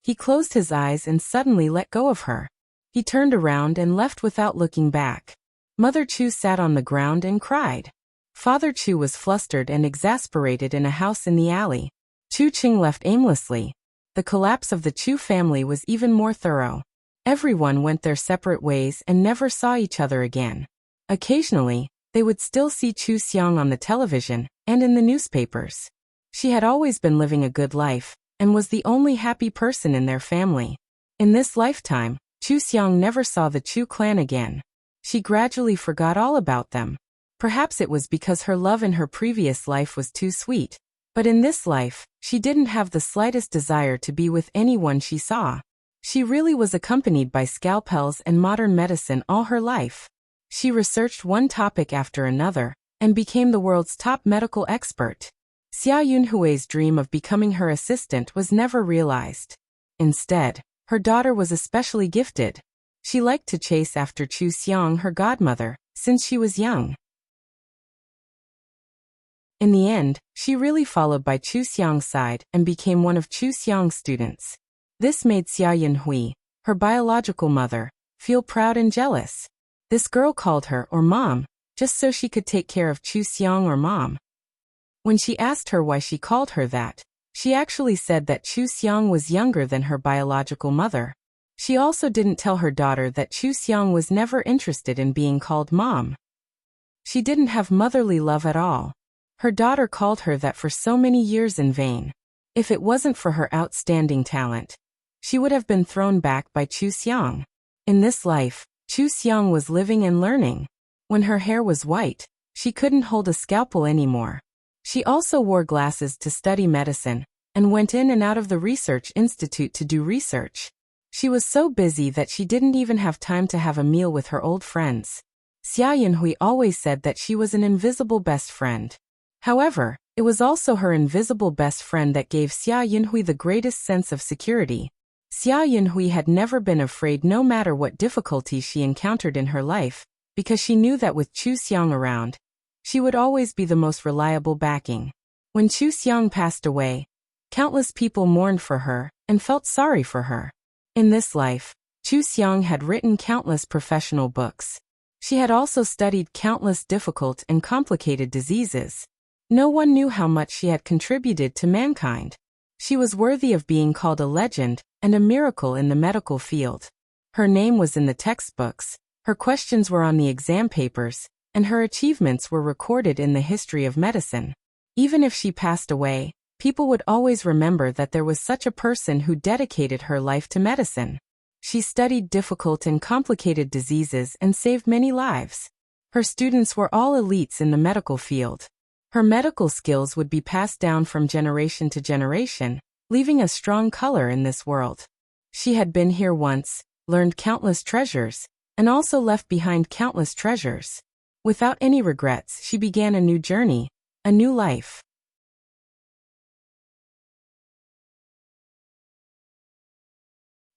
He closed his eyes and suddenly let go of her. He turned around and left without looking back. Mother Chu sat on the ground and cried. Father Chu was flustered and exasperated in a house in the alley. Chu Qing left aimlessly. The collapse of the Chu family was even more thorough. Everyone went their separate ways and never saw each other again. Occasionally, they would still see Chu Xiang on the television and in the newspapers. She had always been living a good life and was the only happy person in their family. In this lifetime, Chu Xiang never saw the Chu clan again. She gradually forgot all about them. Perhaps it was because her love in her previous life was too sweet. But in this life, she didn't have the slightest desire to be with anyone she saw. She really was accompanied by scalpels and modern medicine all her life. She researched one topic after another, and became the world's top medical expert. Xia Yunhui's dream of becoming her assistant was never realized. Instead, her daughter was especially gifted. She liked to chase after Chu Xiang, her godmother, since she was young. In the end, she really followed by Chu Xiang's side and became one of Chu Xiang's students. This made Xia Yunhui, her biological mother, feel proud and jealous. This girl called her or mom, just so she could take care of Chu Xiang or mom. When she asked her why she called her that, she actually said that Chu Xiang was younger than her biological mother. She also didn't tell her daughter that Chu Xiang was never interested in being called mom. She didn't have motherly love at all. Her daughter called her that for so many years in vain. If it wasn't for her outstanding talent, she would have been thrown back by Chu Xiang. In this life, Chu Xiang was living and learning. When her hair was white, she couldn't hold a scalpel anymore. She also wore glasses to study medicine, and went in and out of the research institute to do research. She was so busy that she didn't even have time to have a meal with her old friends. Xia Yunhui always said that she was an invisible best friend. However, it was also her invisible best friend that gave Xia Yunhui the greatest sense of security. Xia Yunhui had never been afraid no matter what difficulties she encountered in her life, because she knew that with Chu Xiang around, she would always be the most reliable backing. When Chu Xiang passed away, countless people mourned for her and felt sorry for her. In this life, Chu Xiang had written countless professional books. She had also studied countless difficult and complicated diseases. No one knew how much she had contributed to mankind. She was worthy of being called a legend and a miracle in the medical field. Her name was in the textbooks, her questions were on the exam papers, and her achievements were recorded in the history of medicine. Even if she passed away, people would always remember that there was such a person who dedicated her life to medicine. She studied difficult and complicated diseases and saved many lives. Her students were all elites in the medical field. Her medical skills would be passed down from generation to generation, leaving a strong color in this world. She had been here once, learned countless treasures, and also left behind countless treasures. Without any regrets, she began a new journey, a new life.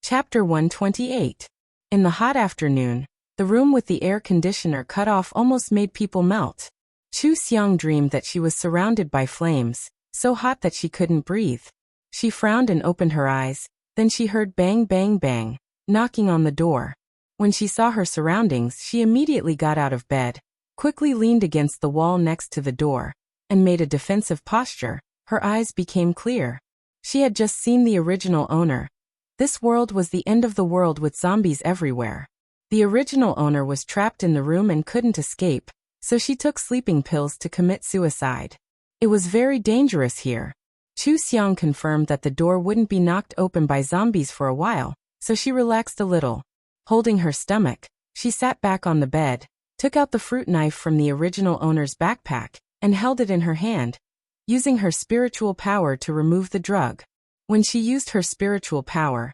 Chapter 128. In the hot afternoon, the room with the air conditioner cut off almost made people melt. Chu Xiang dreamed that she was surrounded by flames, so hot that she couldn't breathe. She frowned and opened her eyes, then she heard bang bang bang, knocking on the door. When she saw her surroundings, she immediately got out of bed, quickly leaned against the wall next to the door, and made a defensive posture. Her eyes became clear. She had just seen the original owner. This world was the end of the world with zombies everywhere. The original owner was trapped in the room and couldn't escape, so she took sleeping pills to commit suicide. It was very dangerous here. Chu Xiang confirmed that the door wouldn't be knocked open by zombies for a while, so she relaxed a little. Holding her stomach, she sat back on the bed, took out the fruit knife from the original owner's backpack, and held it in her hand, using her spiritual power to remove the drug. When she used her spiritual power,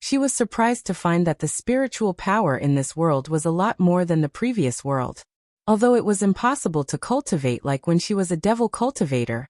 she was surprised to find that the spiritual power in this world was a lot more than the previous world. Although it was impossible to cultivate like when she was a devil cultivator,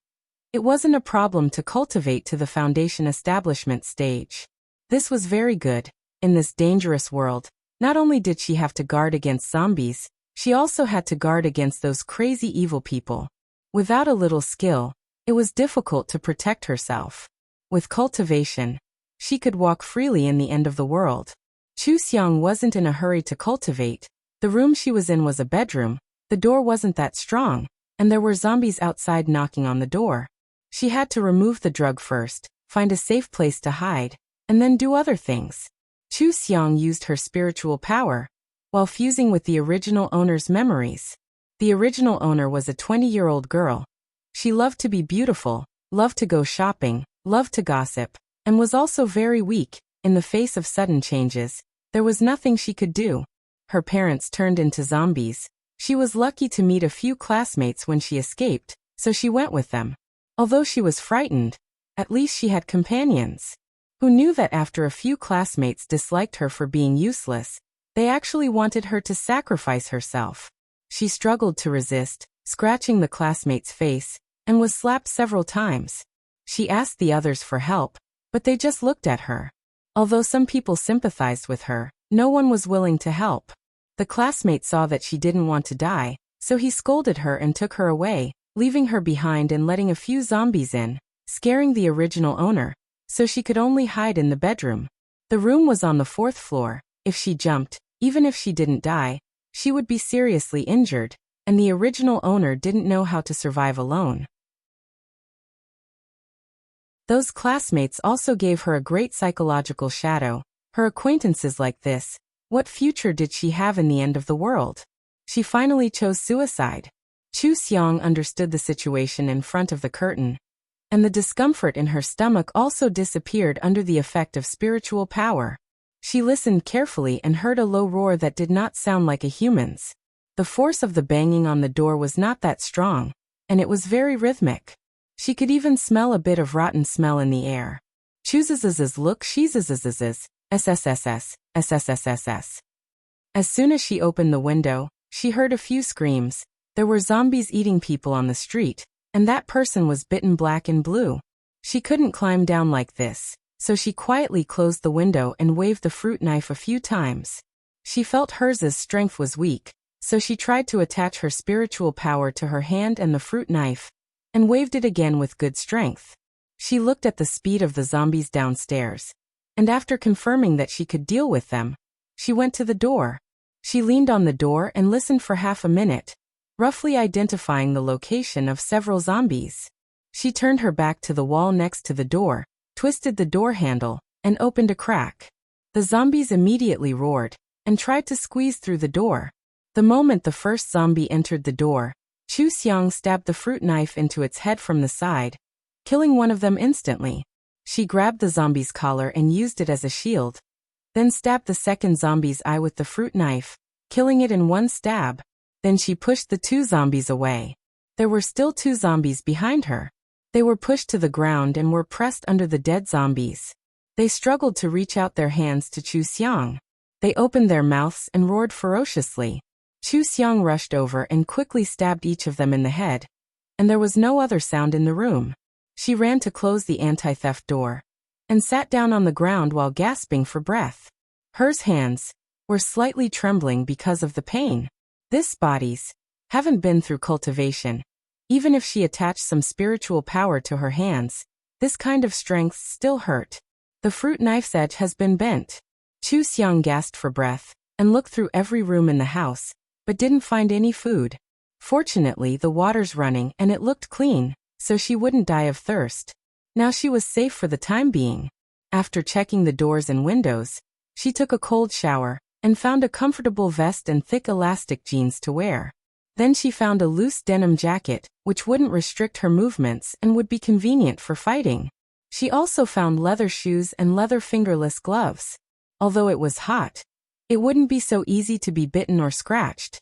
it wasn't a problem to cultivate to the foundation establishment stage. This was very good. In this dangerous world, not only did she have to guard against zombies, she also had to guard against those crazy evil people. Without a little skill, it was difficult to protect herself. With cultivation, she could walk freely in the end of the world. Chu Xiang wasn't in a hurry to cultivate. The room she was in was a bedroom, the door wasn't that strong, and there were zombies outside knocking on the door. She had to remove the drug first, find a safe place to hide, and then do other things. Chu Xiang used her spiritual power, while fusing with the original owner's memories. The original owner was a 20-year-old girl. She loved to be beautiful, loved to go shopping, loved to gossip, and was also very weak. In the face of sudden changes, there was nothing she could do. Her parents turned into zombies. She was lucky to meet a few classmates when she escaped, so she went with them. Although she was frightened, at least she had companions who knew that after a few classmates disliked her for being useless, they actually wanted her to sacrifice herself. She struggled to resist, scratching the classmate's face, and was slapped several times. She asked the others for help, but they just looked at her. Although some people sympathized with her, no one was willing to help. The classmate saw that she didn't want to die, so he scolded her and took her away, leaving her behind and letting a few zombies in, scaring the original owner, so she could only hide in the bedroom. The room was on the 4th floor. If she jumped, even if she didn't die, she would be seriously injured, and the original owner didn't know how to survive alone. Those classmates also gave her a great psychological shadow. Her acquaintances like this, what future did she have in the end of the world? She finally chose suicide. Chu Xiang understood the situation in front of the curtain, and the discomfort in her stomach also disappeared under the effect of spiritual power. She listened carefully and heard a low roar that did not sound like a human's. The force of the banging on the door was not that strong, and it was very rhythmic. She could even smell a bit of rotten smell in the air. Chooses's look she's SSSS. As soon as she opened the window, she heard a few screams. There were zombies eating people on the street, and that person was bitten black and blue. She couldn't climb down like this, so she quietly closed the window and waved the fruit knife a few times. She felt hers' strength was weak, so she tried to attach her spiritual power to her hand and the fruit knife, and waved it again with good strength. She looked at the speed of the zombies downstairs, and after confirming that she could deal with them, she went to the door. She leaned on the door and listened for half a minute, roughly identifying the location of several zombies. She turned her back to the wall next to the door, twisted the door handle, and opened a crack. The zombies immediately roared, and tried to squeeze through the door. The moment the first zombie entered the door, Chu Xiang stabbed the fruit knife into its head from the side, killing one of them instantly. She grabbed the zombie's collar and used it as a shield, then stabbed the second zombie's eye with the fruit knife, killing it in one stab. Then she pushed the two zombies away. There were still two zombies behind her. They were pushed to the ground and were pressed under the dead zombies. They struggled to reach out their hands to Chu Xiang. They opened their mouths and roared ferociously. Chu Xiang rushed over and quickly stabbed each of them in the head, and there was no other sound in the room. She ran to close the anti-theft door, and sat down on the ground while gasping for breath. Her hands were slightly trembling because of the pain. This bodies haven't been through cultivation. Even if she attached some spiritual power to her hands, this kind of strength still hurt. The fruit knife's edge has been bent. Chu Xiang gasped for breath, and looked through every room in the house, but didn't find any food. Fortunately, the water's running and it looked clean, so she wouldn't die of thirst. Now she was safe for the time being. After checking the doors and windows, she took a cold shower, and found a comfortable vest and thick elastic jeans to wear. Then she found a loose denim jacket, which wouldn't restrict her movements and would be convenient for fighting. She also found leather shoes and leather fingerless gloves. Although it was hot, it wouldn't be so easy to be bitten or scratched.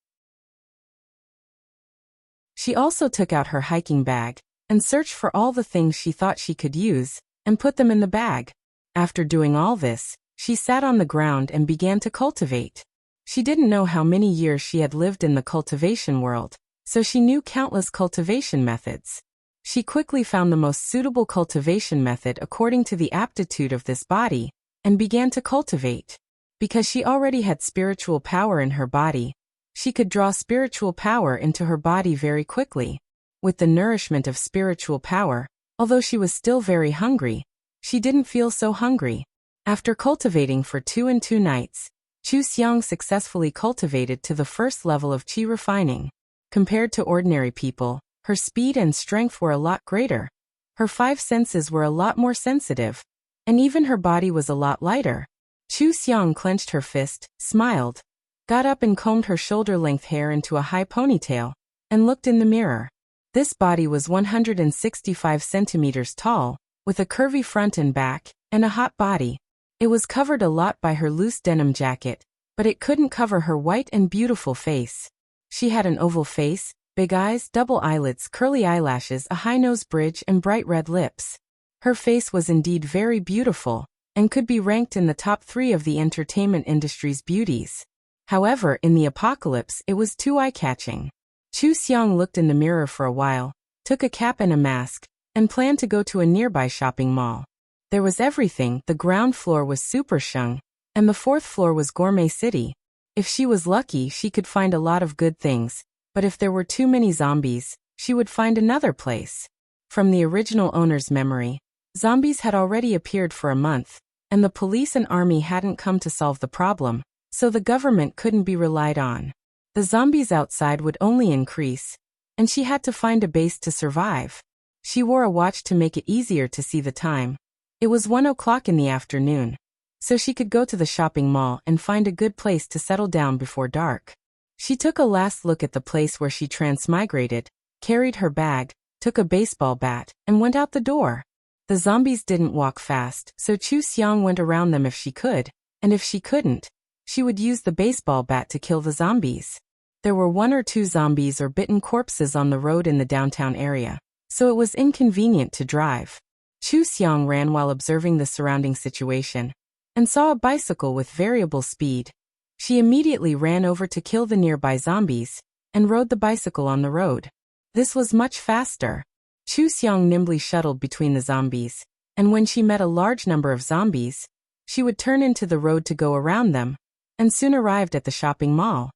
She also took out her hiking bag, and searched for all the things she thought she could use, and put them in the bag. After doing all this, she sat on the ground and began to cultivate. She didn't know how many years she had lived in the cultivation world, so she knew countless cultivation methods. She quickly found the most suitable cultivation method according to the aptitude of this body, and began to cultivate. Because she already had spiritual power in her body, she could draw spiritual power into her body very quickly. With the nourishment of spiritual power, although she was still very hungry, she didn't feel so hungry. After cultivating for 2 nights, Chu Xiang successfully cultivated to the first level of qi refining. Compared to ordinary people, her speed and strength were a lot greater. Her 5 senses were a lot more sensitive, and even her body was a lot lighter. Chu Xiang clenched her fist, smiled, got up and combed her shoulder-length hair into a high ponytail, and looked in the mirror. This body was 165 centimeters tall, with a curvy front and back, and a hot body. It was covered a lot by her loose denim jacket, but it couldn't cover her white and beautiful face. She had an oval face, big eyes, double eyelids, curly eyelashes, a high nose bridge, and bright red lips. Her face was indeed very beautiful, and could be ranked in the top 3 of the entertainment industry's beauties. However, in the apocalypse, it was too eye-catching. Chu Xiang looked in the mirror for a while, took a cap and a mask, and planned to go to a nearby shopping mall. There was everything. The ground floor was Super Sheng, and the 4th floor was Gourmet City. If she was lucky, she could find a lot of good things, but if there were too many zombies, she would find another place. From the original owner's memory, zombies had already appeared for a month, and the police and army hadn't come to solve the problem, so the government couldn't be relied on. The zombies outside would only increase, and she had to find a base to survive. She wore a watch to make it easier to see the time. It was 1 o'clock in the afternoon, so she could go to the shopping mall and find a good place to settle down before dark. She took a last look at the place where she transmigrated, carried her bag, took a baseball bat, and went out the door. The zombies didn't walk fast, so Chu Xiang went around them if she could, and if she couldn't, she would use the baseball bat to kill the zombies. There were 1 or 2 zombies or bitten corpses on the road in the downtown area, so it was inconvenient to drive. Chu Xiang ran while observing the surrounding situation, and saw a bicycle with variable speed. She immediately ran over to kill the nearby zombies, and rode the bicycle on the road. This was much faster. Chu Xiang nimbly shuttled between the zombies, and when she met a large number of zombies, she would turn into the road to go around them, and soon arrived at the shopping mall.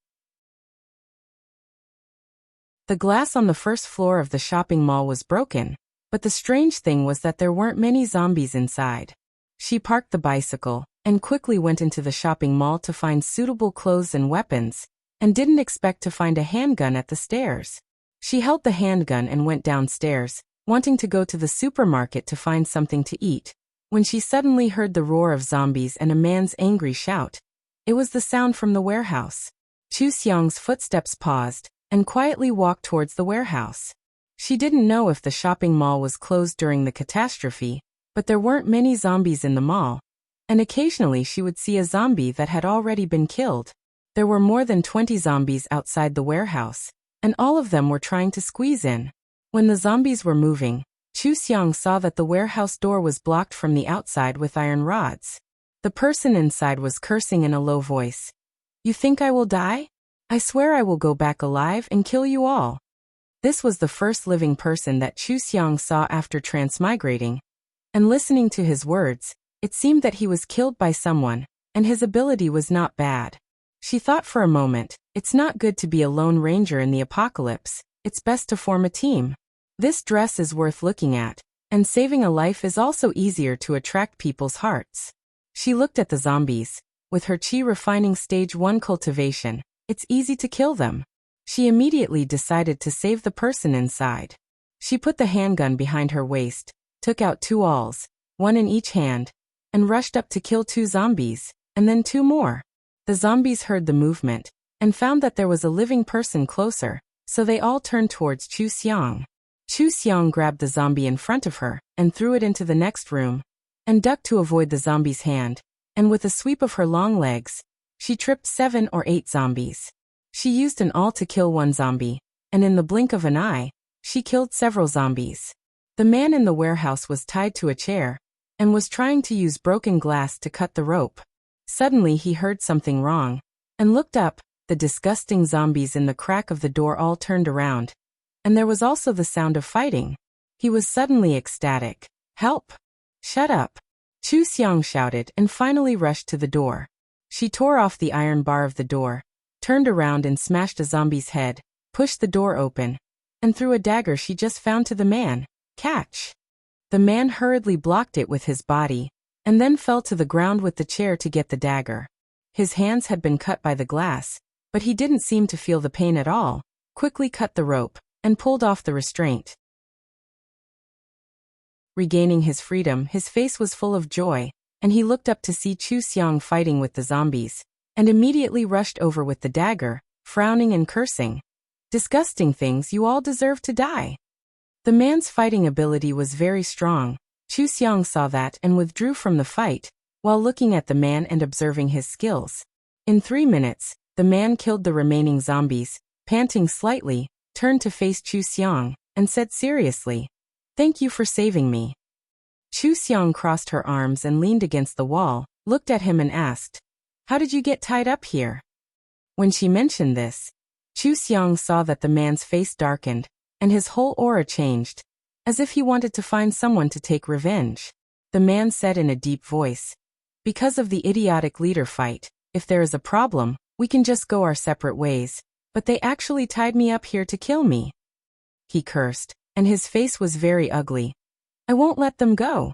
The glass on the first floor of the shopping mall was broken, but the strange thing was that there weren't many zombies inside. She parked the bicycle, and quickly went into the shopping mall to find suitable clothes and weapons, and didn't expect to find a handgun at the stairs. She held the handgun and went downstairs, wanting to go to the supermarket to find something to eat, when she suddenly heard the roar of zombies and a man's angry shout. It was the sound from the warehouse. Chu Xiang's footsteps paused, and quietly walked towards the warehouse. She didn't know if the shopping mall was closed during the catastrophe, but there weren't many zombies in the mall, and occasionally she would see a zombie that had already been killed. There were more than 20 zombies outside the warehouse, and all of them were trying to squeeze in. When the zombies were moving, Chu Xiang saw that the warehouse door was blocked from the outside with iron rods. The person inside was cursing in a low voice. "You think I will die? I swear I will go back alive and kill you all." This was the first living person that Chu Xiang saw after transmigrating, and listening to his words, it seemed that he was killed by someone, and his ability was not bad. She thought for a moment, it's not good to be a lone ranger in the apocalypse, it's best to form a team. This dress is worth looking at, and saving a life is also easier to attract people's hearts. She looked at the zombies. With her chi refining stage 1 cultivation, it's easy to kill them. She immediately decided to save the person inside. She put the handgun behind her waist, took out 2 awls, 1 in each hand, and rushed up to kill 2 zombies, and then 2 more. The zombies heard the movement, and found that there was a living person closer, so they all turned towards Chu Xiang. Chu Xiang grabbed the zombie in front of her, and threw it into the next room, and ducked to avoid the zombie's hand, and with a sweep of her long legs, she tripped 7 or 8 zombies. She used an awl to kill 1 zombie, and in the blink of an eye, she killed several zombies. The man in the warehouse was tied to a chair, and was trying to use broken glass to cut the rope. Suddenly he heard something wrong, and looked up. The disgusting zombies in the crack of the door all turned around, and there was also the sound of fighting. He was suddenly ecstatic. "Help! Shut up!" Chu Xiang shouted and finally rushed to the door. She tore off the iron bar of the door, turned around and smashed a zombie's head, pushed the door open, and threw a dagger she just found to the man. "Catch!" The man hurriedly blocked it with his body, and then fell to the ground with the chair to get the dagger. His hands had been cut by the glass, but he didn't seem to feel the pain at all, quickly cut the rope, and pulled off the restraint. Regaining his freedom, his face was full of joy, and he looked up to see Chu Xiang fighting with the zombies, and immediately rushed over with the dagger, frowning and cursing. "Disgusting things, you all deserve to die." The man's fighting ability was very strong. Chu Xiang saw that and withdrew from the fight, while looking at the man and observing his skills. In 3 minutes, the man killed the remaining zombies, panting slightly, turned to face Chu Xiang, and said seriously, "Thank you for saving me." Chu Xiang crossed her arms and leaned against the wall, looked at him and asked, "How did you get tied up here?" When she mentioned this, Chu Xiang saw that the man's face darkened, and his whole aura changed, as if he wanted to find someone to take revenge. The man said in a deep voice, "Because of the idiotic leader fight, if there is a problem, we can just go our separate ways, but they actually tied me up here to kill me." He cursed, and his face was very ugly. "I won't let them go."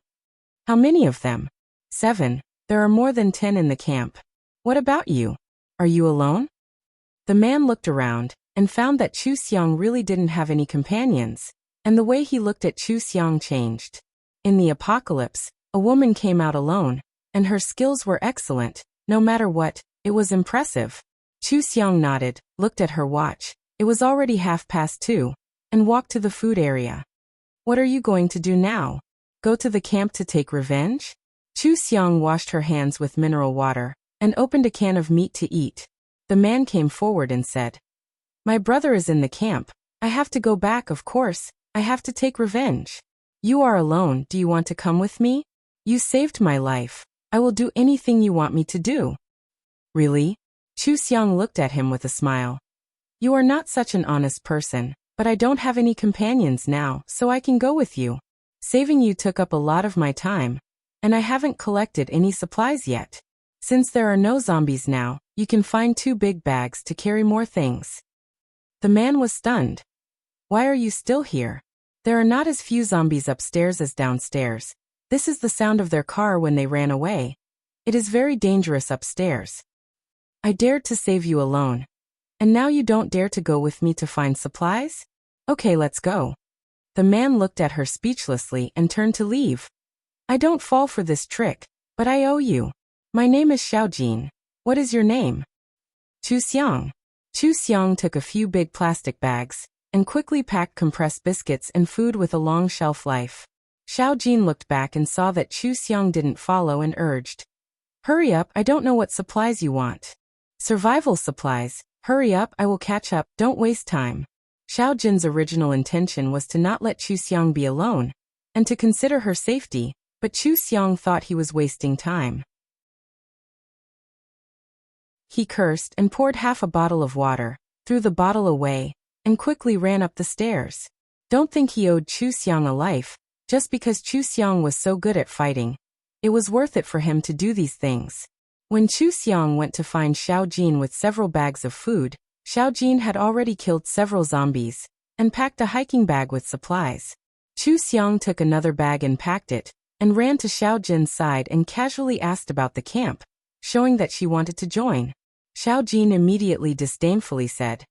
"How many of them?" "7. There are more than 10 in the camp." "What about you? Are you alone?" The man looked around, and found that Chu Xiang really didn't have any companions, and the way he looked at Chu Xiang changed. In the apocalypse, a woman came out alone, and her skills were excellent, no matter what. It was impressive. Chu Xiang nodded, looked at her watch, it was already 2:30, and walked to the food area. What are you going to do now? Go to the camp to take revenge? Chu Xiang washed her hands with mineral water, and opened a can of meat to eat. The man came forward and said, "My brother is in the camp. I have to go back, of course. I have to take revenge. You are alone, do you want to come with me? You saved my life. I will do anything you want me to do." Really? Chu Xiang looked at him with a smile. You are not such an honest person, but I don't have any companions now, so I can go with you. Saving you took up a lot of my time, and I haven't collected any supplies yet. Since there are no zombies now, you can find 2 big bags to carry more things. The man was stunned. Why are you still here? There are not as few zombies upstairs as downstairs. This is the sound of their car when they ran away. It is very dangerous upstairs. I dared to save you alone. And now you don't dare to go with me to find supplies? Okay, let's go. The man looked at her speechlessly and turned to leave. I don't fall for this trick, but I owe you. My name is Xiaojin. What is your name? Chu Xiang. Chu Xiang took a few big plastic bags, and quickly packed compressed biscuits and food with a long shelf life. Xiaojin looked back and saw that Chu Xiang didn't follow and urged. Hurry up, I don't know what supplies you want. Survival supplies. Hurry up, I will catch up, don't waste time. Xiaojin's original intention was to not let Chu Xiang be alone, and to consider her safety, but Chu Xiang thought he was wasting time. He cursed and poured half a bottle of water, threw the bottle away, and quickly ran up the stairs. Don't think he owed Chu Xiang a life, just because Chu Xiang was so good at fighting. It was worth it for him to do these things. When Chu Xiang went to find Xiaojin with several bags of food, Xiaojin had already killed several zombies, and packed a hiking bag with supplies. Chu Xiang took another bag and packed it, and ran to Xiaojin's side and casually asked about the camp, showing that she wanted to join. Xiaojin immediately disdainfully said,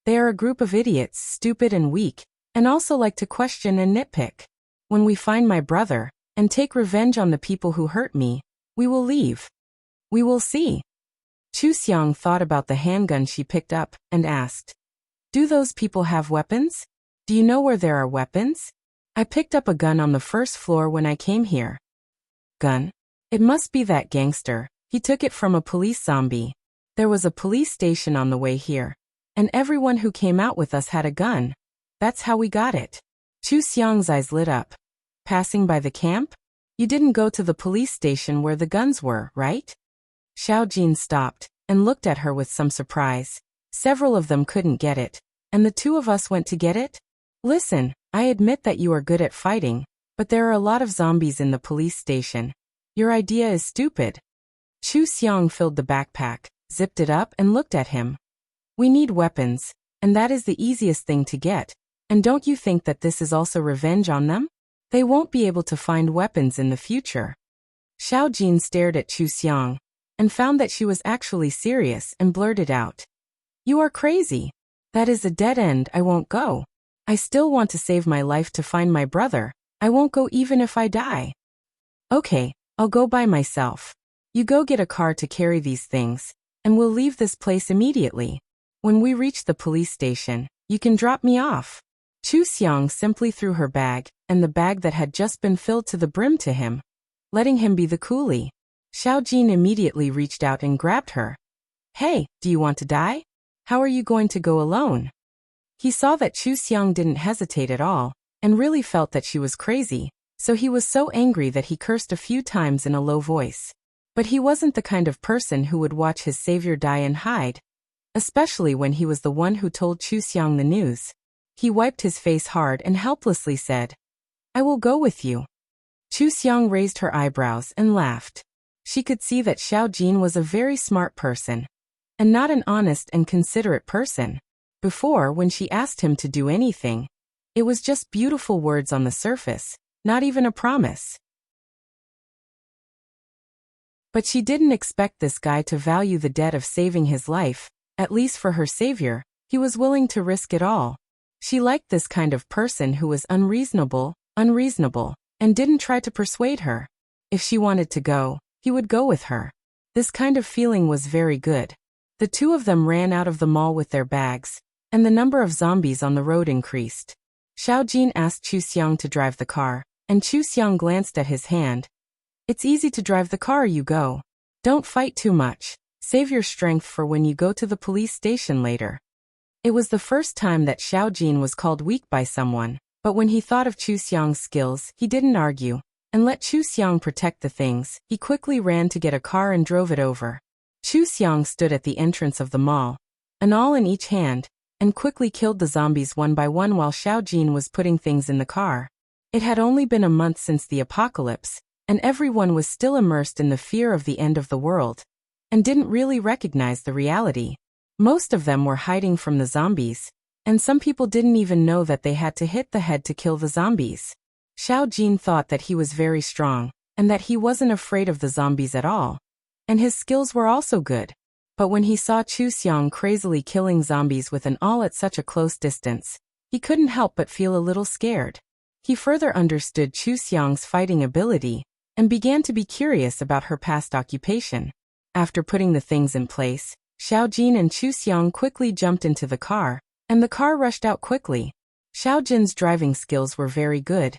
They are a group of idiots, stupid and weak, and also like to question and nitpick. When we find my brother, and take revenge on the people who hurt me, we will leave. We will see. Chu Xiang thought about the handgun she picked up, and asked, Do those people have weapons? Do you know where there are weapons? I picked up a gun on the first floor when I came here. Gun? It must be that gangster. He took it from a police zombie. There was a police station on the way here, and everyone who came out with us had a gun. That's how we got it. Chu Xiang's eyes lit up. Passing by the camp? You didn't go to the police station where the guns were, right? Xiaojin stopped, and looked at her with some surprise. Several of them couldn't get it, and the 2 of us went to get it? Listen, I admit that you are good at fighting, but there are a lot of zombies in the police station. Your idea is stupid. Chu Xiang filled the backpack, zipped it up and looked at him. We need weapons, and that is the easiest thing to get. And don't you think that this is also revenge on them? They won't be able to find weapons in the future. Xiaojin stared at Chu Xiang, and found that she was actually serious and blurted out. You are crazy. That is a dead end, I won't go. I still want to save my life to find my brother. I won't go even if I die. Okay, I'll go by myself. You go get a car to carry these things, and we'll leave this place immediately. When we reach the police station, you can drop me off. Chu Xiang simply threw her bag, and the bag that had just been filled to the brim to him, letting him be the coolie. Xiaojin immediately reached out and grabbed her. Hey, do you want to die? How are you going to go alone? He saw that Chu Xiang didn't hesitate at all, and really felt that she was crazy, so he was so angry that he cursed a few times in a low voice. But he wasn't the kind of person who would watch his savior die and hide, especially when he was the one who told Chu Xiang the news. He wiped his face hard and helplessly said, I will go with you. Chu Xiang raised her eyebrows and laughed. She could see that Xiaojin was a very smart person, and not an honest and considerate person. Before, when she asked him to do anything, it was just beautiful words on the surface, not even a promise. But she didn't expect this guy to value the debt of saving his life. At least for her savior, he was willing to risk it all. She liked this kind of person who was unreasonable, and didn't try to persuade her. If she wanted to go, he would go with her. This kind of feeling was very good. The two of them ran out of the mall with their bags, and the number of zombies on the road increased. Xiao Jin asked Chu Xiang to drive the car, and Chu Xiang glanced at his hand. It's easy to drive the car, you go. Don't fight too much. Save your strength for when you go to the police station later. It was the first time that Xiao Jin was called weak by someone, but when he thought of Chu Xiang's skills, he didn't argue, and let Chu Xiang protect the things. He quickly ran to get a car and drove it over. Chu Xiang stood at the entrance of the mall, an awl in each hand, and quickly killed the zombies one by one while Xiao Jin was putting things in the car. It had only been a month since the apocalypse, and everyone was still immersed in the fear of the end of the world, and didn't really recognize the reality. Most of them were hiding from the zombies, and some people didn't even know that they had to hit the head to kill the zombies. Xiao Jin thought that he was very strong, and that he wasn't afraid of the zombies at all. And his skills were also good. But when he saw Chu Xiang crazily killing zombies with an awl at such a close distance, he couldn't help but feel a little scared. He further understood Chu Xiang's fighting ability, and began to be curious about her past occupation. After putting the things in place, Xiao Jin and Chu Xiang quickly jumped into the car, and the car rushed out quickly. Xiao Jin's driving skills were very good,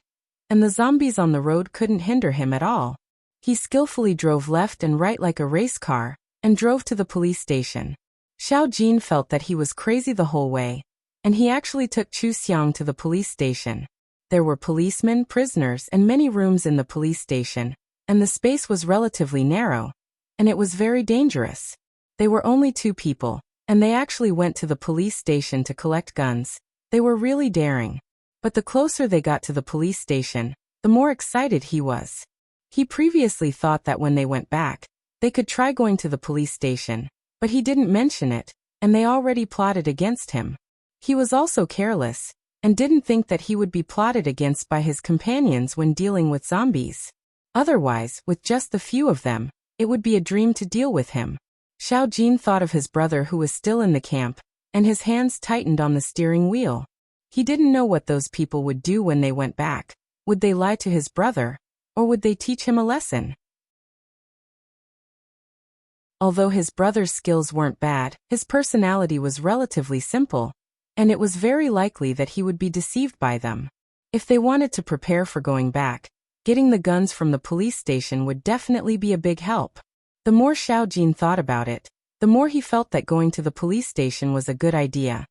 and the zombies on the road couldn't hinder him at all. He skillfully drove left and right like a race car, and drove to the police station. Xiao Jin felt that he was crazy the whole way, and he actually took Chu Xiang to the police station. There were policemen, prisoners, and many rooms in the police station, and the space was relatively narrow, and it was very dangerous. They were only 2 people, and they actually went to the police station to collect guns. They were really daring. But the closer they got to the police station, the more excited he was. He previously thought that when they went back, they could try going to the police station, but he didn't mention it, and they already plotted against him. He was also careless, and didn't think that he would be plotted against by his companions when dealing with zombies. Otherwise, with just the few of them, it would be a dream to deal with him. Xiao Jin thought of his brother who was still in the camp, and his hands tightened on the steering wheel. He didn't know what those people would do when they went back. Would they lie to his brother, or would they teach him a lesson? Although his brother's skills weren't bad, his personality was relatively simple, and it was very likely that he would be deceived by them. If they wanted to prepare for going back, getting the guns from the police station would definitely be a big help. The more Xiao Jin thought about it, the more he felt that going to the police station was a good idea,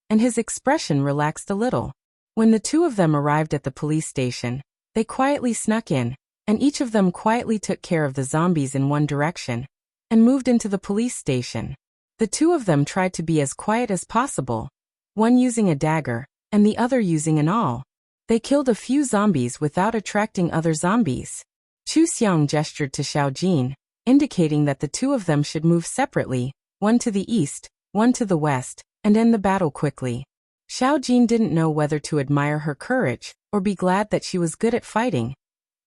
and his expression relaxed a little. When the 2 of them arrived at the police station, they quietly snuck in, and each of them quietly took care of the zombies in one direction, and moved into the police station. The 2 of them tried to be as quiet as possible, one using a dagger, and the other using an awl. They killed a few zombies without attracting other zombies. Chu Xiang gestured to Xiao Jin, indicating that the 2 of them should move separately, one to the east, one to the west, and end the battle quickly. Xiao Jin didn't know whether to admire her courage, or be glad that she was good at fighting,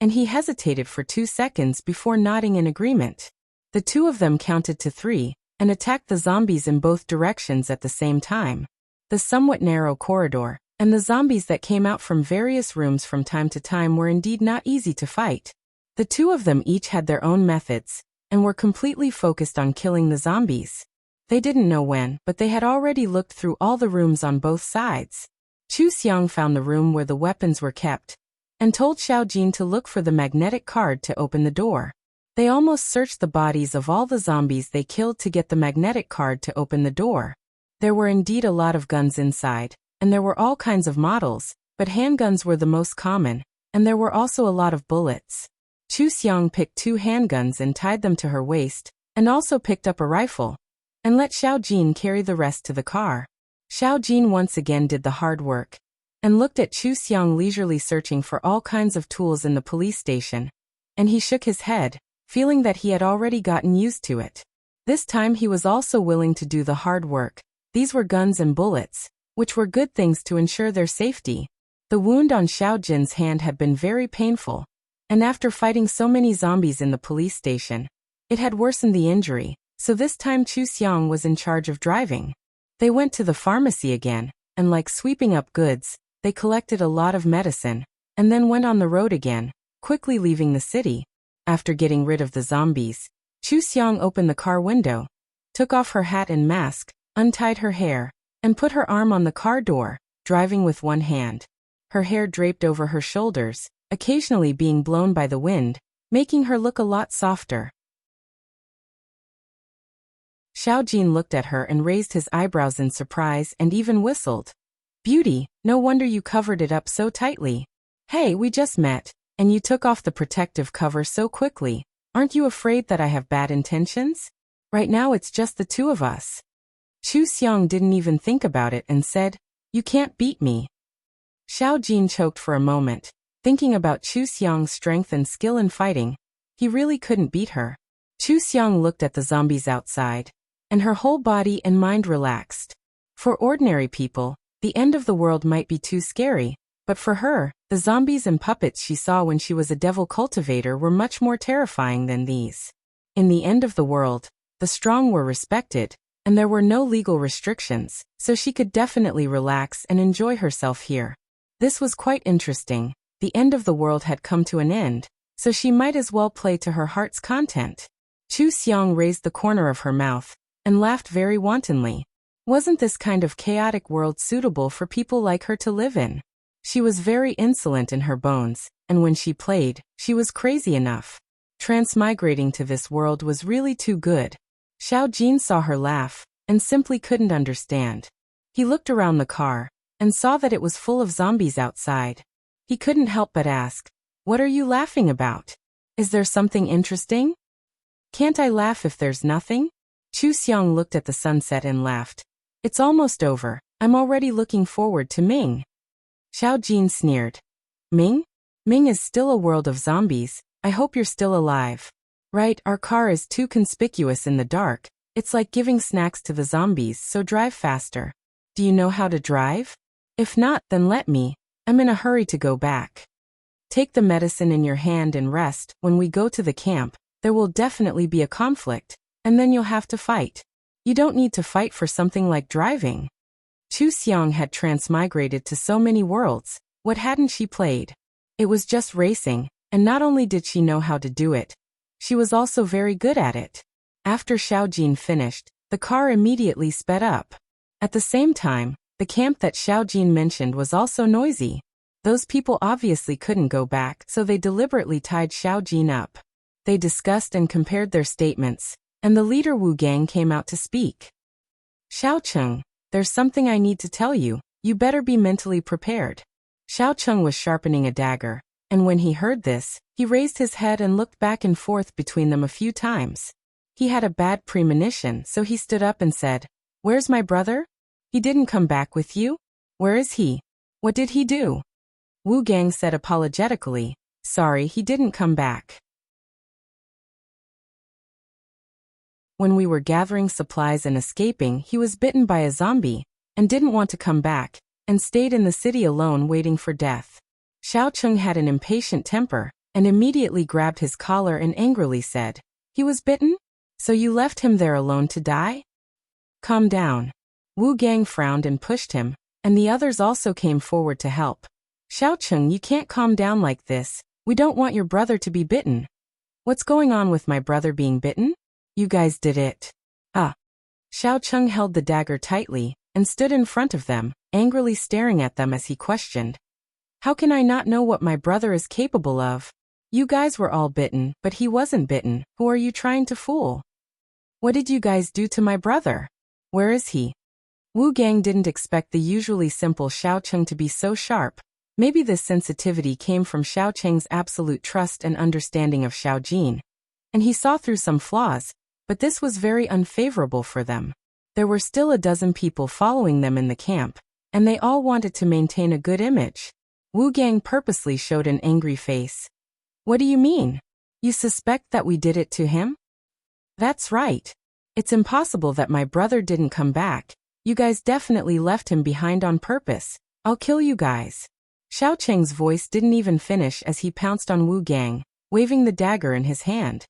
and he hesitated for 2 seconds before nodding in agreement. The 2 of them counted to 3, and attacked the zombies in both directions at the same time. The somewhat narrow corridor, and the zombies that came out from various rooms from time to time were indeed not easy to fight. The 2 of them each had their own methods, and were completely focused on killing the zombies. They didn't know when, but they had already looked through all the rooms on both sides. Chu Xiang found the room where the weapons were kept, and told Xiao Jin to look for the magnetic card to open the door. They almost searched the bodies of all the zombies they killed to get the magnetic card to open the door. There were indeed a lot of guns inside, and there were all kinds of models, but handguns were the most common, and there were also a lot of bullets. Chu Xiang picked 2 handguns and tied them to her waist, and also picked up a rifle, and let Xiao Jin carry the rest to the car. Xiao Jin once again did the hard work, and looked at Chu Xiang leisurely searching for all kinds of tools in the police station, and he shook his head, feeling that he had already gotten used to it. This time he was also willing to do the hard work. These were guns and bullets, which were good things to ensure their safety. The wound on Xiao Jin's hand had been very painful, and after fighting so many zombies in the police station, it had worsened the injury, so this time Chu Xiang was in charge of driving. They went to the pharmacy again, and like sweeping up goods, they collected a lot of medicine, and then went on the road again, quickly leaving the city. After getting rid of the zombies, Chu Xiang opened the car window, took off her hat and mask, untied her hair, and put her arm on the car door, driving with one hand. Her hair draped over her shoulders, occasionally being blown by the wind, making her look a lot softer. Xiao Jin looked at her and raised his eyebrows in surprise and even whistled. "Beauty, no wonder you covered it up so tightly. Hey, we just met, and you took off the protective cover so quickly. Aren't you afraid that I have bad intentions? Right now it's just the two of us." Chu Xiang didn't even think about it and said, "You can't beat me." Xiao Jin choked for a moment, thinking about Chu Xiang's strength and skill in fighting. He really couldn't beat her. Chu Xiang looked at the zombies outside, and her whole body and mind relaxed. For ordinary people, the end of the world might be too scary, but for her, the zombies and puppets she saw when she was a devil cultivator were much more terrifying than these. In the end of the world, the strong were respected, and there were no legal restrictions, so she could definitely relax and enjoy herself here. This was quite interesting. The end of the world had come to an end, so she might as well play to her heart's content. Chu Xiang raised the corner of her mouth and laughed very wantonly. Wasn't this kind of chaotic world suitable for people like her to live in? She was very insolent in her bones, and when she played, she was crazy enough. Transmigrating to this world was really too good. Xiao Jin saw her laugh and simply couldn't understand. He looked around the car and saw that it was full of zombies outside. He couldn't help but ask, "What are you laughing about? Is there something interesting?" "Can't I laugh if there's nothing?" Chu Xiang looked at the sunset and laughed. "It's almost over. I'm already looking forward to Ming." Xiao Jin sneered. "Ming? Ming is still a world of zombies. I hope you're still alive." "Right, our car is too conspicuous in the dark. It's like giving snacks to the zombies, so drive faster. Do you know how to drive? If not, then let me. I'm in a hurry to go back. Take the medicine in your hand and rest. When we go to the camp, there will definitely be a conflict, and then you'll have to fight. You don't need to fight for something like driving." Chu Xiang had transmigrated to so many worlds. What hadn't she played? It was just racing, and not only did she know how to do it, she was also very good at it. After Xiao Jin finished, the car immediately sped up. At the same time, the camp that Xiao Jin mentioned was also noisy. Those people obviously couldn't go back, so they deliberately tied Xiao Jin up. They discussed and compared their statements, and the leader Wu Gang came out to speak. "Xiao Cheng, there's something I need to tell you. You better be mentally prepared." Xiao Cheng was sharpening a dagger, and when he heard this, he raised his head and looked back and forth between them a few times. He had a bad premonition, so he stood up and said, "Where's my brother? He didn't come back with you? Where is he? What did he do?" Wu Gang said apologetically, "Sorry, he didn't come back. When we were gathering supplies and escaping, he was bitten by a zombie, and didn't want to come back, and stayed in the city alone waiting for death." Xiao Cheng had an impatient temper, and immediately grabbed his collar and angrily said, "He was bitten? So you left him there alone to die? Calm down." Wu Gang frowned and pushed him, and the others also came forward to help. "Xiao Cheng, you can't calm down like this. We don't want your brother to be bitten." "What's going on with my brother being bitten? You guys did it." "Ah." Xiao Cheng held the dagger tightly, and stood in front of them, angrily staring at them as he questioned. "How can I not know what my brother is capable of? You guys were all bitten, but he wasn't bitten. Who are you trying to fool? What did you guys do to my brother? Where is he?" Wu Gang didn't expect the usually simple Xiao Cheng to be so sharp. Maybe this sensitivity came from Xiao Cheng's absolute trust and understanding of Xiao Jin. And he saw through some flaws, but this was very unfavorable for them. There were still a dozen people following them in the camp, and they all wanted to maintain a good image. Wu Gang purposely showed an angry face. "What do you mean? You suspect that we did it to him?" "That's right. It's impossible that my brother didn't come back. You guys definitely left him behind on purpose. I'll kill you guys." Xiao Cheng's voice didn't even finish as he pounced on Wu Gang, waving the dagger in his hand.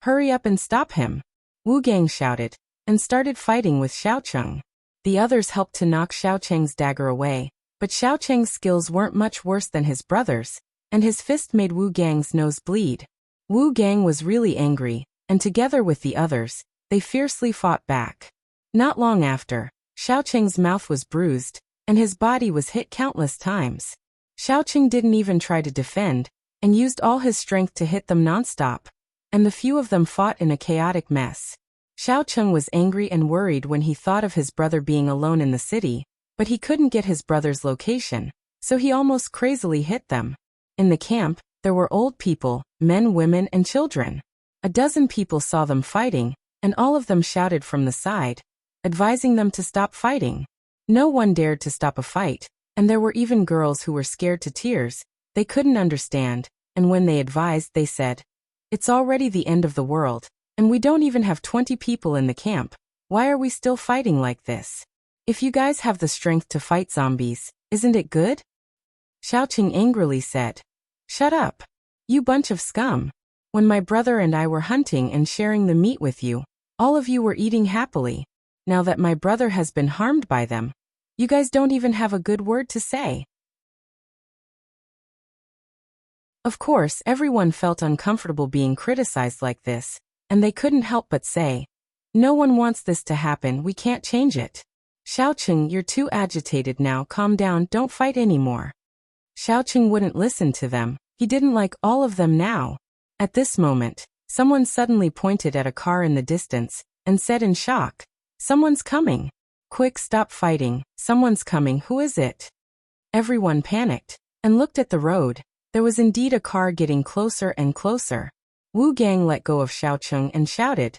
"Hurry up and stop him!" Wu Gang shouted, and started fighting with Xiao Cheng. The others helped to knock Xiaocheng's dagger away, but Xiaocheng's skills weren't much worse than his brother's, and his fist made Wu Gang's nose bleed. Wu Gang was really angry, and together with the others, they fiercely fought back. Not long after, Xiaocheng's mouth was bruised, and his body was hit countless times. Xiaocheng didn't even try to defend, and used all his strength to hit them nonstop, and the few of them fought in a chaotic mess. Xiaocheng was angry and worried when he thought of his brother being alone in the city, but he couldn't get his brother's location, so he almost crazily hit them. In the camp, there were old people, men, women, and children. A dozen people saw them fighting, and all of them shouted from the side, advising them to stop fighting. No one dared to stop a fight, and there were even girls who were scared to tears. They couldn't understand, and when they advised, they said, "It's already the end of the world, and we don't even have 20 people in the camp. Why are we still fighting like this? If you guys have the strength to fight zombies, isn't it good?" Xiaocheng angrily said, "Shut up. You bunch of scum. When my brother and I were hunting and sharing the meat with you, all of you were eating happily. Now that my brother has been harmed by them, you guys don't even have a good word to say." Of course, everyone felt uncomfortable being criticized like this, and they couldn't help but say, "No one wants this to happen, we can't change it." "Xiaocheng, you're too agitated now, calm down, don't fight anymore." Xiaocheng wouldn't listen to them, he didn't like all of them now. At this moment, someone suddenly pointed at a car in the distance, and said in shock, "Someone's coming. Quick, stop fighting, someone's coming, who is it?" Everyone panicked, and looked at the road. There was indeed a car getting closer and closer. Wu Gang let go of Xiaocheng and shouted,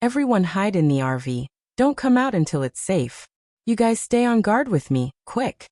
"Everyone hide in the RV, don't come out until it's safe. You guys stay on guard with me, quick."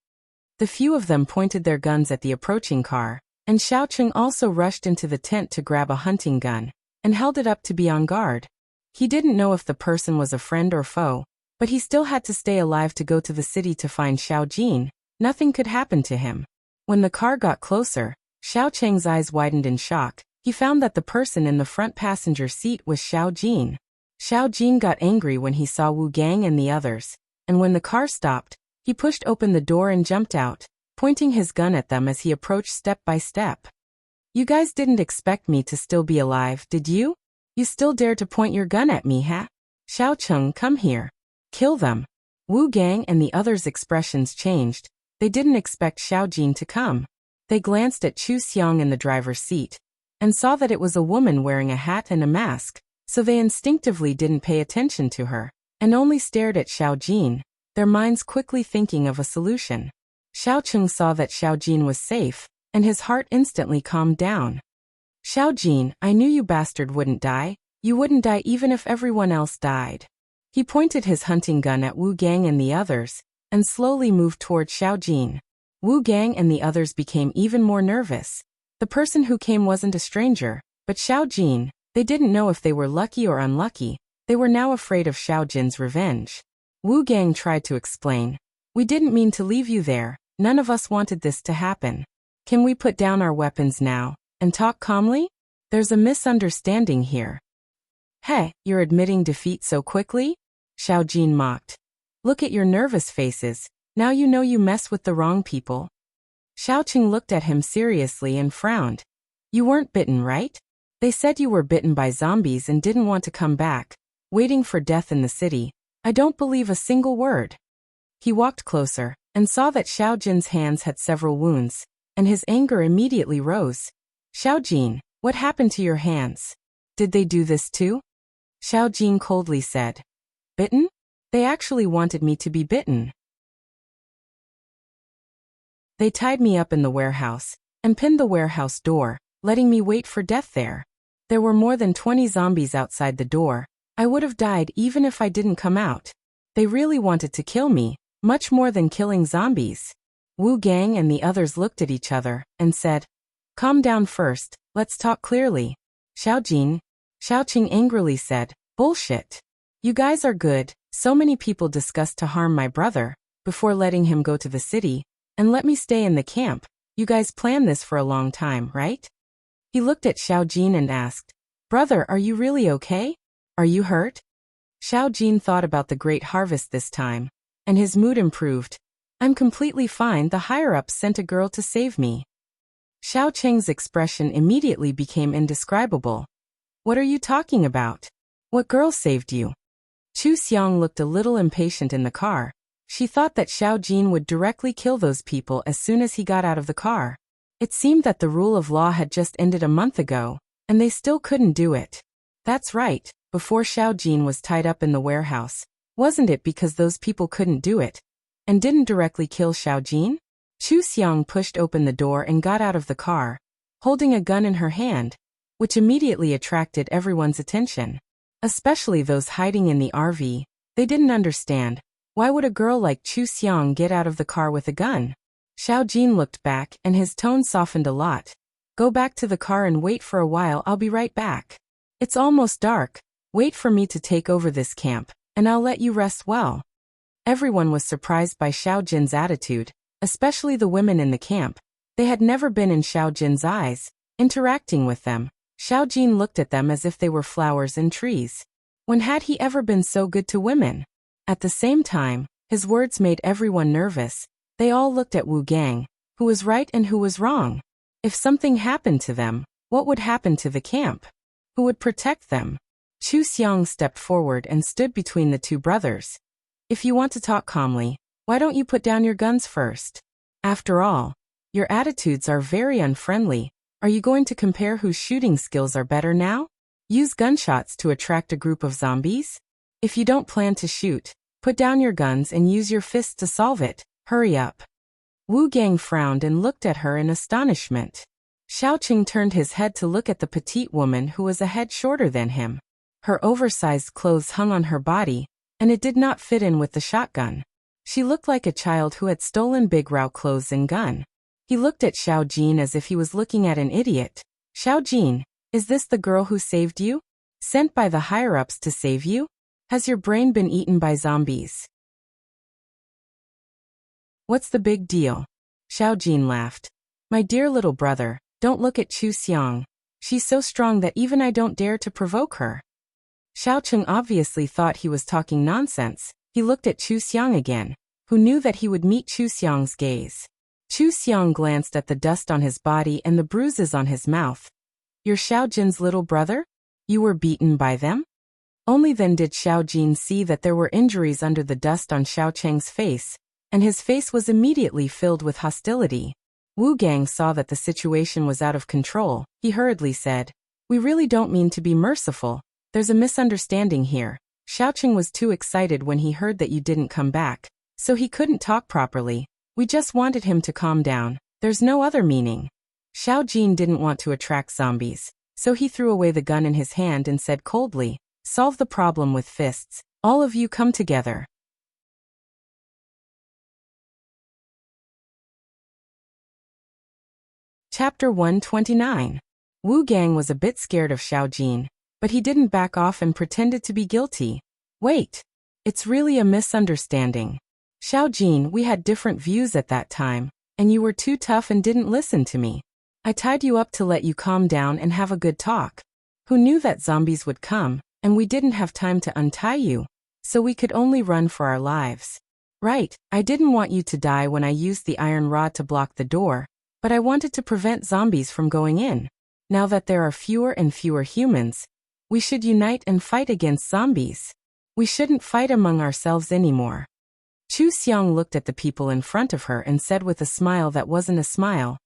The few of them pointed their guns at the approaching car, and Xiaocheng also rushed into the tent to grab a hunting gun, and held it up to be on guard. He didn't know if the person was a friend or foe, but he still had to stay alive to go to the city to find Xiao Jin. Nothing could happen to him. When the car got closer, Xiaocheng's eyes widened in shock. He found that the person in the front passenger seat was Xiao Jin. Xiao Jin got angry when he saw Wu Gang and the others, and when the car stopped, he pushed open the door and jumped out, pointing his gun at them as he approached step by step. "You guys didn't expect me to still be alive, did you? You still dare to point your gun at me, huh? Xiaocheng, come here. Kill them." Wu Gang and the others' expressions changed. They didn't expect Xiao Jin to come. They glanced at Chu Xiang in the driver's seat, and saw that it was a woman wearing a hat and a mask, so they instinctively didn't pay attention to her, and only stared at Xiao Jin, their minds quickly thinking of a solution. Xiaocheng saw that Xiao Jin was safe, and his heart instantly calmed down. "Xiao Jin, I knew you bastard wouldn't die. You wouldn't die even if everyone else died." He pointed his hunting gun at Wu Gang and the others, and slowly moved toward Xiao Jin. Wu Gang and the others became even more nervous. The person who came wasn't a stranger, but Xiao Jin. They didn't know if they were lucky or unlucky. They were now afraid of Xiao Jin's revenge. Wu Gang tried to explain, "We didn't mean to leave you there. None of us wanted this to happen. Can we put down our weapons now, and talk calmly? There's a misunderstanding here." "Hey, you're admitting defeat so quickly?" Xiao Jin mocked. "Look at your nervous faces. Now you know you mess with the wrong people." Xiaocheng looked at him seriously and frowned. "You weren't bitten, right? They said you were bitten by zombies and didn't want to come back, waiting for death in the city. I don't believe a single word." He walked closer, and saw that Xiao Jin's hands had several wounds, and his anger immediately rose. "Xiao Jin, what happened to your hands? Did they do this too?" Xiao Jin coldly said, "Bitten? They actually wanted me to be bitten. They tied me up in the warehouse, and pinned the warehouse door, letting me wait for death there. There were more than 20 zombies outside the door. I would have died even if I didn't come out. They really wanted to kill me, much more than killing zombies." Wu Gang and the others looked at each other, and said, "Calm down first, let's talk clearly." "Xiao Jin," Xiaocheng angrily said, "Bullshit. You guys are good. So many people discussed to harm my brother, before letting him go to the city, and let me stay in the camp. You guys planned this for a long time, right?" He looked at Xiao Jin and asked, "Brother, are you really okay? Are you hurt?" Xiao Jin thought about the great harvest this time. and his mood improved. I'm completely fine. The higher-ups sent a girl to save me. Xiao Cheng's expression immediately became indescribable. What are you talking about? What girl saved you? Chu Xiang looked a little impatient in the car. She thought that Xiao Jin would directly kill those people as soon as he got out of the car. It seemed that the rule of law had just ended a month ago, and they still couldn't do it. That's right, before Xiao Jin was tied up in the warehouse. Wasn't it because those people couldn't do it, and didn't directly kill Xiao Jin? Chu Xiang pushed open the door and got out of the car, holding a gun in her hand, which immediately attracted everyone's attention. Especially those hiding in the RV. They didn't understand. Why would a girl like Chu Xiang get out of the car with a gun? Xiao Jin looked back and his tone softened a lot. Go back to the car and wait for a while. I'll be right back. It's almost dark. Wait for me to take over this camp, and I'll let you rest well. Everyone was surprised by Xiao Jin's attitude, especially the women in the camp. They had never been in Xiao Jin's eyes. Interacting with them, Xiao Jin looked at them as if they were flowers and trees. When had he ever been so good to women? At the same time, his words made everyone nervous. They all looked at Wu Gang, who was right and who was wrong. If something happened to them, what would happen to the camp? Who would protect them? Chu Xiang stepped forward and stood between the two brothers. If you want to talk calmly, why don't you put down your guns first? After all, your attitudes are very unfriendly. Are you going to compare whose shooting skills are better now? Use gunshots to attract a group of zombies? If you don't plan to shoot, put down your guns and use your fists to solve it. Hurry up. Wu Gang frowned and looked at her in astonishment. Xiao Qing turned his head to look at the petite woman who was a head shorter than him. Her oversized clothes hung on her body, and it did not fit in with the shotgun. She looked like a child who had stolen Big Rao clothes and gun. He looked at Xiao Jin as if he was looking at an idiot. Xiao Jin, is this the girl who saved you? Sent by the higher-ups to save you? Has your brain been eaten by zombies? What's the big deal? Xiao Jin laughed. My dear little brother, don't look at Chu Xiang. She's so strong that even I don't dare to provoke her. Xiao Cheng obviously thought he was talking nonsense. He looked at Chu Xiang again, who knew that he would meet Chu Xiang's gaze. Chu Xiang glanced at the dust on his body and the bruises on his mouth. You're Xiao Jin's little brother? You were beaten by them? Only then did Xiao Jin see that there were injuries under the dust on Xiao Cheng's face, and his face was immediately filled with hostility. Wu Gang saw that the situation was out of control. He hurriedly said, We really don't mean to be merciful. There's a misunderstanding here. Xiao Cheng was too excited when he heard that you didn't come back, so he couldn't talk properly. We just wanted him to calm down. There's no other meaning. Xiao Jin didn't want to attract zombies, so he threw away the gun in his hand and said coldly, Solve the problem with fists. All of you come together. Chapter 129. Wu Gang was a bit scared of Xiao Jin, but he didn't back off and pretended to be guilty. Wait. It's really a misunderstanding. Xiao Jin, we had different views at that time, and you were too tough and didn't listen to me. I tied you up to let you calm down and have a good talk. Who knew that zombies would come, and we didn't have time to untie you, so we could only run for our lives. Right, I didn't want you to die when I used the iron rod to block the door, but I wanted to prevent zombies from going in. Now that there are fewer and fewer humans, we should unite and fight against zombies. We shouldn't fight among ourselves anymore. Chu Xiang looked at the people in front of her and said with a smile that wasn't a smile,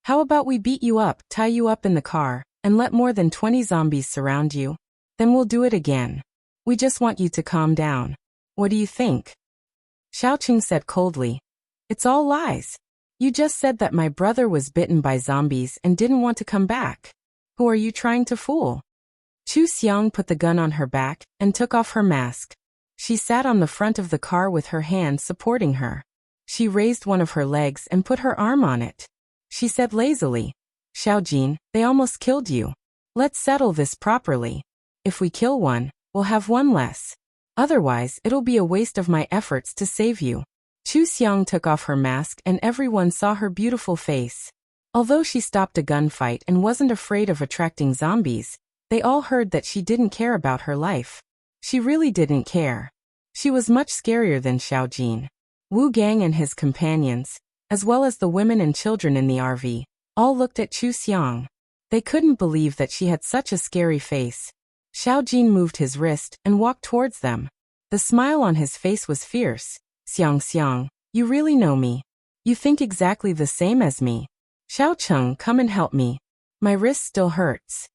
How about we beat you up, tie you up in the car, and let more than 20 zombies surround you? Then we'll do it again. We just want you to calm down. What do you think? Xiao Qing said coldly, It's all lies. You just said that my brother was bitten by zombies and didn't want to come back. Who are you trying to fool? Chu Xiang put the gun on her back and took off her mask. She sat on the front of the car with her hand supporting her. She raised one of her legs and put her arm on it. She said lazily, Xiao Jin, they almost killed you. Let's settle this properly. If we kill one, we'll have one less. Otherwise, it'll be a waste of my efforts to save you. Chu Xiang took off her mask and everyone saw her beautiful face. Although she stopped a gunfight and wasn't afraid of attracting zombies, they all heard that she didn't care about her life. She really didn't care. She was much scarier than Xiao Jin. Wu Gang and his companions, as well as the women and children in the RV, all looked at Chu Xiang. They couldn't believe that she had such a scary face. Xiao Jin moved his wrist and walked towards them. The smile on his face was fierce. Xiang, you really know me. You think exactly the same as me. Xiao Cheng, come and help me. My wrist still hurts.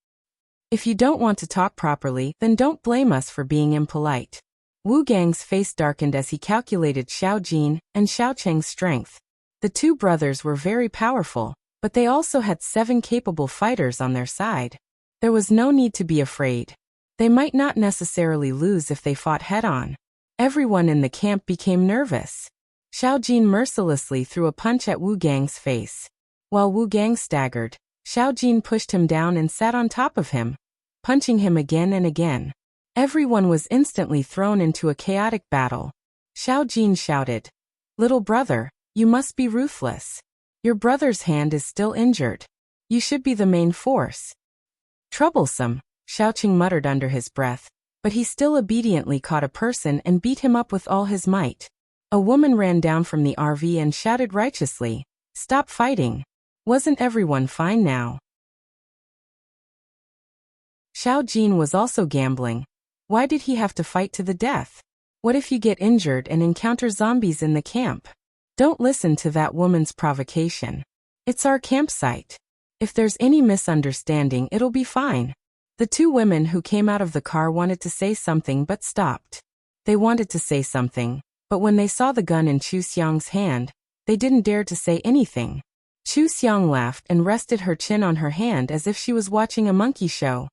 If you don't want to talk properly, then don't blame us for being impolite. Wu Gang's face darkened as he calculated Xiao Jin and Xiao Cheng's strength. The two brothers were very powerful, but they also had 7 capable fighters on their side. There was no need to be afraid. They might not necessarily lose if they fought head-on. Everyone in the camp became nervous. Xiao Jin mercilessly threw a punch at Wu Gang's face. While Wu Gang staggered, Xiao Jin pushed him down and sat on top of him, punching him again and again. Everyone was instantly thrown into a chaotic battle. Xiao Jin shouted, "Little brother, you must be ruthless. Your brother's hand is still injured. You should be the main force." "Troublesome," Xiao Cheng muttered under his breath, but he still obediently caught a person and beat him up with all his might. A woman ran down from the RV and shouted righteously, "Stop fighting. Wasn't everyone fine now?" Xiao Jin was also gambling. Why did he have to fight to the death? What if you get injured and encounter zombies in the camp? Don't listen to that woman's provocation. It's our campsite. If there's any misunderstanding, it'll be fine. The two women who came out of the car wanted to say something but stopped. They wanted to say something, but when they saw the gun in Chu Xiang's hand, they didn't dare to say anything. Chu Xiang laughed and rested her chin on her hand as if she was watching a monkey show.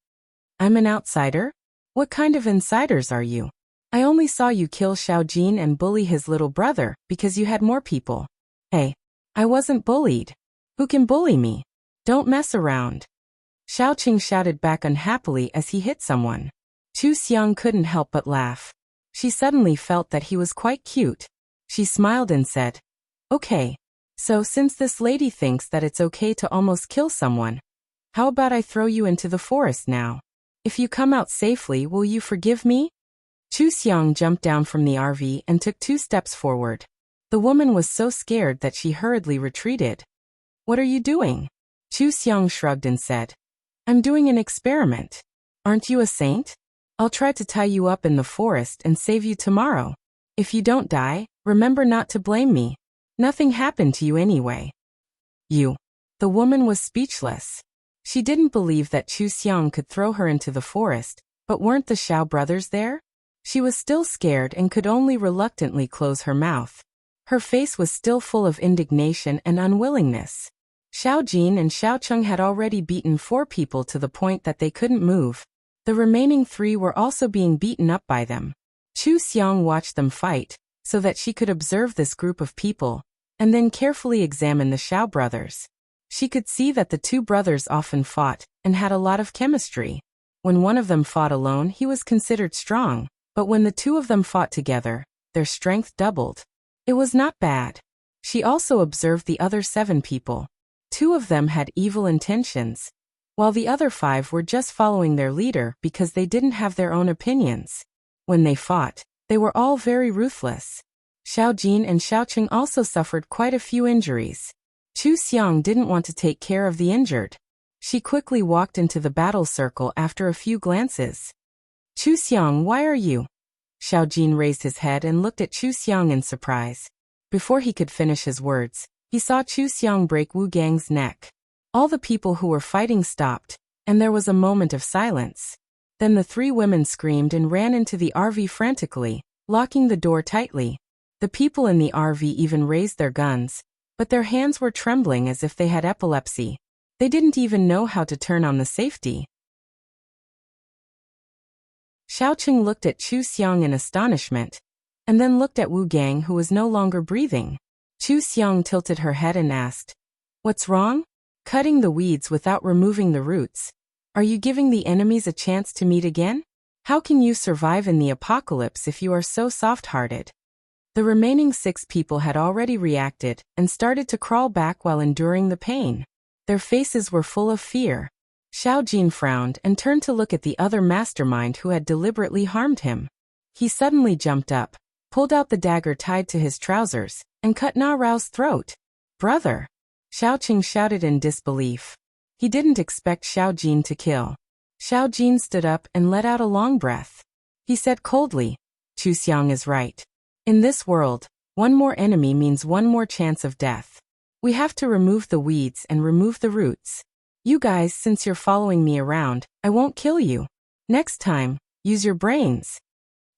"I'm an outsider? What kind of insiders are you? I only saw you kill Xiao Jin and bully his little brother because you had more people. Hey, I wasn't bullied. Who can bully me? Don't mess around." Xiao Cheng shouted back unhappily as he hit someone. Chu Xiang couldn't help but laugh. She suddenly felt that he was quite cute. She smiled and said, "Okay, so since this lady thinks that it's okay to almost kill someone, how about I throw you into the forest now? If you come out safely, will you forgive me?" Chu Xiang jumped down from the RV and took 2 steps forward. The woman was so scared that she hurriedly retreated. "What are you doing?" Chu Xiang shrugged and said, "I'm doing an experiment. Aren't you a saint? I'll try to tie you up in the forest and save you tomorrow. If you don't die, remember not to blame me. Nothing happened to you anyway." "You." The woman was speechless. She didn't believe that Chu Xiang could throw her into the forest, but weren't the Xiao brothers there? She was still scared and could only reluctantly close her mouth. Her face was still full of indignation and unwillingness. Xiao Jin and Xiao Cheng had already beaten 4 people to the point that they couldn't move. The remaining 3 were also being beaten up by them. Chu Xiang watched them fight, so that she could observe this group of people, and then carefully examine the Xiao brothers. She could see that the 2 brothers often fought, and had a lot of chemistry. When one of them fought alone, he was considered strong, but when the 2 of them fought together, their strength doubled. It was not bad. She also observed the other 7 people. 2 of them had evil intentions, while the other 5 were just following their leader because they didn't have their own opinions. When they fought, they were all very ruthless. Xiao Jin and Xiao Cheng also suffered quite a few injuries. Chu Xiang didn't want to take care of the injured. She quickly walked into the battle circle after a few glances. "Chu Xiang, why are you?" Xiao Jin raised his head and looked at Chu Xiang in surprise. Before he could finish his words, he saw Chu Xiang break Wu Gang's neck. All the people who were fighting stopped, and there was a moment of silence. Then the 3 women screamed and ran into the RV frantically, locking the door tightly. The people in the RV even raised their guns, but their hands were trembling as if they had epilepsy. They didn't even know how to turn on the safety. Xiao Cheng looked at Chu Xiang in astonishment, and then looked at Wu Gang, who was no longer breathing. Chu Xiang tilted her head and asked, "What's wrong?" "Cutting the weeds without removing the roots. Are you giving the enemies a chance to meet again? How can you survive in the apocalypse if you are so soft-hearted?" The remaining 6 people had already reacted and started to crawl back while enduring the pain. Their faces were full of fear. Xiao Jin frowned and turned to look at the other mastermind who had deliberately harmed him. He suddenly jumped up, pulled out the dagger tied to his trousers, and cut Na Rao's throat. Brother! Xiaoqing shouted in disbelief. He didn't expect Xiao Jin to kill. Xiao Jin stood up and let out a long breath. He said coldly, Chu Xiang is right. In this world, one more enemy means one more chance of death. We have to remove the weeds and remove the roots. You guys, since you're following me around, I won't kill you. Next time, use your brains.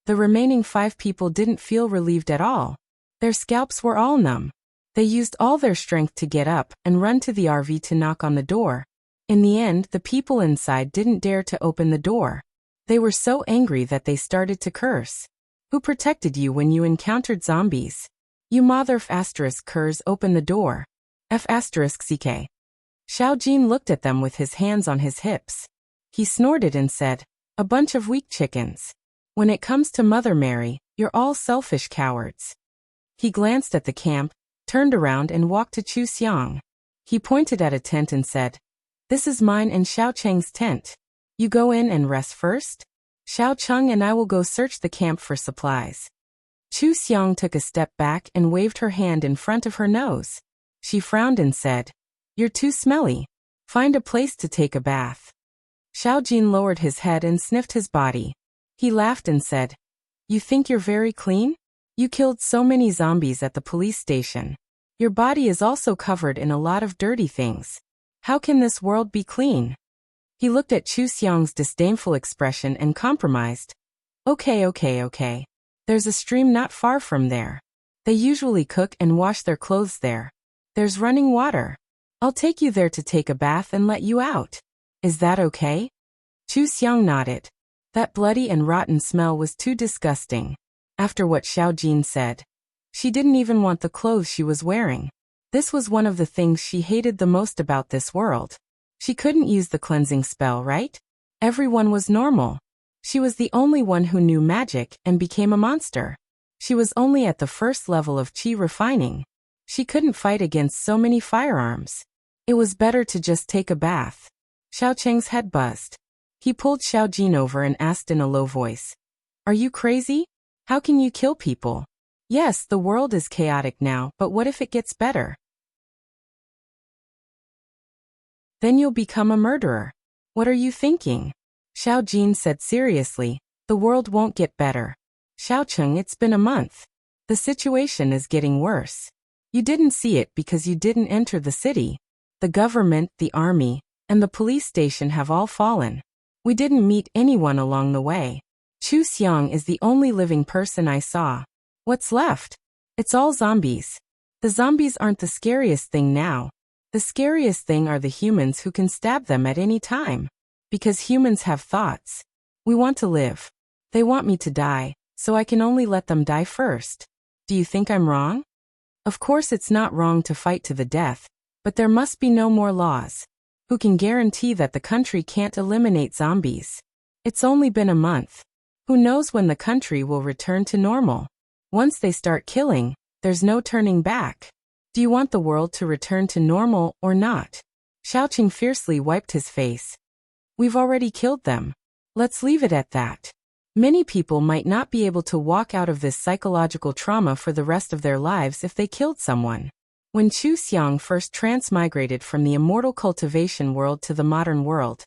The remaining 5 people didn't feel relieved at all. Their scalps were all numb. They used all their strength to get up and run to the RV to knock on the door. In the end, the people inside didn't dare to open the door. They were so angry that they started to curse. Who protected you when you encountered zombies? You mother curs, open the door. CK. Xiao Jin looked at them with his hands on his hips. He snorted and said, a bunch of weak chickens. When it comes to Mother Mary, you're all selfish cowards. He glanced at the camp, turned around and walked to Chu Xiang. He pointed at a tent and said, this is mine and Xiao Cheng's tent. You go in and rest first. Xiao Cheng and I will go search the camp for supplies. Chu Xiang took a step back and waved her hand in front of her nose. She frowned and said, you're too smelly. Find a place to take a bath. Xiao Jin lowered his head and sniffed his body. He laughed and said, you think you're very clean? You killed so many zombies at the police station. Your body is also covered in a lot of dirty things. How can this world be clean? He looked at Chu Xiang's disdainful expression and compromised. Okay. There's a stream not far from there. They usually cook and wash their clothes there. There's running water. I'll take you there to take a bath and let you out. Is that okay? Chu Xiang nodded. That bloody and rotten smell was too disgusting. After what Xiao Jin said, she didn't even want the clothes she was wearing. This was one of the things she hated the most about this world. She couldn't use the cleansing spell, right? Everyone was normal. She was the only one who knew magic and became a monster. She was only at the first level of qi refining. She couldn't fight against so many firearms. It was better to just take a bath. Xiao Cheng's head buzzed. He pulled Xiao Jin over and asked in a low voice, are you crazy? How can you kill people? Yes, the world is chaotic now, but what if it gets better? Then you'll become a murderer. What are you thinking? Xiao Jin said seriously, the world won't get better. Xiao Cheng, it's been a month. The situation is getting worse. You didn't see it because you didn't enter the city. The government, the army, and the police station have all fallen. We didn't meet anyone along the way. Chu Xiang is the only living person I saw. What's left? It's all zombies. The zombies aren't the scariest thing now. The scariest thing are the humans who can stab them at any time. Because humans have thoughts. We want to live. They want me to die, so I can only let them die first. Do you think I'm wrong? Of course it's not wrong to fight to the death, but there must be no more laws. Who can guarantee that the country can't eliminate zombies? It's only been a month. Who knows when the country will return to normal? Once they start killing, there's no turning back. Do you want the world to return to normal or not? Xiaoqing fiercely wiped his face. We've already killed them. Let's leave it at that. Many people might not be able to walk out of this psychological trauma for the rest of their lives if they killed someone. When Chu Xiang first transmigrated from the immortal cultivation world to the modern world,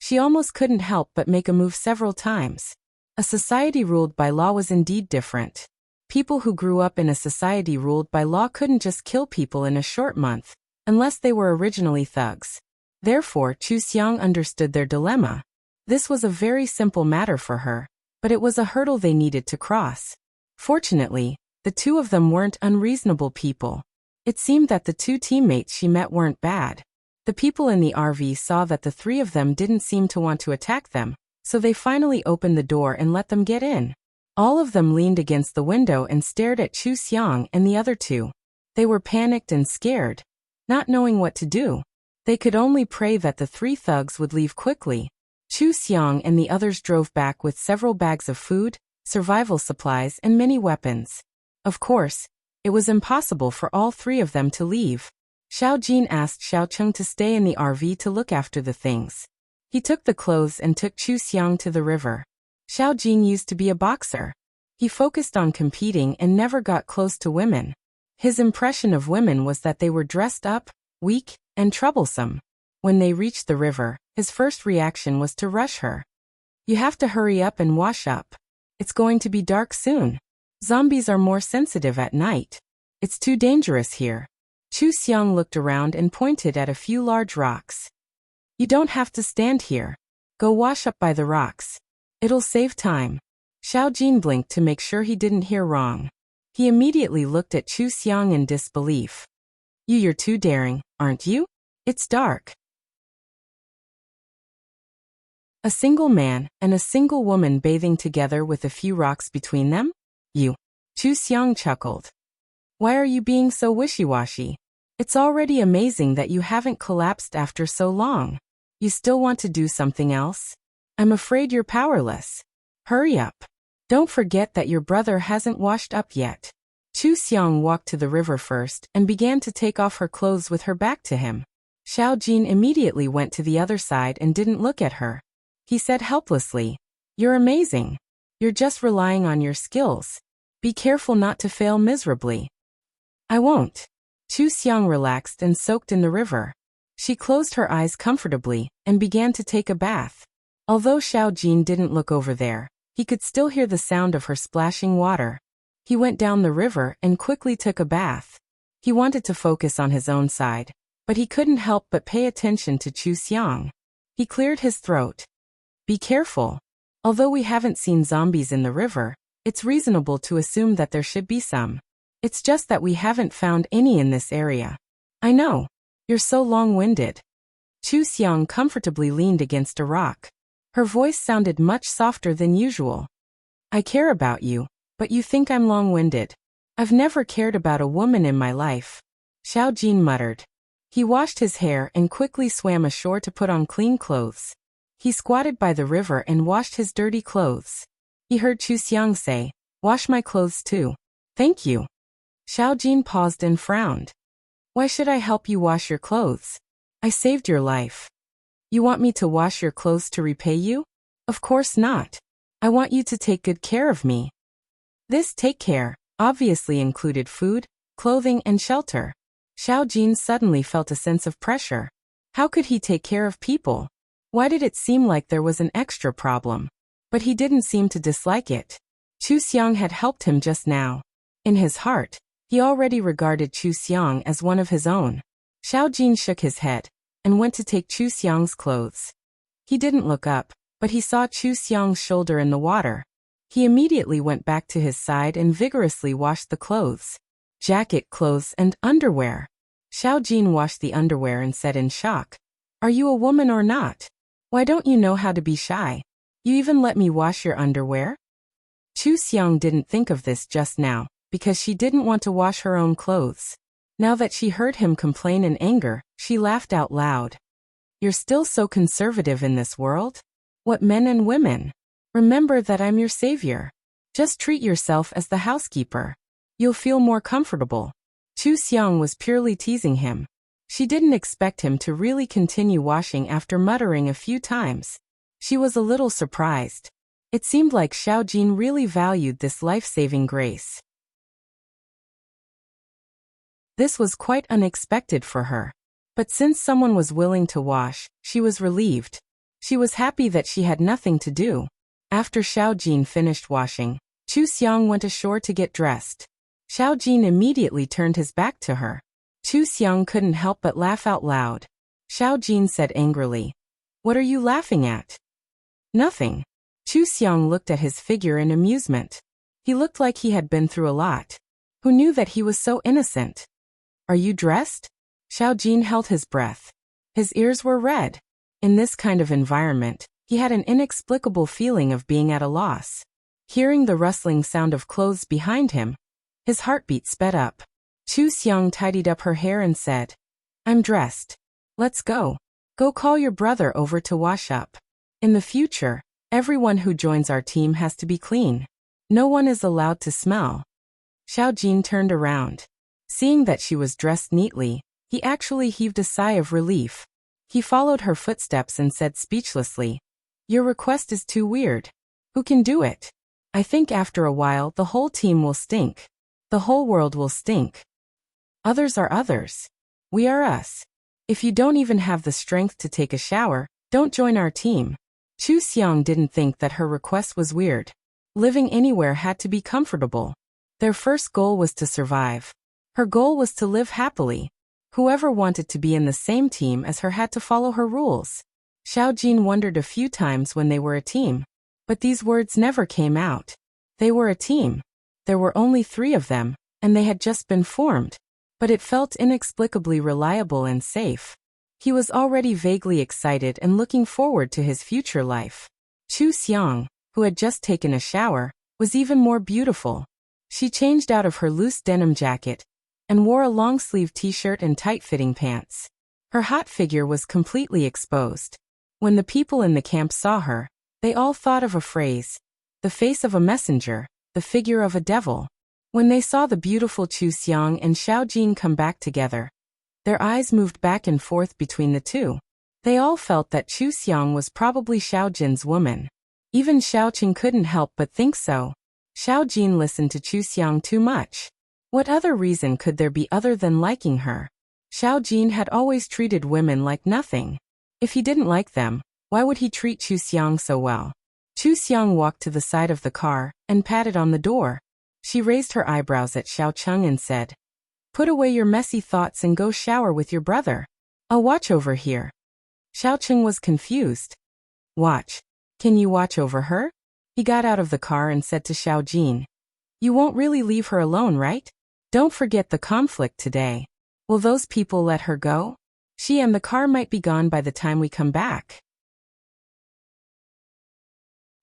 she almost couldn't help but make a move several times. A society ruled by law was indeed different. People who grew up in a society ruled by law couldn't just kill people in a short month, unless they were originally thugs. Therefore, Chu Xiang understood their dilemma. This was a very simple matter for her, but it was a hurdle they needed to cross. Fortunately, the two of them weren't unreasonable people. It seemed that the 2 teammates she met weren't bad. The people in the RV saw that the 3 of them didn't seem to want to attack them, so they finally opened the door and let them get in. All of them leaned against the window and stared at Chu Xiang and the other 2. They were panicked and scared, not knowing what to do. They could only pray that the 3 thugs would leave quickly. Chu Xiang and the others drove back with several bags of food, survival supplies and many weapons. Of course, it was impossible for all 3 of them to leave. Xiao Jin asked Xiao Cheng to stay in the RV to look after the things. He took the clothes and took Chu Xiang to the river. Xiao Jin used to be a boxer. He focused on competing and never got close to women. His impression of women was that they were dressed up, weak, and troublesome. When they reached the river, his first reaction was to rush her. You have to hurry up and wash up. It's going to be dark soon. Zombies are more sensitive at night. It's too dangerous here. Chu Xiang looked around and pointed at a few large rocks. You don't have to stand here. Go wash up by the rocks. It'll save time. Xiao Jin blinked to make sure he didn't hear wrong. He immediately looked at Chu Xiang in disbelief. You're too daring, aren't you? It's dark. A single man and a single woman bathing together with a few rocks between them? You. Chu Xiang chuckled. Why are you being so wishy-washy? It's already amazing that you haven't collapsed after so long. You still want to do something else? I'm afraid you're powerless. Hurry up. Don't forget that your brother hasn't washed up yet. Chu Xiang walked to the river first and began to take off her clothes with her back to him. Xiao Jin immediately went to the other side and didn't look at her. He said helplessly, You're amazing. You're just relying on your skills. Be careful not to fail miserably. I won't. Chu Xiang relaxed and soaked in the river. She closed her eyes comfortably and began to take a bath. Although Xiao Jin didn't look over there, he could still hear the sound of her splashing water. He went down the river and quickly took a bath. He wanted to focus on his own side, but he couldn't help but pay attention to Chu Xiang. He cleared his throat. Be careful. Although we haven't seen zombies in the river, it's reasonable to assume that there should be some. It's just that we haven't found any in this area. I know. You're so long-winded. Chu Xiang comfortably leaned against a rock. Her voice sounded much softer than usual. I care about you, but you think I'm long-winded. I've never cared about a woman in my life. Xiao Jin muttered. He washed his hair and quickly swam ashore to put on clean clothes. He squatted by the river and washed his dirty clothes. He heard Chu Xiang say, Wash my clothes too. Thank you. Xiao Jin paused and frowned. Why should I help you wash your clothes? I saved your life. You want me to wash your clothes to repay you? Of course not. I want you to take good care of me. This take care obviously included food, clothing, and shelter. Xiao Jin suddenly felt a sense of pressure. How could he take care of people? Why did it seem like there was an extra problem? But he didn't seem to dislike it. Chu Xiang had helped him just now. In his heart, he already regarded Chu Xiang as one of his own. Xiao Jin shook his head and went to take Chu Xiang's clothes. He didn't look up, but he saw Chu Xiang's shoulder in the water. He immediately went back to his side and vigorously washed the clothes. Jacket, clothes, and underwear. Xiao Jin washed the underwear and said in shock, Are you a woman or not? Why don't you know how to be shy? You even let me wash your underwear? Chu Xiang didn't think of this just now, because she didn't want to wash her own clothes. Now that she heard him complain in anger, she laughed out loud. You're still so conservative in this world? What men and women? Remember that I'm your savior. Just treat yourself as the housekeeper. You'll feel more comfortable. Chu Xiang was purely teasing him. She didn't expect him to really continue washing after muttering a few times. She was a little surprised. It seemed like Xiao Jin really valued this life-saving grace. This was quite unexpected for her. But since someone was willing to wash, she was relieved. She was happy that she had nothing to do. After Xiao Jin finished washing, Chu Xiang went ashore to get dressed. Xiao Jin immediately turned his back to her. Chu Xiang couldn't help but laugh out loud. Xiao Jin said angrily, What are you laughing at? Nothing. Chu Xiang looked at his figure in amusement. He looked like he had been through a lot. Who knew that he was so innocent? Are you dressed? Xiao Jin held his breath. His ears were red. In this kind of environment, he had an inexplicable feeling of being at a loss. Hearing the rustling sound of clothes behind him, his heartbeat sped up. Chu Xiang tidied up her hair and said, I'm dressed. Let's go. Go call your brother over to wash up. In the future, everyone who joins our team has to be clean. No one is allowed to smell. Xiao Jin turned around. Seeing that she was dressed neatly, he actually heaved a sigh of relief. He followed her footsteps and said speechlessly, Your request is too weird. Who can do it? I think after a while the whole team will stink. The whole world will stink. Others are others. We are us. If you don't even have the strength to take a shower, don't join our team. Chu Xiang didn't think that her request was weird. Living anywhere had to be comfortable. Their first goal was to survive. Her goal was to live happily. Whoever wanted to be in the same team as her had to follow her rules. Xiao Jin wondered a few times when they were a team. But these words never came out. They were a team. There were only 3 of them, and they had just been formed. But it felt inexplicably reliable and safe. He was already vaguely excited and looking forward to his future life. Chu Xiang, who had just taken a shower, was even more beautiful. She changed out of her loose denim jacket and wore a long-sleeved t-shirt and tight-fitting pants. Her hot figure was completely exposed. When the people in the camp saw her, they all thought of a phrase: the face of a messenger, the figure of a devil. When they saw the beautiful Chu Xiang and Xiao Jin come back together, their eyes moved back and forth between the two. They all felt that Chu Xiang was probably Xiao Jin's woman. Even Xiao Qing couldn't help but think so. Xiao Jin listened to Chu Xiang too much. What other reason could there be other than liking her? Xiao Jin had always treated women like nothing. If he didn't like them, why would he treat Chu Xiang so well? Chu Xiang walked to the side of the car and patted on the door. She raised her eyebrows at Xiao Cheng and said, "Put away your messy thoughts and go shower with your brother. I'll watch over here." Xiao Cheng was confused. "Watch? Can you watch over her?" He got out of the car and said to Xiao Jin, "You won't really leave her alone, right? Don't forget the conflict today. Will those people let her go? She and the car might be gone by the time we come back."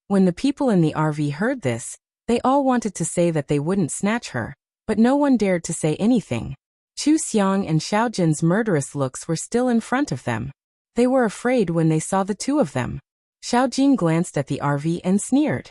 When the people in the RV heard this, they all wanted to say that they wouldn't snatch her, but no one dared to say anything. Chu Xiang and Xiao Jin's murderous looks were still in front of them. They were afraid when they saw the 2 of them. Xiao Jin glanced at the RV and sneered.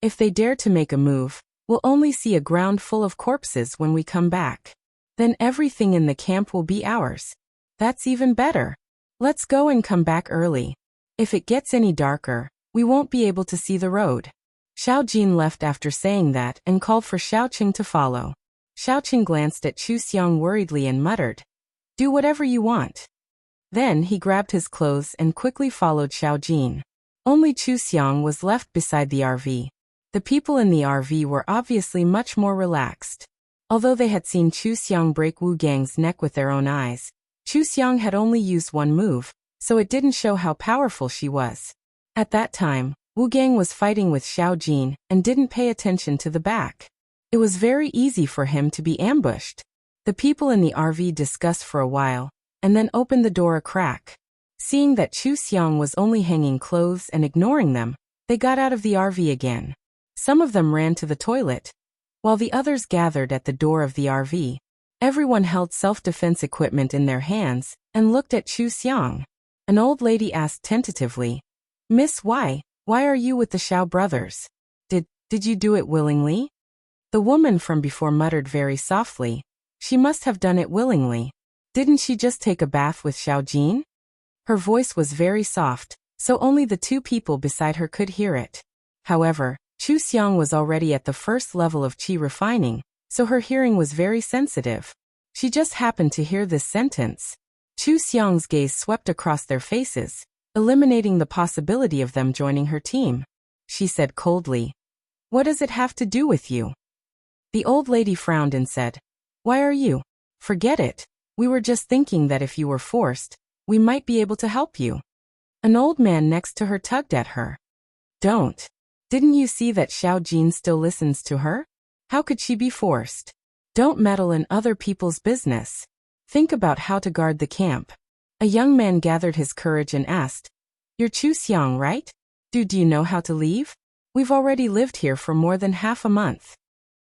"If they dare to make a move, we'll only see a ground full of corpses when we come back. Then everything in the camp will be ours. That's even better. Let's go and come back early. If it gets any darker, we won't be able to see the road." Xiao Jin left after saying that and called for Xiao Qing to follow. Xiao Qing glanced at Chu Xiang worriedly and muttered, "Do whatever you want." Then he grabbed his clothes and quickly followed Xiao Jin. Only Chu Xiang was left beside the RV. The people in the RV were obviously much more relaxed. Although they had seen Chu Xiang break Wu Gang's neck with their own eyes, Chu Xiang had only used one move, so it didn't show how powerful she was. At that time, Wu Gang was fighting with Xiao Jin and didn't pay attention to the back. It was very easy for him to be ambushed. The people in the RV discussed for a while, and then opened the door a crack. Seeing that Chu Xiang was only hanging clothes and ignoring them, they got out of the RV again. Some of them ran to the toilet, while the others gathered at the door of the RV. Everyone held self-defense equipment in their hands and looked at Chu Xiang. An old lady asked tentatively, "Miss, why are you with the Xiao brothers? Did you do it willingly?" The woman from before muttered very softly, "She must have done it willingly. Didn't she just take a bath with Xiao Jin?" Her voice was very soft, so only the 2 people beside her could hear it. However, Chu Xiang was already at the first level of qi refining, so her hearing was very sensitive. She just happened to hear this sentence. Chu Xiang's gaze swept across their faces, eliminating the possibility of them joining her team. She said coldly, "What does it have to do with you?" The old lady frowned and said, "Why are you? Forget it. We were just thinking that if you were forced, we might be able to help you." An old man next to her tugged at her. "Don't. Didn't you see that Xiao Jin still listens to her? How could she be forced? Don't meddle in other people's business. Think about how to guard the camp." A young man gathered his courage and asked, "You're Chu Xiang, right? Do you know how to leave? We've already lived here for more than half a month."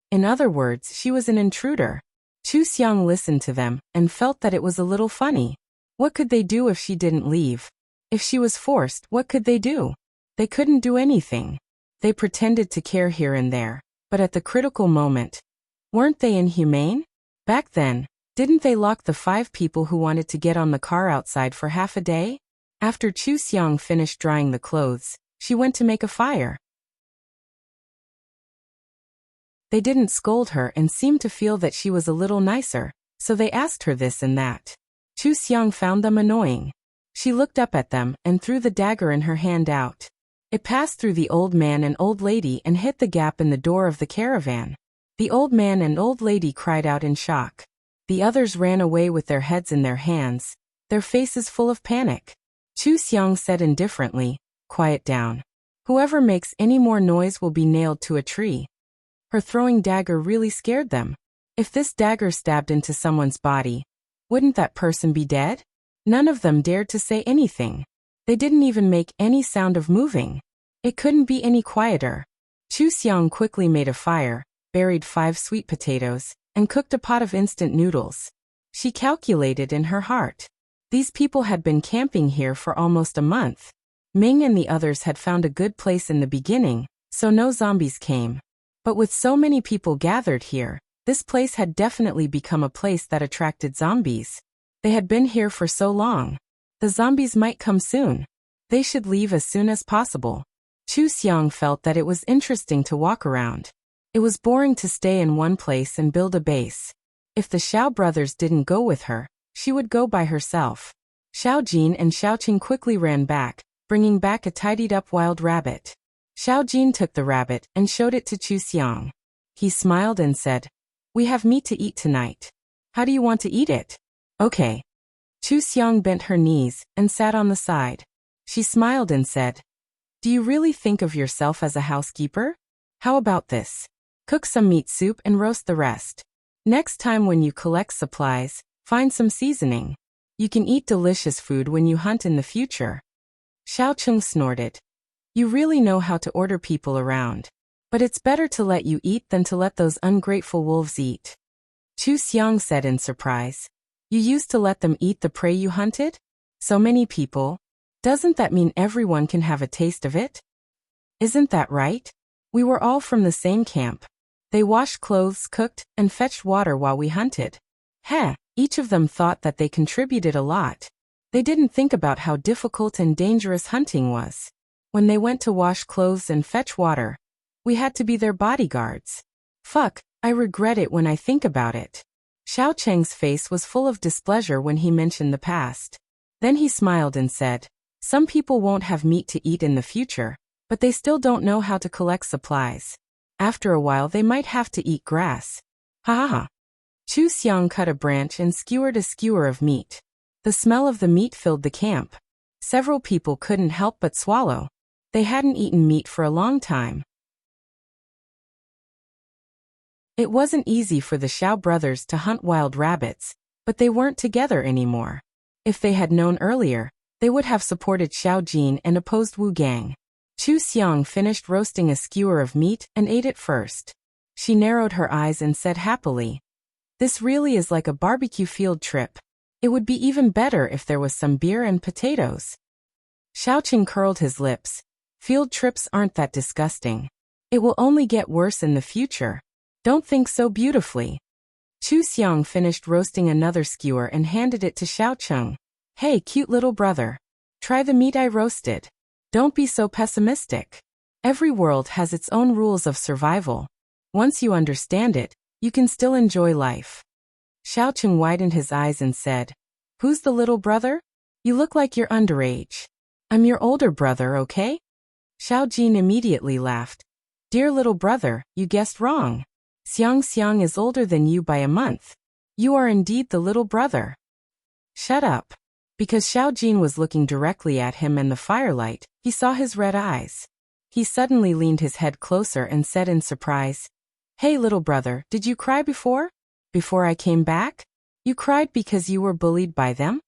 In other words, she was an intruder. Chu Xiang listened to them and felt that it was a little funny. What could they do if she didn't leave? If she was forced, what could they do? They couldn't do anything. They pretended to care here and there, but at the critical moment, weren't they inhumane? Back then, didn't they lock the 5 people who wanted to get on the car outside for half a day? After Chu Xiang finished drying the clothes, she went to make a fire. They didn't scold her and seemed to feel that she was a little nicer, so they asked her this and that. Chu Xiang found them annoying. She looked up at them and threw the dagger in her hand out. It passed through the old man and old lady and hit the gap in the door of the caravan. The old man and old lady cried out in shock. The others ran away with their heads in their hands, their faces full of panic. Chu Xiang said indifferently, "Quiet down. Whoever makes any more noise will be nailed to a tree." Her throwing dagger really scared them. If this dagger stabbed into someone's body, wouldn't that person be dead? None of them dared to say anything. They didn't even make any sound of moving. It couldn't be any quieter. Chu Xiang quickly made a fire, buried 5 sweet potatoes, and cooked a pot of instant noodles. She calculated in her heart. These people had been camping here for almost a month. Ming and the others had found a good place in the beginning, so no zombies came. But with so many people gathered here, this place had definitely become a place that attracted zombies. They had been here for so long. The zombies might come soon. They should leave as soon as possible. Chu Xiang felt that it was interesting to walk around. It was boring to stay in one place and build a base. If the Xiao brothers didn't go with her, she would go by herself. Xiao Jin and Xiao Qing quickly ran back, bringing back a tidied-up wild rabbit. Xiao Jin took the rabbit and showed it to Chu Xiang. He smiled and said, "We have meat to eat tonight. How do you want to eat it?" "Okay." Chu Xiang bent her knees and sat on the side. She smiled and said, "Do you really think of yourself as a housekeeper? How about this? Cook some meat soup and roast the rest. Next time when you collect supplies, find some seasoning. You can eat delicious food when you hunt in the future." Xiao Qing snorted. "You really know how to order people around. But it's better to let you eat than to let those ungrateful wolves eat." Chu Xiang said in surprise. "You used to let them eat the prey you hunted? So many people? Doesn't that mean everyone can have a taste of it? Isn't that right? We were all from the same camp. They washed clothes, cooked, and fetched water while we hunted. Heh, each of them thought that they contributed a lot. They didn't think about how difficult and dangerous hunting was. When they went to wash clothes and fetch water, we had to be their bodyguards. Fuck, I regret it when I think about it." Xiao Cheng's face was full of displeasure when he mentioned the past. Then he smiled and said, "Some people won't have meat to eat in the future, but they still don't know how to collect supplies. After a while they might have to eat grass. Ha ha ha." Chu Xiang cut a branch and skewered a skewer of meat. The smell of the meat filled the camp. Several people couldn't help but swallow. They hadn't eaten meat for a long time. It wasn't easy for the Xiao brothers to hunt wild rabbits, but they weren't together anymore. If they had known earlier, they would have supported Xiao Jin and opposed Wu Gang. Chu Xiang finished roasting a skewer of meat and ate it first. She narrowed her eyes and said happily, "This really is like a barbecue field trip. It would be even better if there was some beer and potatoes." Xiao Qing curled his lips. "Field trips aren't that disgusting. It will only get worse in the future. Don't think so beautifully." Chu Xiang finished roasting another skewer and handed it to Xiao Cheng. "Hey, cute little brother. Try the meat I roasted. Don't be so pessimistic. Every world has its own rules of survival. Once you understand it, you can still enjoy life." Xiao Cheng widened his eyes and said, "Who's the little brother? You look like you're underage. I'm your older brother, okay?" Xiao Jin immediately laughed. "Dear little brother, you guessed wrong. Xiang Xiang is older than you by a month. You are indeed the little brother." "Shut up." Because Xiao Jin was looking directly at him in the firelight, he saw his red eyes. He suddenly leaned his head closer and said in surprise, "Hey little brother, did you cry before? Before I came back? You cried because you were bullied by them?"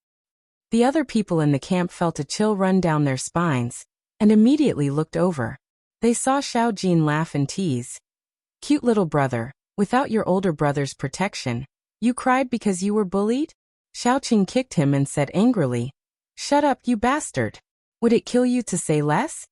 The other people in the camp felt a chill run down their spines, and immediately looked over. They saw Xiao Jin laugh and tease. "Cute little brother, without your older brother's protection, you cried because you were bullied?" Xiao Qing kicked him and said angrily, "Shut up, you bastard. Would it kill you to say less?"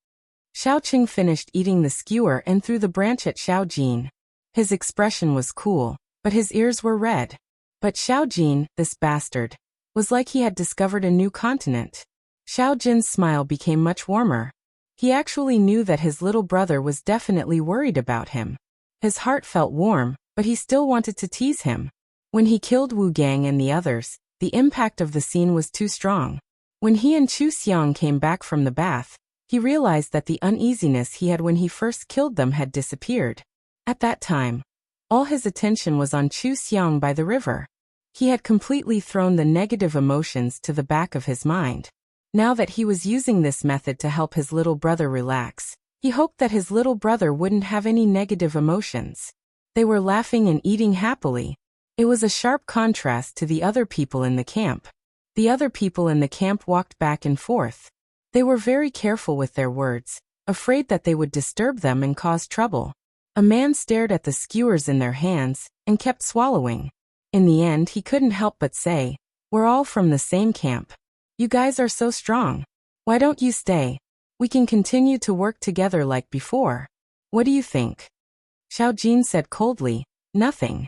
Xiao Qing finished eating the skewer and threw the branch at Xiao Jin. His expression was cool, but his ears were red. But Xiao Jin, this bastard, was like he had discovered a new continent. Xiao Jin's smile became much warmer. He actually knew that his little brother was definitely worried about him. His heart felt warm, but he still wanted to tease him. When he killed Wu Gang and the others, the impact of the scene was too strong. When he and Chu Xiang came back from the bath, he realized that the uneasiness he had when he first killed them had disappeared. At that time, all his attention was on Chu Xiang by the river. He had completely thrown the negative emotions to the back of his mind. Now that he was using this method to help his little brother relax, he hoped that his little brother wouldn't have any negative emotions. They were laughing and eating happily. It was a sharp contrast to the other people in the camp. The other people in the camp walked back and forth. They were very careful with their words, afraid that they would disturb them and cause trouble. A man stared at the skewers in their hands and kept swallowing. In the end, he couldn't help but say, "We're all from the same camp. You guys are so strong. Why don't you stay? We can continue to work together like before. What do you think?" Xiao Jin said coldly, "Nothing.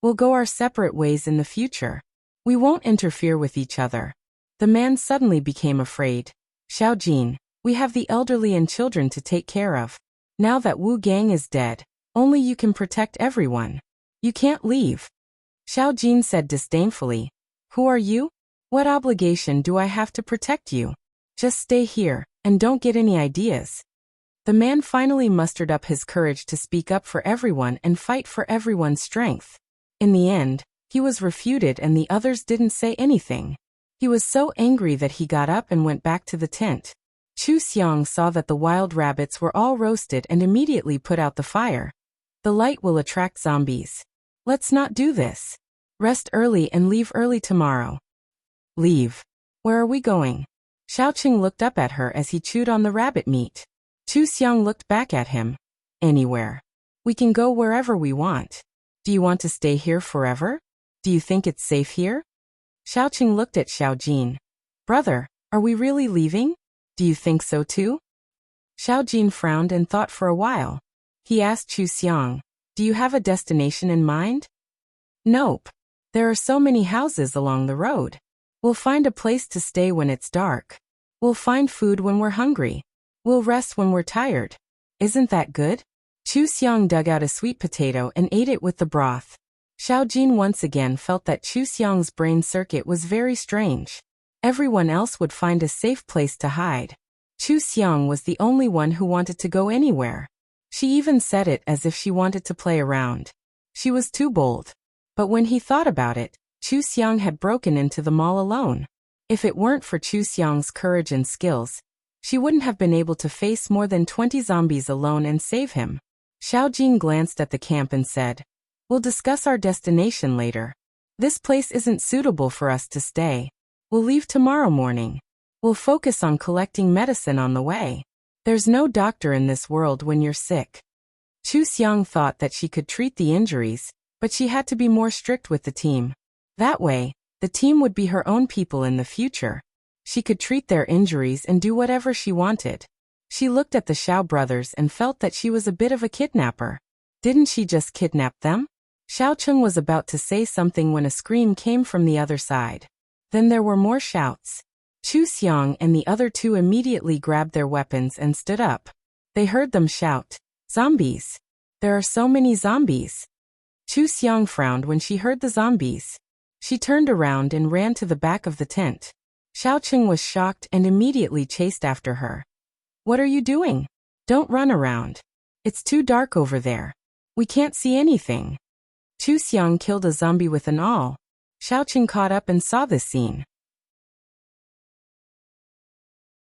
We'll go our separate ways in the future. We won't interfere with each other." The man suddenly became afraid. "Xiao Jin, we have the elderly and children to take care of. Now that Wu Gang is dead, only you can protect everyone. You can't leave." Xiao Jin said disdainfully, "Who are you? What obligation do I have to protect you? Just stay here, and don't get any ideas." The man finally mustered up his courage to speak up for everyone and fight for everyone's strength. In the end, he was refuted and the others didn't say anything. He was so angry that he got up and went back to the tent. Chu Xiang saw that the wild rabbits were all roasted and immediately put out the fire. "The light will attract zombies. Let's not do this. Rest early and leave early tomorrow." "Leave? Where are we going?" Xiaoqing looked up at her as he chewed on the rabbit meat. Chu Xiang looked back at him. "Anywhere. We can go wherever we want. Do you want to stay here forever? Do you think it's safe here?" Xiaoqing looked at Xiao Jin. "Brother, are we really leaving? Do you think so too?" Xiao Jin frowned and thought for a while. He asked Chu Xiang, "Do you have a destination in mind?" "Nope. There are so many houses along the road. We'll find a place to stay when it's dark. We'll find food when we're hungry. We'll rest when we're tired. Isn't that good?" Chu Xiang dug out a sweet potato and ate it with the broth. Xiao Jin once again felt that Chu Xiang's brain circuit was very strange. Everyone else would find a safe place to hide. Chu Xiang was the only one who wanted to go anywhere. She even said it as if she wanted to play around. She was too bold. But when he thought about it, Chu Xiang had broken into the mall alone. If it weren't for Chu Xiang's courage and skills, she wouldn't have been able to face more than 20 zombies alone and save him. Xiao Jin glanced at the camp and said, "We'll discuss our destination later. This place isn't suitable for us to stay. We'll leave tomorrow morning. We'll focus on collecting medicine on the way. There's no doctor in this world when you're sick." Chu Xiang thought that she could treat the injuries, but she had to be more strict with the team. That way, the team would be her own people in the future. She could treat their injuries and do whatever she wanted. She looked at the Xiao brothers and felt that she was a bit of a kidnapper. Didn't she just kidnap them? Xiaocheng was about to say something when a scream came from the other side. Then there were more shouts. Chu Xiang and the other two immediately grabbed their weapons and stood up. They heard them shout, "Zombies! There are so many zombies!" Chu Xiang frowned when she heard the zombies. She turned around and ran to the back of the tent. Xiaoqing was shocked and immediately chased after her. "What are you doing? Don't run around. It's too dark over there. We can't see anything." Chu Xiang killed a zombie with an awl. Xiaoqing caught up and saw this scene.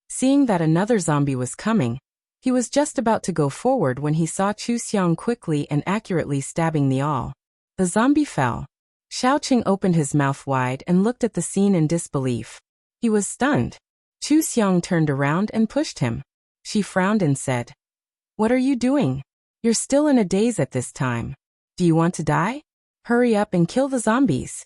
Seeing that another zombie was coming, he was just about to go forward when he saw Chu Xiang quickly and accurately stabbing the awl. The zombie fell. Xiaoqing opened his mouth wide and looked at the scene in disbelief. He was stunned. Chu Xiang turned around and pushed him. She frowned and said, "What are you doing? You're still in a daze at this time. Do you want to die? Hurry up and kill the zombies."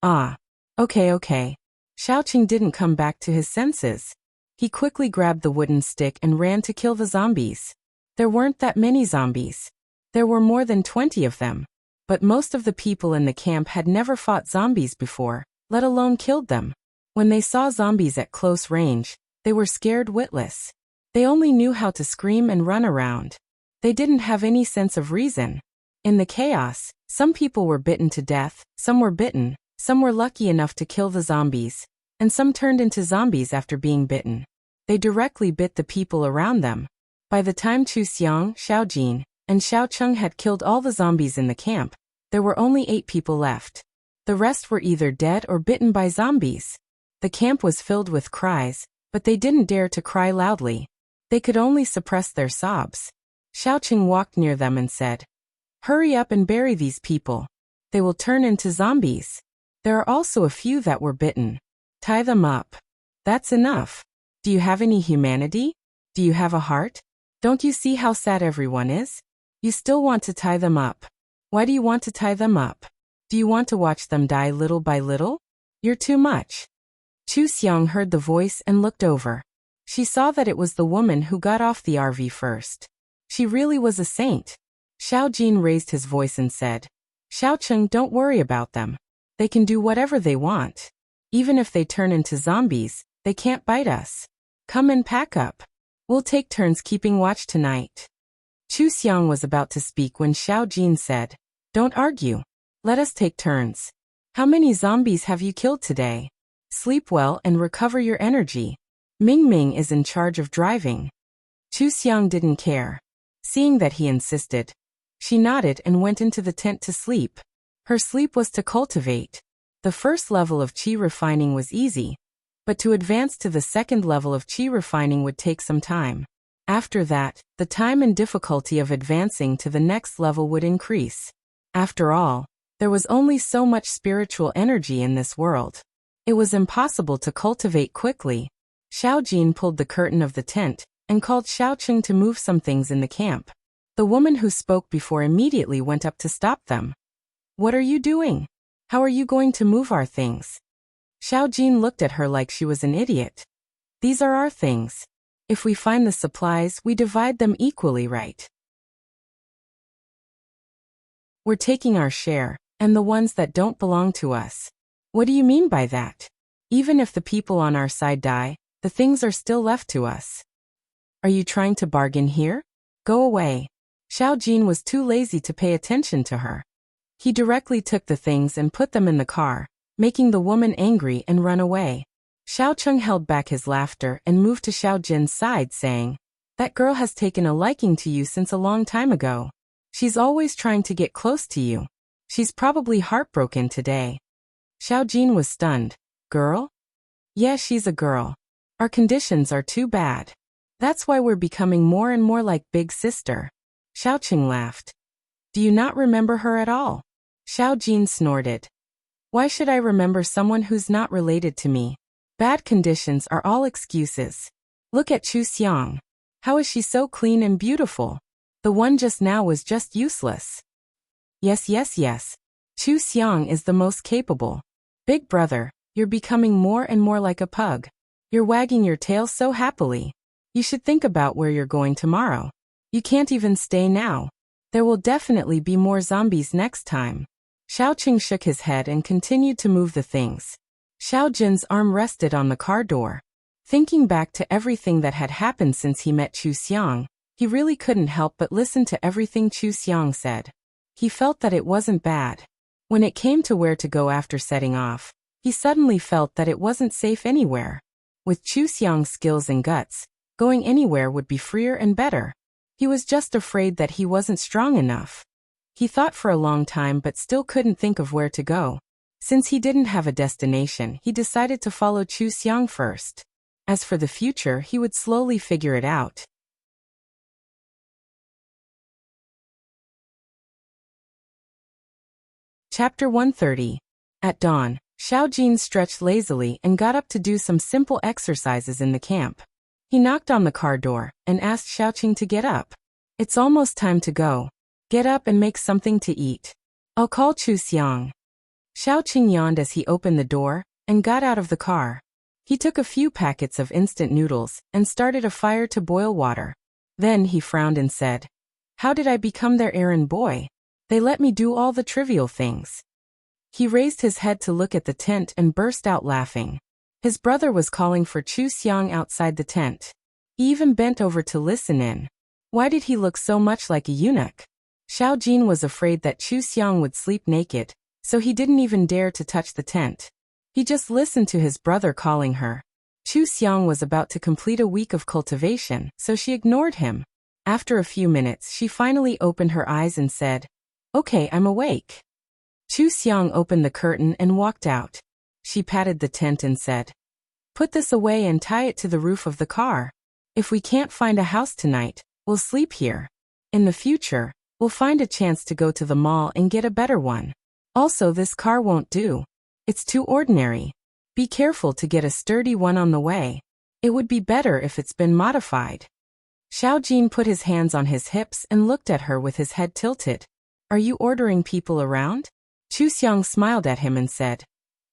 "Ah. Okay. Xiaoqing didn't come back to his senses. He quickly grabbed the wooden stick and ran to kill the zombies. There weren't that many zombies. There were more than 20 of them. But most of the people in the camp had never fought zombies before, let alone killed them. When they saw zombies at close range, they were scared witless. They only knew how to scream and run around. They didn't have any sense of reason. In the chaos, some people were bitten to death, some were bitten, some were lucky enough to kill the zombies, and some turned into zombies after being bitten. They directly bit the people around them. By the time Chu Xiang, Xiao Jin, and Xiao Cheng had killed all the zombies in the camp, there were only 8 people left. The rest were either dead or bitten by zombies. The camp was filled with cries, but they didn't dare to cry loudly. They could only suppress their sobs. Xiao Cheng walked near them and said, "Hurry up and bury these people. They will turn into zombies. There are also a few that were bitten. Tie them up. That's enough. Do you have any humanity? Do you have a heart? Don't you see how sad everyone is? You still want to tie them up. Why do you want to tie them up? Do you want to watch them die little by little? You're too much." Chu Xiang heard the voice and looked over. She saw that it was the woman who got off the RV first. She really was a saint. Xiao Jin raised his voice and said, "Xiao Cheng, don't worry about them. They can do whatever they want. Even if they turn into zombies, they can't bite us. Come and pack up. We'll take turns keeping watch tonight." Chu Xiang was about to speak when Xiao Jin said, "Don't argue. Let us take turns. How many zombies have you killed today? Sleep well and recover your energy. Ming Ming is in charge of driving." Chu Xiang didn't care. Seeing that he insisted, she nodded and went into the tent to sleep. Her sleep was to cultivate. The first level of qi refining was easy, but to advance to the second level of qi refining would take some time. After that, the time and difficulty of advancing to the next level would increase. After all, there was only so much spiritual energy in this world. It was impossible to cultivate quickly. Xiao Jin pulled the curtain of the tent and called Xiao Cheng to move some things in the camp. The woman who spoke before immediately went up to stop them. "What are you doing? How are you going to move our things?" Xiao Jin looked at her like she was an idiot. "These are our things. If we find the supplies, we divide them equally, right? We're taking our share, and the ones that don't belong to us." "What do you mean by that? Even if the people on our side die, the things are still left to us. Are you trying to bargain here? Go away." Xiao Jin was too lazy to pay attention to her. He directly took the things and put them in the car, making the woman angry and run away. Xiao Cheng held back his laughter and moved to Xiao Jin's side, saying, "That girl has taken a liking to you since a long time ago. She's always trying to get close to you. She's probably heartbroken today." Xiao Jin was stunned. "Girl? Yeah, she's a girl. Our conditions are too bad. That's why we're becoming more and more like Big Sister." Xiao Cheng laughed. "Do you not remember her at all?" Xiao Jin snorted. "Why should I remember someone who's not related to me? Bad conditions are all excuses. Look at Chu Xiang. How is she so clean and beautiful? The one just now was just useless." Yes. Chu Xiang is the most capable. Big brother, you're becoming more and more like a pug. You're wagging your tail so happily. You should think about where you're going tomorrow. You can't even stay now. There will definitely be more zombies next time. Xiao Cheng shook his head and continued to move the things. Xiao Jin's arm rested on the car door. Thinking back to everything that had happened since he met Chu Xiang, he really couldn't help but listen to everything Chu Xiang said. He felt that it wasn't bad. When it came to where to go after setting off, he suddenly felt that it wasn't safe anywhere. With Chu Xiang's skills and guts, going anywhere would be freer and better. He was just afraid that he wasn't strong enough. He thought for a long time but still couldn't think of where to go. Since he didn't have a destination, he decided to follow Chu Xiang first. As for the future, he would slowly figure it out. Chapter 130. At dawn, Xiao Jin stretched lazily and got up to do some simple exercises in the camp. He knocked on the car door and asked Xiao Qing to get up. "It's almost time to go. Get up and make something to eat. I'll call Chu Xiang." Xiao Qing yawned as he opened the door and got out of the car. He took a few packets of instant noodles and started a fire to boil water. Then he frowned and said, "How did I become their errand boy? They let me do all the trivial things." He raised his head to look at the tent and burst out laughing. His brother was calling for Chu Xiang outside the tent. He even bent over to listen in. Why did he look so much like a eunuch? Xiao Jin was afraid that Chu Xiang would sleep naked, so he didn't even dare to touch the tent. He just listened to his brother calling her. Chu Xiang was about to complete a week of cultivation, so she ignored him. After a few minutes, she finally opened her eyes and said, "Okay, I'm awake." Chu Xiang opened the curtain and walked out. She patted the tent and said, "Put this away and tie it to the roof of the car. If we can't find a house tonight, we'll sleep here. In the future, we'll find a chance to go to the mall and get a better one. Also, this car won't do. It's too ordinary. Be careful to get a sturdy one on the way. It would be better if it's been modified." Xiao Jin put his hands on his hips and looked at her with his head tilted. "Are you ordering people around?" Chu Xiang smiled at him and said,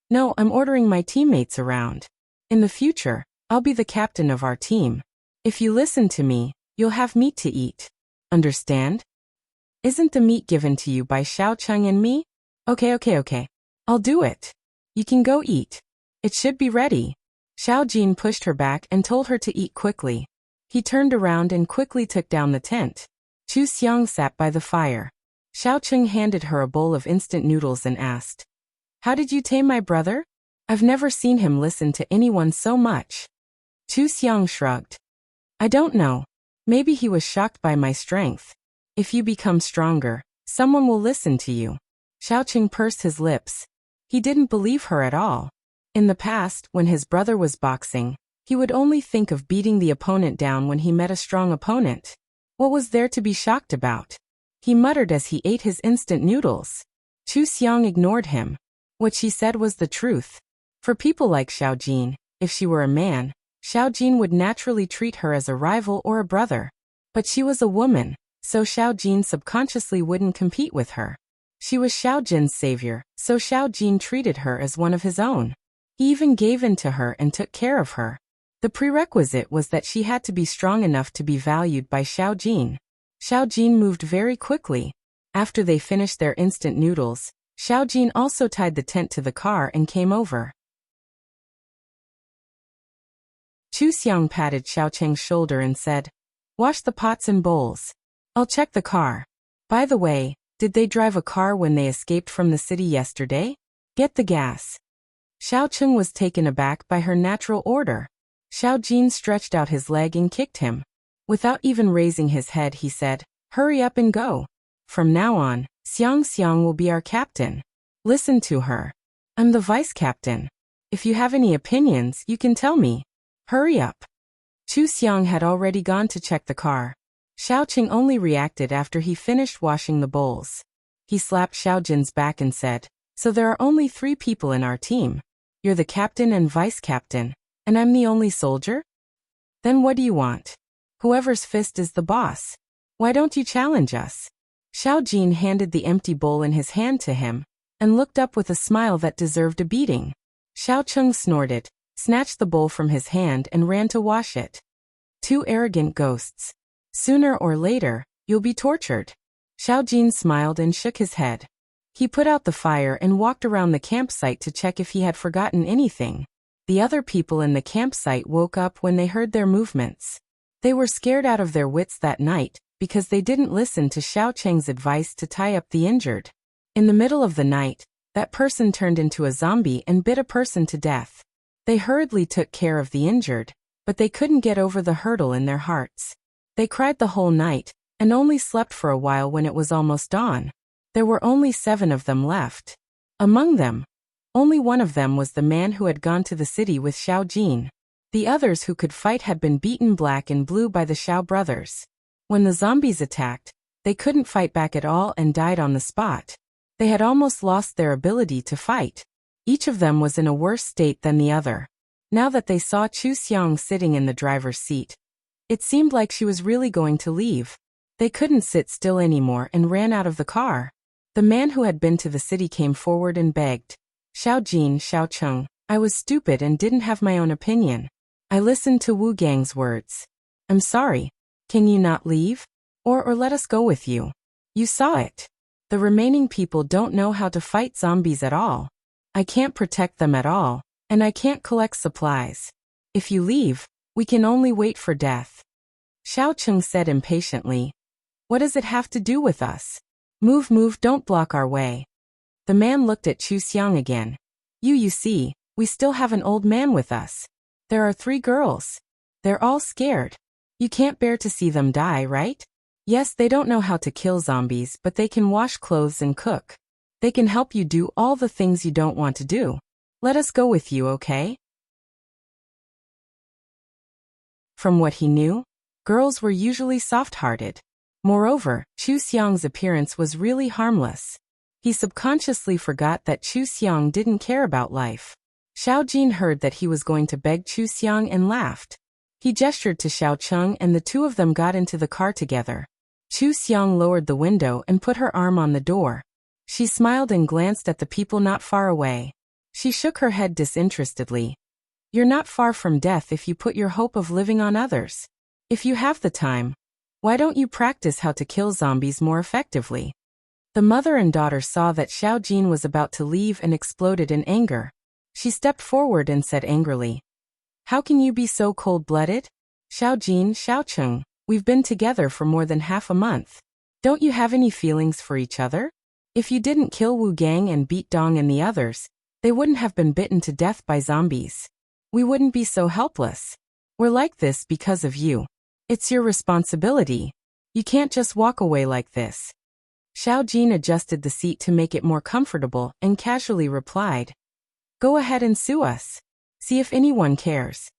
"No, I'm ordering my teammates around. In the future, I'll be the captain of our team. If you listen to me, you'll have meat to eat. Understand? Isn't the meat given to you by Xiao Cheng and me? Okay. I'll do it. You can go eat. It should be ready." Xiao Jin pushed her back and told her to eat quickly. He turned around and quickly took down the tent. Chu Xiang sat by the fire. Xiao Cheng handed her a bowl of instant noodles and asked, "How did you tame my brother? I've never seen him listen to anyone so much." Chu Xiang shrugged. "I don't know. Maybe he was shocked by my strength. If you become stronger, someone will listen to you." Xiao Cheng pursed his lips. He didn't believe her at all. In the past, when his brother was boxing, he would only think of beating the opponent down when he met a strong opponent. What was there to be shocked about? He muttered as he ate his instant noodles. Chu Xiang ignored him. What she said was the truth. For people like Xiao Jin, if she were a man, Xiao Jin would naturally treat her as a rival or a brother. But she was a woman, so Xiao Jin subconsciously wouldn't compete with her. She was Xiao Jin's savior, so Xiao Jin treated her as one of his own. He even gave in to her and took care of her. The prerequisite was that she had to be strong enough to be valued by Xiao Jin. Xiao Jin moved very quickly. After they finished their instant noodles, Xiao Jin also tied the tent to the car and came over. Chu Xiang patted Xiao Cheng's shoulder and said, "Wash the pots and bowls. I'll check the car. By the way, did they drive a car when they escaped from the city yesterday? Get the gas." Xiao Cheng was taken aback by her natural order. Xiao Jin stretched out his leg and kicked him. Without even raising his head, he said, "Hurry up and go. From now on, Xiang will be our captain. Listen to her. I'm the vice captain. If you have any opinions, you can tell me. Hurry up." Chu Xiang had already gone to check the car. Xiao Cheng only reacted after he finished washing the bowls. He slapped Xiao Jin's back and said, "So there are only 3 people in our team. You're the captain and vice captain, and I'm the only soldier? Then what do you want? Whoever's fist is the boss. Why don't you challenge us?" Xiao Jin handed the empty bowl in his hand to him, and looked up with a smile that deserved a beating. Xiao Cheng snorted, snatched the bowl from his hand and ran to wash it. "Two arrogant ghosts. Sooner or later, you'll be tortured." Xiao Jin smiled and shook his head. He put out the fire and walked around the campsite to check if he had forgotten anything. The other people in the campsite woke up when they heard their movements. They were scared out of their wits that night, because they didn't listen to Xiao Cheng's advice to tie up the injured. In the middle of the night, that person turned into a zombie and bit a person to death. They hurriedly took care of the injured, but they couldn't get over the hurdle in their hearts. They cried the whole night, and only slept for a while when it was almost dawn. There were only 7 of them left. Among them, only one of them was the man who had gone to the city with Xiao Jin. The others who could fight had been beaten black and blue by the Xiao brothers. When the zombies attacked, they couldn't fight back at all and died on the spot. They had almost lost their ability to fight. Each of them was in a worse state than the other. Now that they saw Chu Xiang sitting in the driver's seat, it seemed like she was really going to leave. They couldn't sit still anymore and ran out of the car. The man who had been to the city came forward and begged, "Xiao Jin, Xiao Cheng, I was stupid and didn't have my own opinion. I listened to Wu Gang's words. I'm sorry. Can you not leave? Or let us go with you? You saw it. The remaining people don't know how to fight zombies at all. I can't protect them at all, and I can't collect supplies. If you leave, We can only wait for death. Xiao Cheng said impatiently. What does it have to do with us? Move, move, don't block our way. The man looked at Chu Xiang again. You see, we still have an old man with us. There are 3 girls. They're all scared. You can't bear to see them die, right? Yes, they don't know how to kill zombies, but they can wash clothes and cook. They can help you do all the things you don't want to do. Let us go with you, okay? From what he knew, girls were usually soft-hearted. Moreover, Chu Xiang's appearance was really harmless. He subconsciously forgot that Chu Xiang didn't care about life. Xiao Jin heard that he was going to beg Chu Xiang and laughed. He gestured to Xiao Cheng and the 2 of them got into the car together. Chu Xiang lowered the window and put her arm on the door. She smiled and glanced at the people not far away. She shook her head disinterestedly. You're not far from death if you put your hope of living on others. If you have the time, why don't you practice how to kill zombies more effectively? The mother and daughter saw that Xiao Jin was about to leave and exploded in anger. She stepped forward and said angrily, How can you be so cold-blooded? Xiao Jin, Xiao Cheng, we've been together for more than half a month. Don't you have any feelings for each other? If you didn't kill Wu Gang and beat Dong and the others, they wouldn't have been bitten to death by zombies. We wouldn't be so helpless. We're like this because of you. It's your responsibility. You can't just walk away like this. Xiao Jin adjusted the seat to make it more comfortable and casually replied, Go ahead and sue us. See if anyone cares.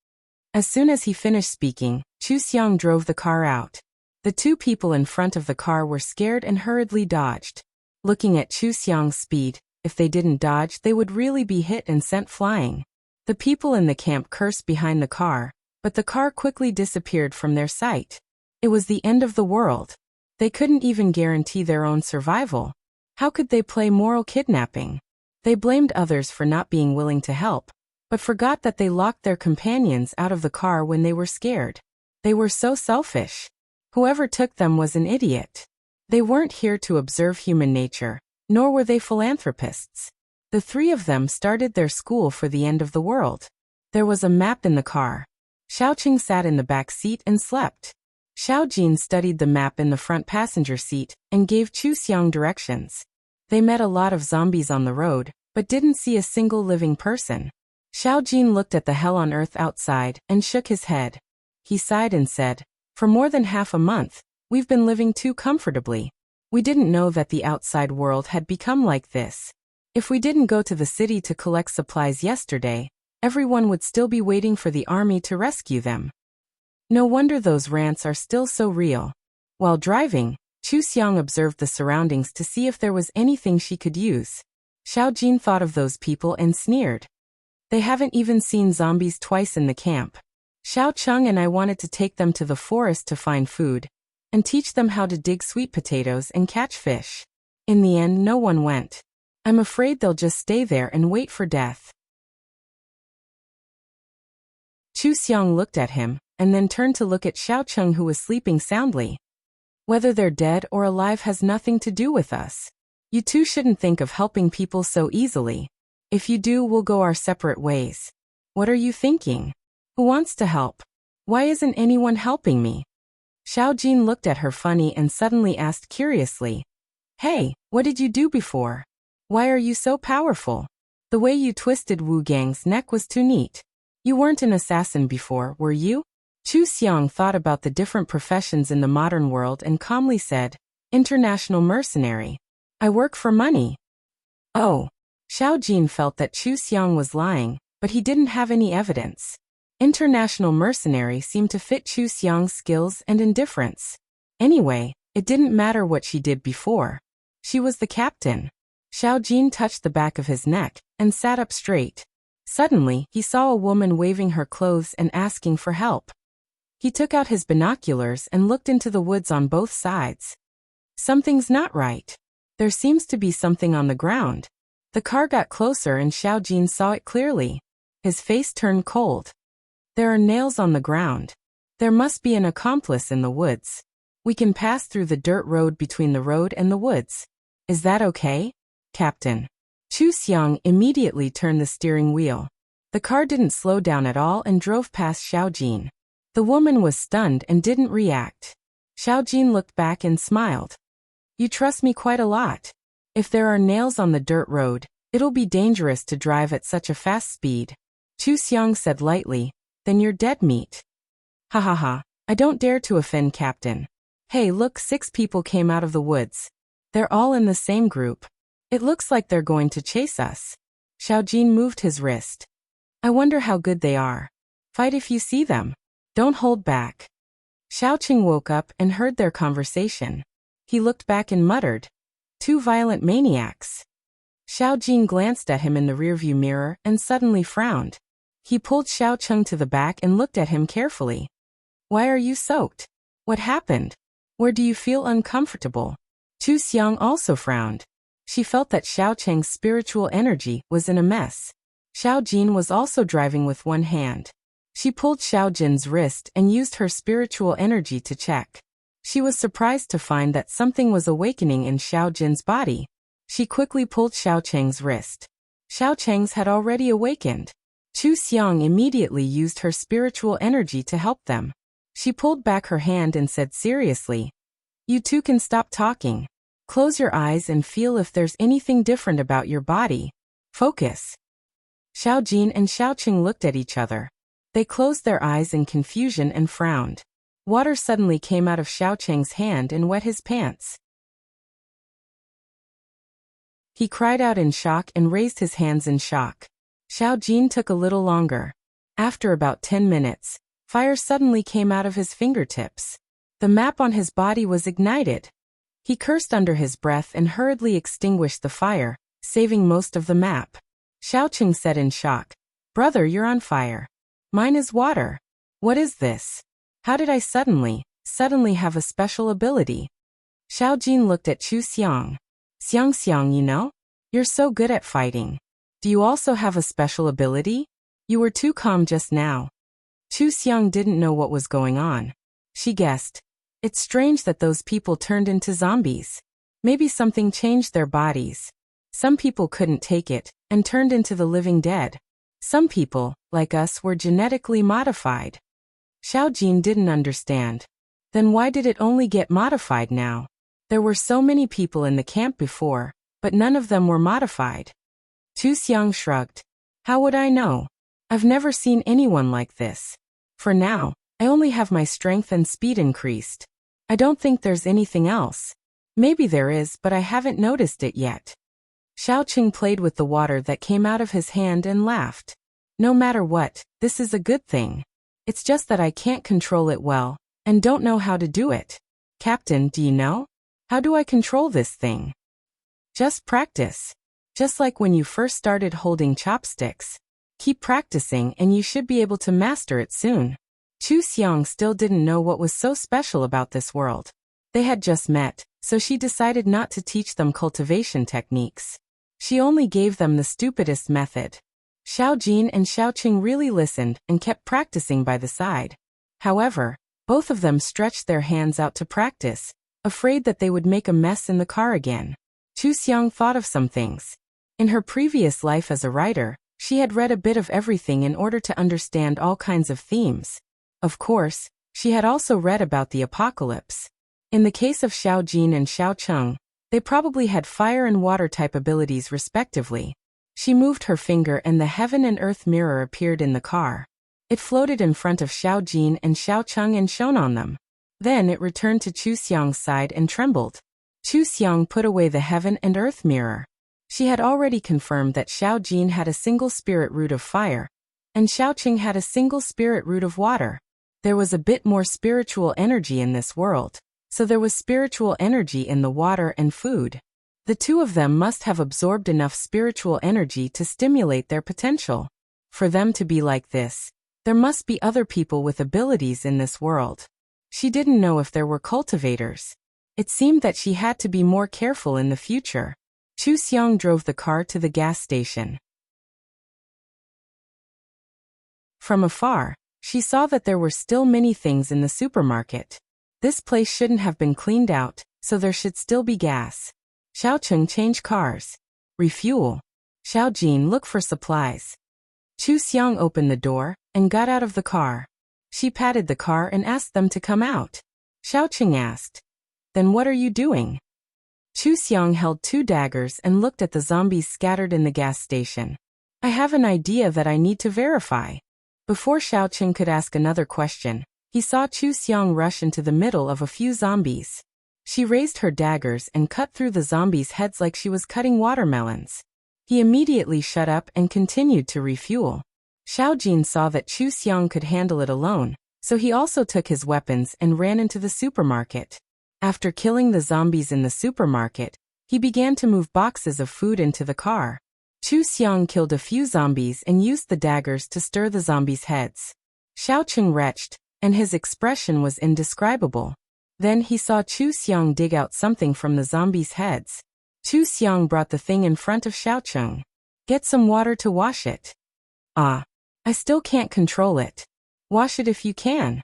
As soon as he finished speaking, Chu Xiang drove the car out. The 2 people in front of the car were scared and hurriedly dodged. Looking at Chu Xiang's speed, if they didn't dodge, they would really be hit and sent flying. The people in the camp cursed behind the car, but the car quickly disappeared from their sight. It was the end of the world. They couldn't even guarantee their own survival. How could they play moral kidnapping? They blamed others for not being willing to help, but forgot that they locked their companions out of the car when they were scared. They were so selfish. Whoever took them was an idiot. They weren't here to observe human nature, nor were they philanthropists. The 3 of them started their school for the end of the world. There was a map in the car. Xiao Cheng sat in the back seat and slept. Xiao Jin studied the map in the front passenger seat and gave Chu Xiang directions. They met a lot of zombies on the road, but didn't see a single living person. Xiao Jin looked at the hell on earth outside and shook his head. He sighed and said, For more than half a month, we've been living too comfortably. We didn't know that the outside world had become like this. If we didn't go to the city to collect supplies yesterday, everyone would still be waiting for the army to rescue them. No wonder those rants are still so real. While driving, Chu Xiang observed the surroundings to see if there was anything she could use. Xiao Jin thought of those people and sneered. They haven't even seen zombies twice in the camp. Xiao Cheng and I wanted to take them to the forest to find food, and teach them how to dig sweet potatoes and catch fish. In the end, no one went. I'm afraid they'll just stay there and wait for death. Chu Xiang looked at him, and then turned to look at Xiao Cheng who was sleeping soundly. Whether they're dead or alive has nothing to do with us. You 2 shouldn't think of helping people so easily. If you do, we'll go our separate ways. What are you thinking? Who wants to help? Why isn't anyone helping me? Xiao Jin looked at her funny and suddenly asked curiously, Hey, what did you do before? Why are you so powerful? The way you twisted Wu Gang's neck was too neat. You weren't an assassin before, were you? Chu Xiang thought about the different professions in the modern world and calmly said, International mercenary. I work for money. Oh. Xiao Jin felt that Chu Xiang was lying, but he didn't have any evidence. International mercenary seemed to fit Chu Xiang's skills and indifference. Anyway, it didn't matter what she did before. She was the captain. Xiao Jin touched the back of his neck and sat up straight. Suddenly, he saw a woman waving her clothes and asking for help. He took out his binoculars and looked into the woods on both sides. Something's not right. There seems to be something on the ground. The car got closer and Xiao Jin saw it clearly. His face turned cold. There are nails on the ground. There must be an accomplice in the woods. We can pass through the dirt road between the road and the woods. Is that okay, Captain? Chu Xiang immediately turned the steering wheel. The car didn't slow down at all and drove past Xiao Jin. The woman was stunned and didn't react. Xiaojin looked back and smiled. You trust me quite a lot. If there are nails on the dirt road, it'll be dangerous to drive at such a fast speed. Chu Xiang said lightly, then you're dead meat. Ha ha ha, I don't dare to offend Captain. Hey look, 6 people came out of the woods. They're all in the same group. It looks like they're going to chase us. Xiaojin moved his wrist. I wonder how good they are. Fight if you see them. Don't hold back. Xiaoqing woke up and heard their conversation. He looked back and muttered, 2 violent maniacs. Xiaojin glanced at him in the rearview mirror and suddenly frowned. He pulled Xiaocheng to the back and looked at him carefully. Why are you soaked? What happened? Where do you feel uncomfortable? Chu Xiang also frowned. She felt that Xiaocheng's spiritual energy was in a mess. Xiaojin was also driving with one hand. She pulled Xiaojin's wrist and used her spiritual energy to check. She was surprised to find that something was awakening in Xiaojin's body. She quickly pulled Xiaocheng's wrist. Xiaocheng's had already awakened. Chu Xiang immediately used her spiritual energy to help them. She pulled back her hand and said seriously, you two can stop talking. Close your eyes and feel if there's anything different about your body. Focus. Xiaojin and Xiaoqing looked at each other. They closed their eyes in confusion and frowned. Water suddenly came out of Xiaocheng's hand and wet his pants. He cried out in shock and raised his hands in shock. Xiaojin took a little longer. After about 10 minutes, fire suddenly came out of his fingertips. The map on his body was ignited. He cursed under his breath and hurriedly extinguished the fire, saving most of the map. Xiaoqing said in shock, Brother, you're on fire. Mine is water. What is this? How did I suddenly have a special ability? Xiaojin looked at Chu Xiang. Xiang, you know? You're so good at fighting. Do you also have a special ability? You were too calm just now. Chu Xiang didn't know what was going on. She guessed. It's strange that those people turned into zombies. Maybe something changed their bodies. Some people couldn't take it and turned into the living dead. Some people, like us, were genetically modified. Xiaojin didn't understand. Then why did it only get modified now? There were so many people in the camp before, but none of them were modified. Chu Xiang shrugged. How would I know? I've never seen anyone like this. For now, I only have my strength and speed increased. I don't think there's anything else. Maybe there is, but I haven't noticed it yet. Xiaoqing played with the water that came out of his hand and laughed. No matter what, this is a good thing. It's just that I can't control it well, and don't know how to do it. Captain, do you know? How do I control this thing? Just practice. Just like when you first started holding chopsticks. Keep practicing and you should be able to master it soon. Chu Xiang still didn't know what was so special about this world. They had just met, so she decided not to teach them cultivation techniques. She only gave them the stupidest method. Xiaojin and Xiaoqing really listened and kept practicing by the side. However, both of them stretched their hands out to practice, afraid that they would make a mess in the car again. Chu Xiang thought of some things. In her previous life as a writer, she had read a bit of everything in order to understand all kinds of themes. Of course, she had also read about the apocalypse. In the case of Xiaojin and Xiaocheng, they probably had fire and water type abilities respectively. She moved her finger and the heaven and earth mirror appeared in the car. It floated in front of Xiaojin and Xiaocheng and shone on them. Then it returned to Chu Xiang's side and trembled. Chu Xiang put away the heaven and earth mirror. She had already confirmed that Xiaojin had a single spirit root of fire, and Xiaoqing had a single spirit root of water. There was a bit more spiritual energy in this world, so there was spiritual energy in the water and food. The two of them must have absorbed enough spiritual energy to stimulate their potential. For them to be like this, there must be other people with abilities in this world. She didn't know if there were cultivators. It seemed that she had to be more careful in the future. Chu Xiang drove the car to the gas station. From afar, she saw that there were still many things in the supermarket. This place shouldn't have been cleaned out, so there should still be gas. Xiaocheng, change cars. Refuel. Xiaojin, look for supplies. Chu Xiang opened the door and got out of the car. She patted the car and asked them to come out. Xiaoqing asked, "Then what are you doing?" Chu Xiang held 2 daggers and looked at the zombies scattered in the gas station. "I have an idea that I need to verify." Before Xiaoqing could ask another question, he saw Chu Xiang rush into the middle of a few zombies. She raised her daggers and cut through the zombies' heads like she was cutting watermelons. He immediately shut up and continued to refuel. Xiaojin saw that Chu Xiang could handle it alone, so he also took his weapons and ran into the supermarket. After killing the zombies in the supermarket, he began to move boxes of food into the car. Chu Xiang killed a few zombies and used the daggers to stir the zombies' heads. Xiaoqing retched, and his expression was indescribable. Then he saw Chu Xiang dig out something from the zombies' heads. Chu Xiang brought the thing in front of Xiaoqing. "Get some water to wash it." "Ah, I still can't control it." "Wash it if you can."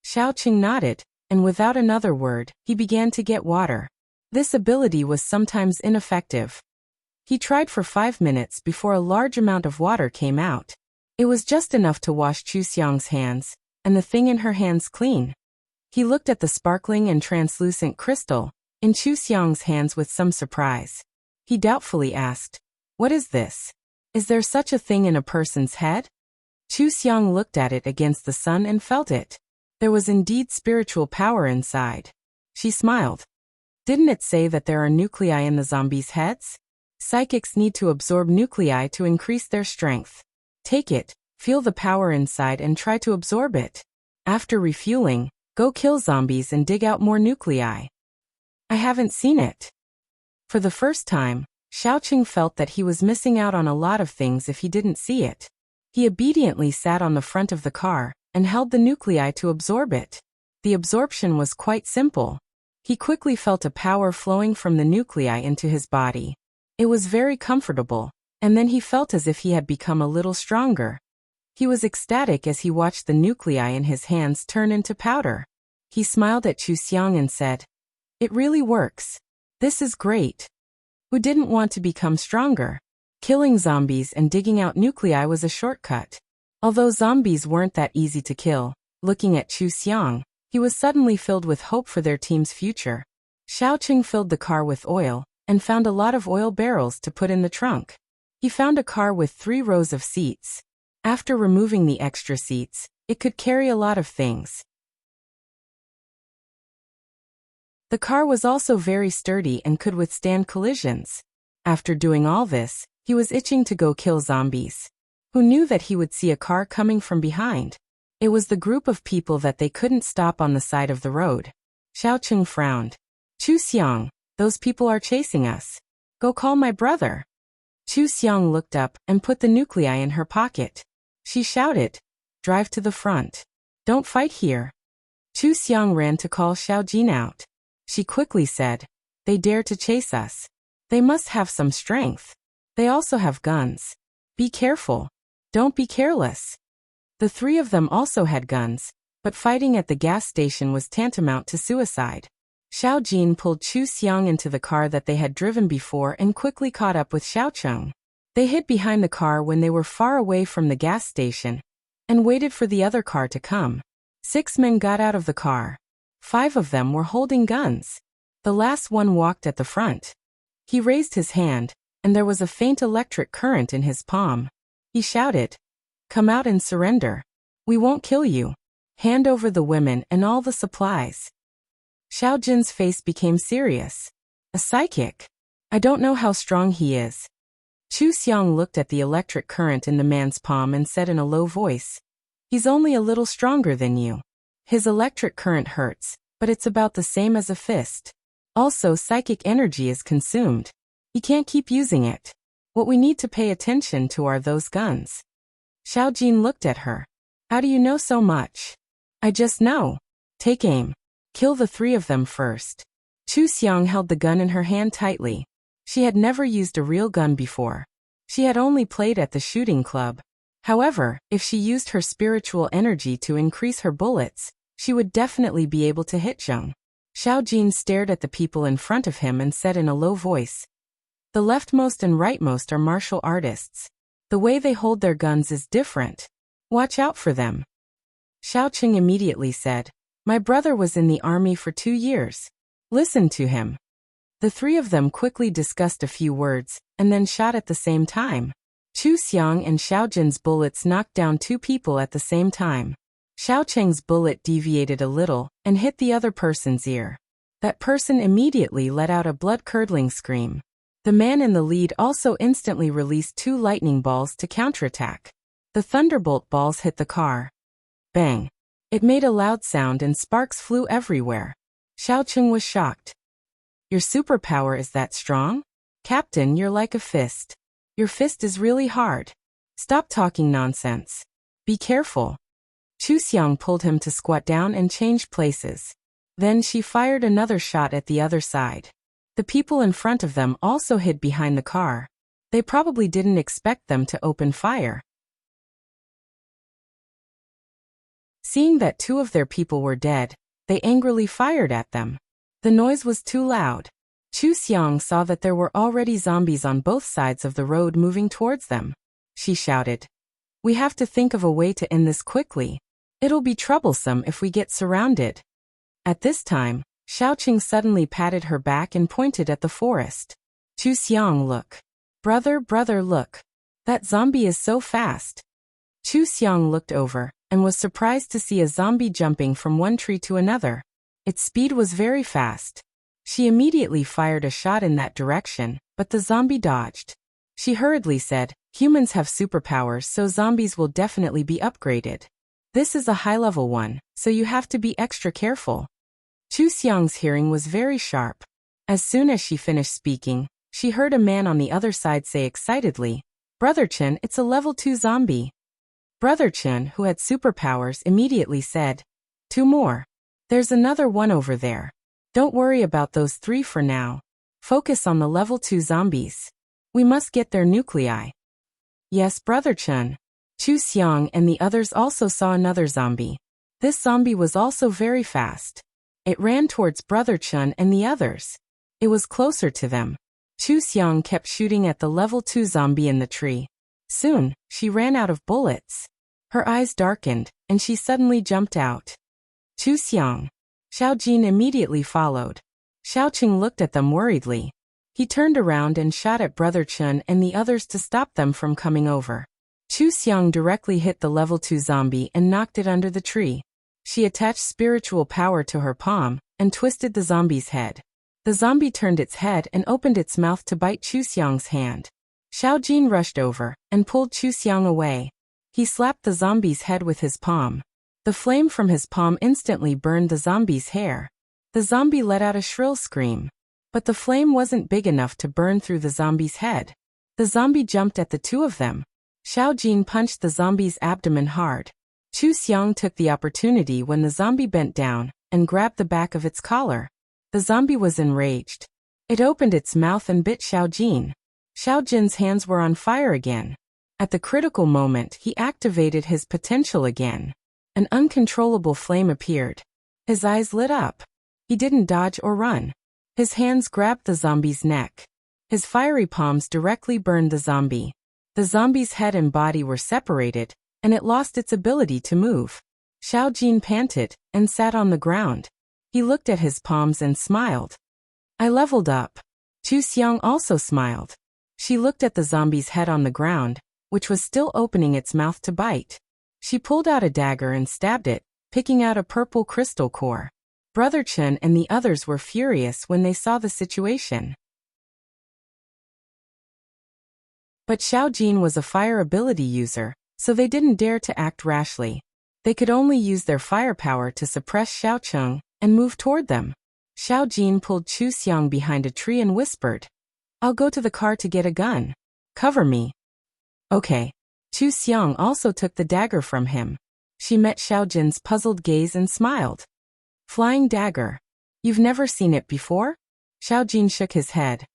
Xiaoqing nodded, and without another word, he began to get water. This ability was sometimes ineffective. He tried for 5 minutes before a large amount of water came out. It was just enough to wash Chu Xiang's hands, and the thing in her hands clean. He looked at the sparkling and translucent crystal in Chu Xiang's hands with some surprise. He doubtfully asked, "What is this? Is there such a thing in a person's head?" Chu Xiang looked at it against the sun and felt it. There was indeed spiritual power inside. She smiled. "Didn't it say that there are nuclei in the zombies' heads? Psychics need to absorb nuclei to increase their strength. Take it, feel the power inside and try to absorb it. After refueling, go kill zombies and dig out more nuclei." "I haven't seen it." For the first time, Xiaoqing felt that he was missing out on a lot of things if he didn't see it. He obediently sat on the front of the car and held the nuclei to absorb it. The absorption was quite simple. He quickly felt a power flowing from the nuclei into his body. It was very comfortable, and then he felt as if he had become a little stronger. He was ecstatic as he watched the nuclei in his hands turn into powder. He smiled at Chu Xiang and said, "It really works. This is great. Who didn't want to become stronger?" Killing zombies and digging out nuclei was a shortcut. Although zombies weren't that easy to kill, looking at Chu Xiang, he was suddenly filled with hope for their team's future. Xiaoqing filled the car with oil and found a lot of oil barrels to put in the trunk. He found a car with 3 rows of seats. After removing the extra seats, it could carry a lot of things. The car was also very sturdy and could withstand collisions. After doing all this, he was itching to go kill zombies. Who knew that he would see a car coming from behind? It was the group of people that they couldn't stop on the side of the road. Xiaoqing frowned. "Chu Xiang, those people are chasing us. Go call my brother." Chu Xiang looked up and put the nuclei in her pocket. She shouted, "Drive to the front. Don't fight here." Chu Xiang ran to call Xiaojin out. She quickly said, "They dare to chase us. They must have some strength. They also have guns. Be careful. Don't be careless." The 3 of them also had guns, but fighting at the gas station was tantamount to suicide. Xiaojin pulled Chu Xiang into the car that they had driven before and quickly caught up with Xiaoqing. They hid behind the car when they were far away from the gas station and waited for the other car to come. 6 men got out of the car. 5 of them were holding guns. The last one walked at the front. He raised his hand, and there was a faint electric current in his palm. He shouted, "Come out and surrender. We won't kill you. Hand over the women and all the supplies." Xiaojin's face became serious. "A psychic? I don't know how strong he is." Chu Xiang looked at the electric current in the man's palm and said in a low voice, "He's only a little stronger than you. His electric current hurts, but it's about the same as a fist. Also, psychic energy is consumed. He can't keep using it. What we need to pay attention to are those guns." Xiaojin looked at her. "How do you know so much?" "I just know. Take aim. Kill the 3 of them first." Chu Xiang held the gun in her hand tightly. She had never used a real gun before. She had only played at the shooting club. However, if she used her spiritual energy to increase her bullets, she would definitely be able to hit Zheng. Xiaojin stared at the people in front of him and said in a low voice, "The leftmost and rightmost are martial artists. The way they hold their guns is different. Watch out for them." Xiaoqing immediately said, "My brother was in the army for 2 years. Listen to him." The three of them quickly discussed a few words, and then shot at the same time. Chu Xiang and Xiaojin's bullets knocked down 2 people at the same time. Xiaoqing's bullet deviated a little and hit the other person's ear. That person immediately let out a blood-curdling scream. The man in the lead also instantly released 2 lightning balls to counterattack. The thunderbolt balls hit the car. Bang! It made a loud sound and sparks flew everywhere. Xiaoqing was shocked. "Your superpower is that strong? Captain, you're like a fist. Your fist is really hard. Stop talking nonsense. Be careful." Chu Xiang pulled him to squat down and changed places. Then she fired another shot at the other side. The people in front of them also hid behind the car. They probably didn't expect them to open fire. Seeing that 2 of their people were dead, they angrily fired at them. The noise was too loud. Chu Xiang saw that there were already zombies on both sides of the road moving towards them. She shouted, "We have to think of a way to end this quickly. It'll be troublesome if we get surrounded." At this time, Xiaoqing suddenly patted her back and pointed at the forest. "Chu Xiang, look. Brother, look. That zombie is so fast." Chu Xiang looked over and was surprised to see a zombie jumping from one tree to another. Its speed was very fast. She immediately fired a shot in that direction, but the zombie dodged. She hurriedly said, "Humans have superpowers, so zombies will definitely be upgraded. This is a high-level one, so you have to be extra careful." Chu Xiang's hearing was very sharp. As soon as she finished speaking, she heard a man on the other side say excitedly, "Brother Chen, it's a level 2 zombie." Brother Chen, who had superpowers, immediately said, "2 more. There's another one over there. Don't worry about those 3 for now. Focus on the level 2 zombies. We must get their nuclei." "Yes, Brother Chen." Chu Xiang and the others also saw another zombie. This zombie was also very fast. It ran towards Brother Chen and the others. It was closer to them. Chu Xiang kept shooting at the level 2 zombie in the tree. Soon, she ran out of bullets. Her eyes darkened, and she suddenly jumped out. "Chu Xiang." Xiaojin immediately followed. Xiaoqing looked at them worriedly. He turned around and shot at Brother Chen and the others to stop them from coming over. Chu Xiang directly hit the level 2 zombie and knocked it under the tree. She attached spiritual power to her palm and twisted the zombie's head. The zombie turned its head and opened its mouth to bite Chu Xiang's hand. Xiaojin rushed over and pulled Chu Xiang away. He slapped the zombie's head with his palm. The flame from his palm instantly burned the zombie's hair. The zombie let out a shrill scream. But the flame wasn't big enough to burn through the zombie's head. The zombie jumped at the 2 of them. Xiaojin punched the zombie's abdomen hard. Chu Xiang took the opportunity when the zombie bent down and grabbed the back of its collar. The zombie was enraged. It opened its mouth and bit Xiaojin. Xiaojin's hands were on fire again. At the critical moment, he activated his potential again. An uncontrollable flame appeared. His eyes lit up. He didn't dodge or run. His hands grabbed the zombie's neck. His fiery palms directly burned the zombie. The zombie's head and body were separated, and it lost its ability to move. Xiaojin panted and sat on the ground. He looked at his palms and smiled. "I leveled up." Chu Xiang also smiled. She looked at the zombie's head on the ground, which was still opening its mouth to bite. She pulled out a dagger and stabbed it, picking out a purple crystal core. Brother Chen and the others were furious when they saw the situation. But Xiaojin was a fire ability user, so they didn't dare to act rashly. They could only use their firepower to suppress Xiaoqing and move toward them. Xiaojin pulled Chu Xiang behind a tree and whispered, "I'll go to the car to get a gun. Cover me." "Okay." Chu Xiang also took the dagger from him. She met Xiaojin's puzzled gaze and smiled. "Flying dagger. You've never seen it before?" Xiaojin shook his head.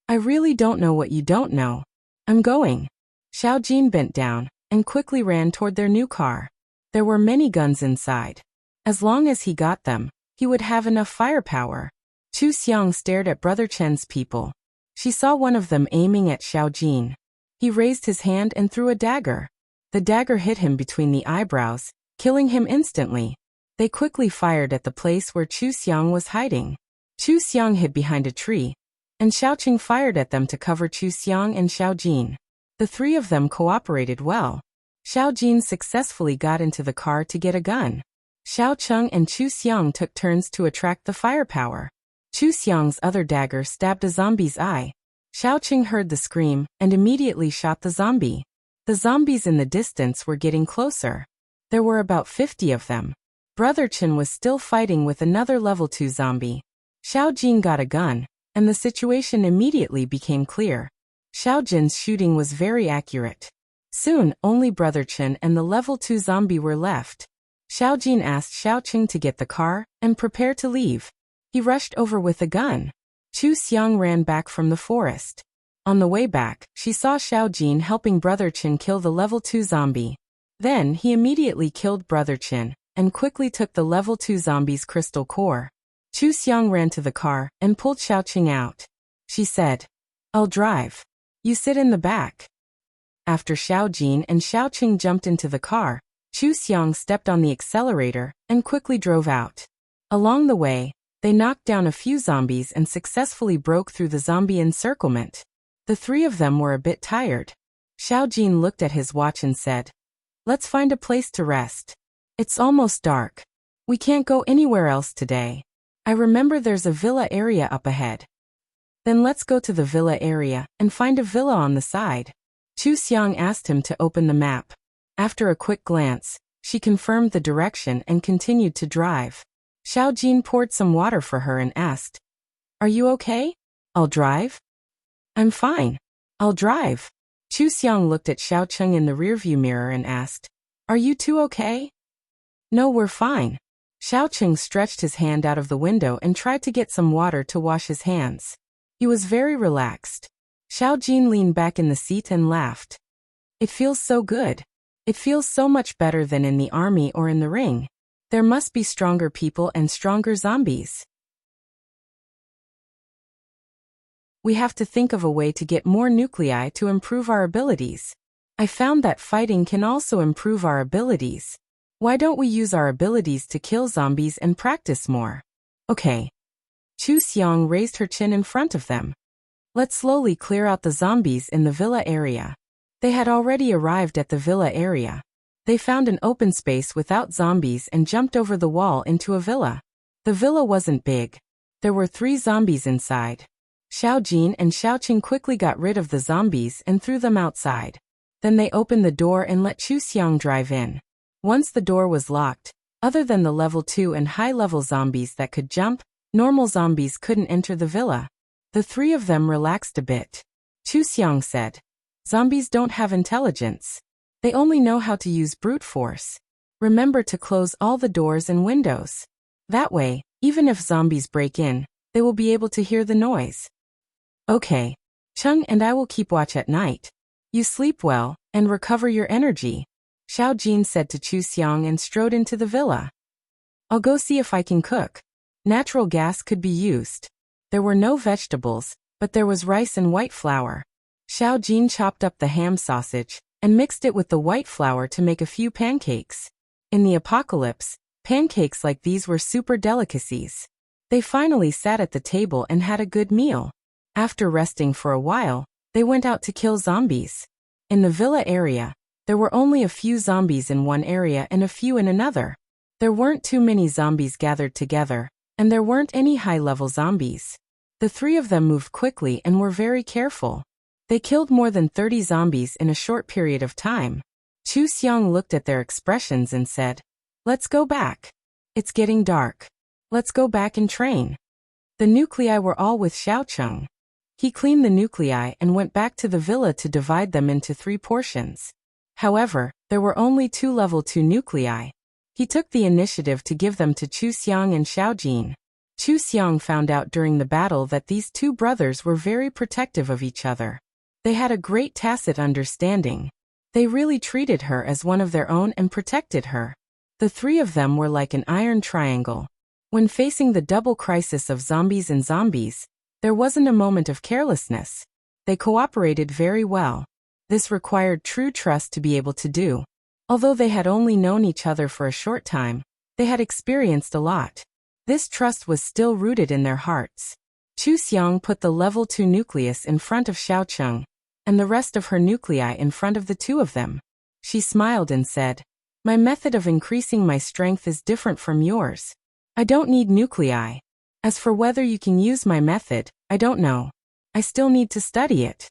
"I really don't know what you don't know. I'm going." Xiaojin bent down and quickly ran toward their new car. There were many guns inside. As long as he got them, he would have enough firepower. Chu Xiang stared at Brother Chen's people. She saw one of them aiming at Xiaojin. He raised his hand and threw a dagger. The dagger hit him between the eyebrows, killing him instantly. They quickly fired at the place where Chu Xiang was hiding. Chu Xiang hid behind a tree, and Xiaoqing fired at them to cover Chu Xiang and Xiao Jin. The three of them cooperated well. Xiao Jin successfully got into the car to get a gun. Xiao Cheng and Chu Xiang took turns to attract the firepower. Chu Xiang's other dagger stabbed a zombie's eye. Xiaoqing heard the scream and immediately shot the zombie. The zombies in the distance were getting closer. There were about 50 of them. Brother Chen was still fighting with another level 2 zombie. Xiao Jin got a gun, and the situation immediately became clear. Xiao Jin's shooting was very accurate. Soon, only Brother Chen and the level 2 zombie were left. Xiao Jin asked Xiaoqing to get the car and prepare to leave. He rushed over with a gun. Chu Xiang ran back from the forest. On the way back, she saw Xiao Jin helping Brother Chen kill the level 2 zombie. Then, he immediately killed Brother Chen and quickly took the level 2 zombie's crystal core. Chu Xiang ran to the car and pulled Xiaoqing out. She said, "I'll drive. You sit in the back." After Xiao Jin and Xiaoqing jumped into the car, Chu Xiang stepped on the accelerator and quickly drove out. Along the way, they knocked down a few zombies and successfully broke through the zombie encirclement. The three of them were a bit tired. Xiao Jin looked at his watch and said, "Let's find a place to rest. It's almost dark. We can't go anywhere else today. I remember there's a villa area up ahead." "Then let's go to the villa area and find a villa on the side." Chu Xiang asked him to open the map. After a quick glance, she confirmed the direction and continued to drive. Xiao Jin poured some water for her and asked, "Are you okay?" "I'll drive." "I'm fine. I'll drive." Chu Xiang looked at Xiaoqing in the rearview mirror and asked, "Are you two okay?" "No, we're fine." Xiaoqing stretched his hand out of the window and tried to get some water to wash his hands. He was very relaxed. Xiao Jin leaned back in the seat and laughed. "It feels so good. It feels so much better than in the army or in the ring. There must be stronger people and stronger zombies. We have to think of a way to get more nuclei to improve our abilities. I found that fighting can also improve our abilities. Why don't we use our abilities to kill zombies and practice more?" "Okay." Chu Xiang raised her chin in front of them. "Let's slowly clear out the zombies in the villa area." They had already arrived at the villa area. They found an open space without zombies and jumped over the wall into a villa. The villa wasn't big. There were 3 zombies inside. Xiao Jin and Xiaoqing quickly got rid of the zombies and threw them outside. Then they opened the door and let Chu Xiang drive in. Once the door was locked, other than the level 2 and high-level zombies that could jump, normal zombies couldn't enter the villa. The 3 of them relaxed a bit. Chu Xiang said, "Zombies don't have intelligence. They only know how to use brute force. Remember to close all the doors and windows. That way, even if zombies break in, they will be able to hear the noise." "Okay. Cheng and I will keep watch at night. You sleep well and recover your energy," Xiao Jin said to Chu Xiang and strode into the villa. "I'll go see if I can cook. Natural gas could be used." There were no vegetables, but there was rice and white flour. Xiao Jin chopped up the ham sausage and mixed it with the white flour to make a few pancakes. In the apocalypse, pancakes like these were super delicacies. They finally sat at the table and had a good meal. After resting for a while, they went out to kill zombies. In the villa area, there were only a few zombies in one area and a few in another. There weren't too many zombies gathered together, and there weren't any high-level zombies. The 3 of them moved quickly and were very careful. They killed more than 30 zombies in a short period of time. Chu Xiang looked at their expressions and said, "Let's go back. It's getting dark. Let's go back and train." The nuclei were all with Xiaoqing. He cleaned the nuclei and went back to the villa to divide them into 3 portions. However, there were only 2 level 2 nuclei. He took the initiative to give them to Chu Xiang and Xiao Jin. Chu Xiang found out during the battle that these 2 brothers were very protective of each other. They had a great tacit understanding. They really treated her as one of their own and protected her. The 3 of them were like an iron triangle. When facing the double crisis of zombies and zombies, there wasn't a moment of carelessness. They cooperated very well. This required true trust to be able to do. Although they had only known each other for a short time, they had experienced a lot. This trust was still rooted in their hearts. Chu Xiang put the level 2 nucleus in front of Xiaocheng, and the rest of her nuclei in front of the two of them. She smiled and said, "My method of increasing my strength is different from yours. I don't need nuclei. As for whether you can use my method, I don't know. I still need to study it.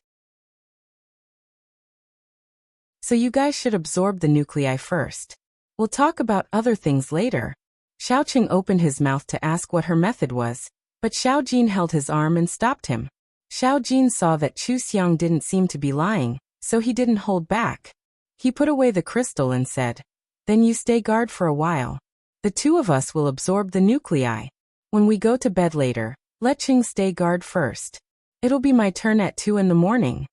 So you guys should absorb the nuclei first. We'll talk about other things later." Xiaocheng opened his mouth to ask what her method was, but Xiao Jin held his arm and stopped him. Xiao Jin saw that Chu Xiang didn't seem to be lying, so he didn't hold back. He put away the crystal and said, "Then you stay guard for a while. The two of us will absorb the nuclei. When we go to bed later, let Qing stay guard first. It'll be my turn at 2 in the morning."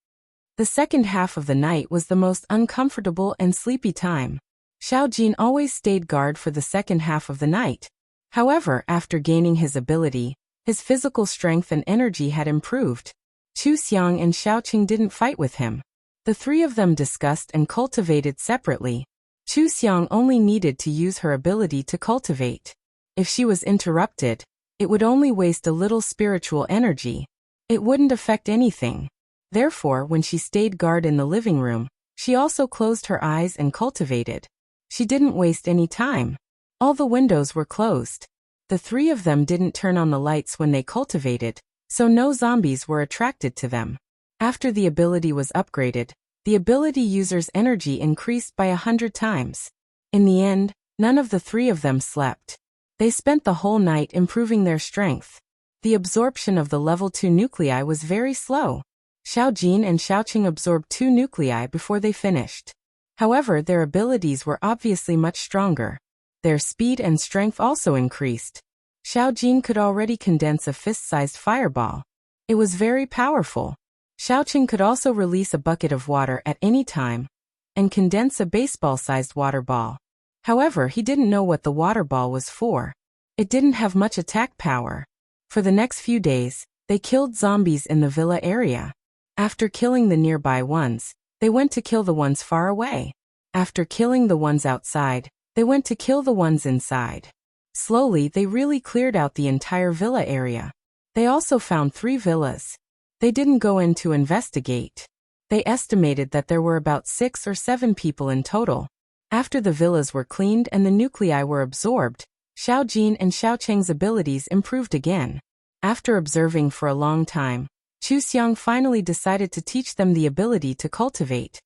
The second half of the night was the most uncomfortable and sleepy time. Xiao Jin always stayed guard for the second half of the night. However, after gaining his ability, his physical strength and energy had improved. Chu Xiang and Xiaoqing didn't fight with him. The three of them discussed and cultivated separately. Chu Xiang only needed to use her ability to cultivate. If she was interrupted, it would only waste a little spiritual energy. It wouldn't affect anything. Therefore, when she stayed guard in the living room, she also closed her eyes and cultivated. She didn't waste any time. All the windows were closed. The three of them didn't turn on the lights when they cultivated, so no zombies were attracted to them. After the ability was upgraded, the ability user's energy increased by 100 times. In the end, none of the three of them slept. They spent the whole night improving their strength. The absorption of the level 2 nuclei was very slow. Xiao Jin and Xiaoqing absorbed 2 nuclei before they finished. However, their abilities were obviously much stronger. Their speed and strength also increased. Xiao Jin could already condense a fist-sized fireball. It was very powerful. Xiaoqing could also release a bucket of water at any time and condense a baseball-sized water ball. However, he didn't know what the water ball was for. It didn't have much attack power. For the next few days, they killed zombies in the villa area. After killing the nearby ones, they went to kill the ones far away. After killing the ones outside, they went to kill the ones inside. Slowly, they really cleared out the entire villa area. They also found 3 villas. They didn't go in to investigate. They estimated that there were about 6 or 7 people in total. After the villas were cleaned and the nuclei were absorbed, Xiao Jin and Xiaoqing's abilities improved again. After observing for a long time, Chu Xiang finally decided to teach them the ability to cultivate.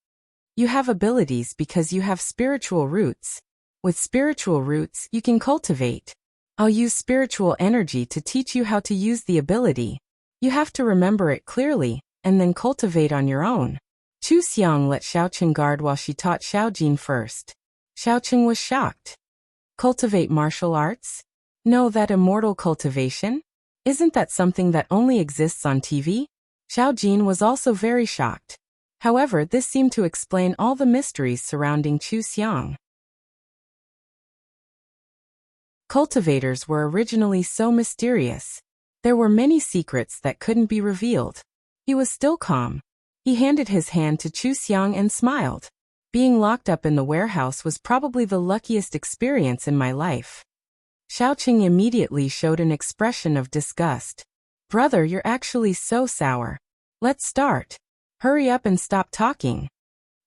You have abilities because you have spiritual roots. With spiritual roots, you can cultivate. I'll use spiritual energy to teach you how to use the ability. You have to remember it clearly, and then cultivate on your own. Chu Xiang let Xiaoqing guard while she taught Xiao Jin first. Xiaoqing was shocked. Cultivate martial arts? No, that immortal cultivation? Isn't that something that only exists on TV? Xiao Jin was also very shocked. However, this seemed to explain all the mysteries surrounding Chu Xiang. Cultivators were originally so mysterious. There were many secrets that couldn't be revealed. He was still calm. He handed his hand to Chu Xiang and smiled. Being locked up in the warehouse was probably the luckiest experience in my life. Xiaoqing immediately showed an expression of disgust. Brother, you're actually so sour. Let's start. Hurry up and stop talking.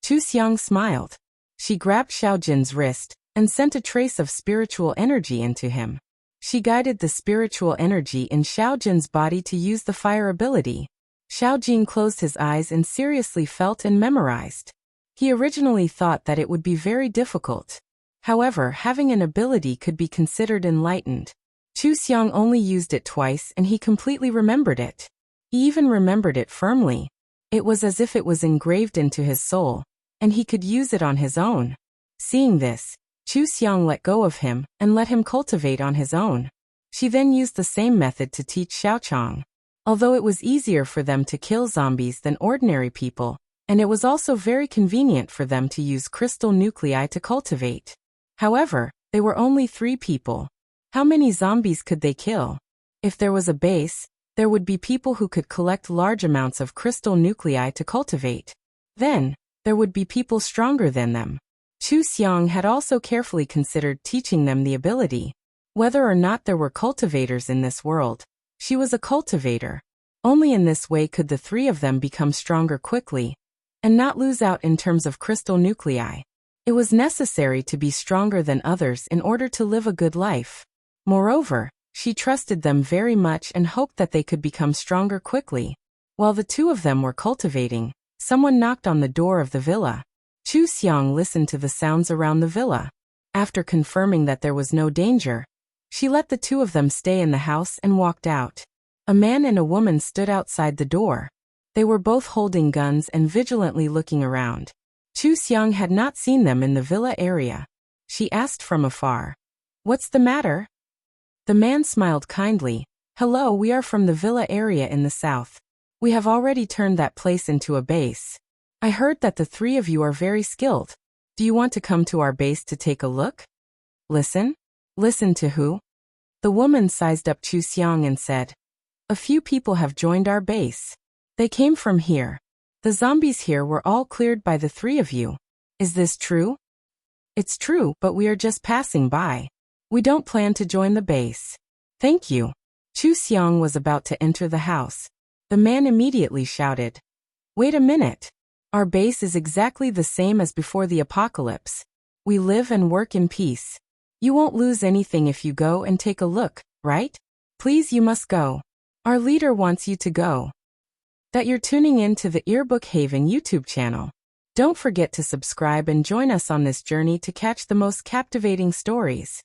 Chu Xiang smiled. She grabbed Xiao Jin's wrist and sent a trace of spiritual energy into him. She guided the spiritual energy in Xiao Jin's body to use the fire ability. Xiao Jin closed his eyes and seriously felt and memorized. He originally thought that it would be very difficult. However, having an ability could be considered enlightened. Chu Xiang only used it twice and he completely remembered it. He even remembered it firmly. It was as if it was engraved into his soul, and he could use it on his own. Seeing this, Chu Xiang let go of him and let him cultivate on his own. She then used the same method to teach Xiaochang. Although it was easier for them to kill zombies than ordinary people, and it was also very convenient for them to use crystal nuclei to cultivate. However, they were only 3 people. How many zombies could they kill? If there was a base, there would be people who could collect large amounts of crystal nuclei to cultivate. Then, there would be people stronger than them. Chu Xiang had also carefully considered teaching them the ability. Whether or not there were cultivators in this world, she was a cultivator. Only in this way could the three of them become stronger quickly and not lose out in terms of crystal nuclei. It was necessary to be stronger than others in order to live a good life. Moreover, she trusted them very much and hoped that they could become stronger quickly. While the two of them were cultivating, someone knocked on the door of the villa. Chu Xiang listened to the sounds around the villa. After confirming that there was no danger, she let the two of them stay in the house and walked out. A man and a woman stood outside the door. They were both holding guns and vigilantly looking around. Chu Xiang had not seen them in the villa area. She asked from afar, "What's the matter?" The man smiled kindly. "Hello, we are from the villa area in the south. We have already turned that place into a base. I heard that the three of you are very skilled. Do you want to come to our base to take a look?" "Listen? Listen to who?" The woman sized up Chu Xiang and said, "A few people have joined our base. They came from here. The zombies here were all cleared by the three of you. Is this true?" "It's true, but we are just passing by. We don't plan to join the base." "Thank you." Chu Xiang was about to enter the house. The man immediately shouted, "Wait a minute. Our base is exactly the same as before the apocalypse. We live and work in peace. You won't lose anything if you go and take a look, right? Please, you must go. Our leader wants you to go." That you're tuning in to the Earbook Haven YouTube channel. Don't forget to subscribe and join us on this journey to catch the most captivating stories.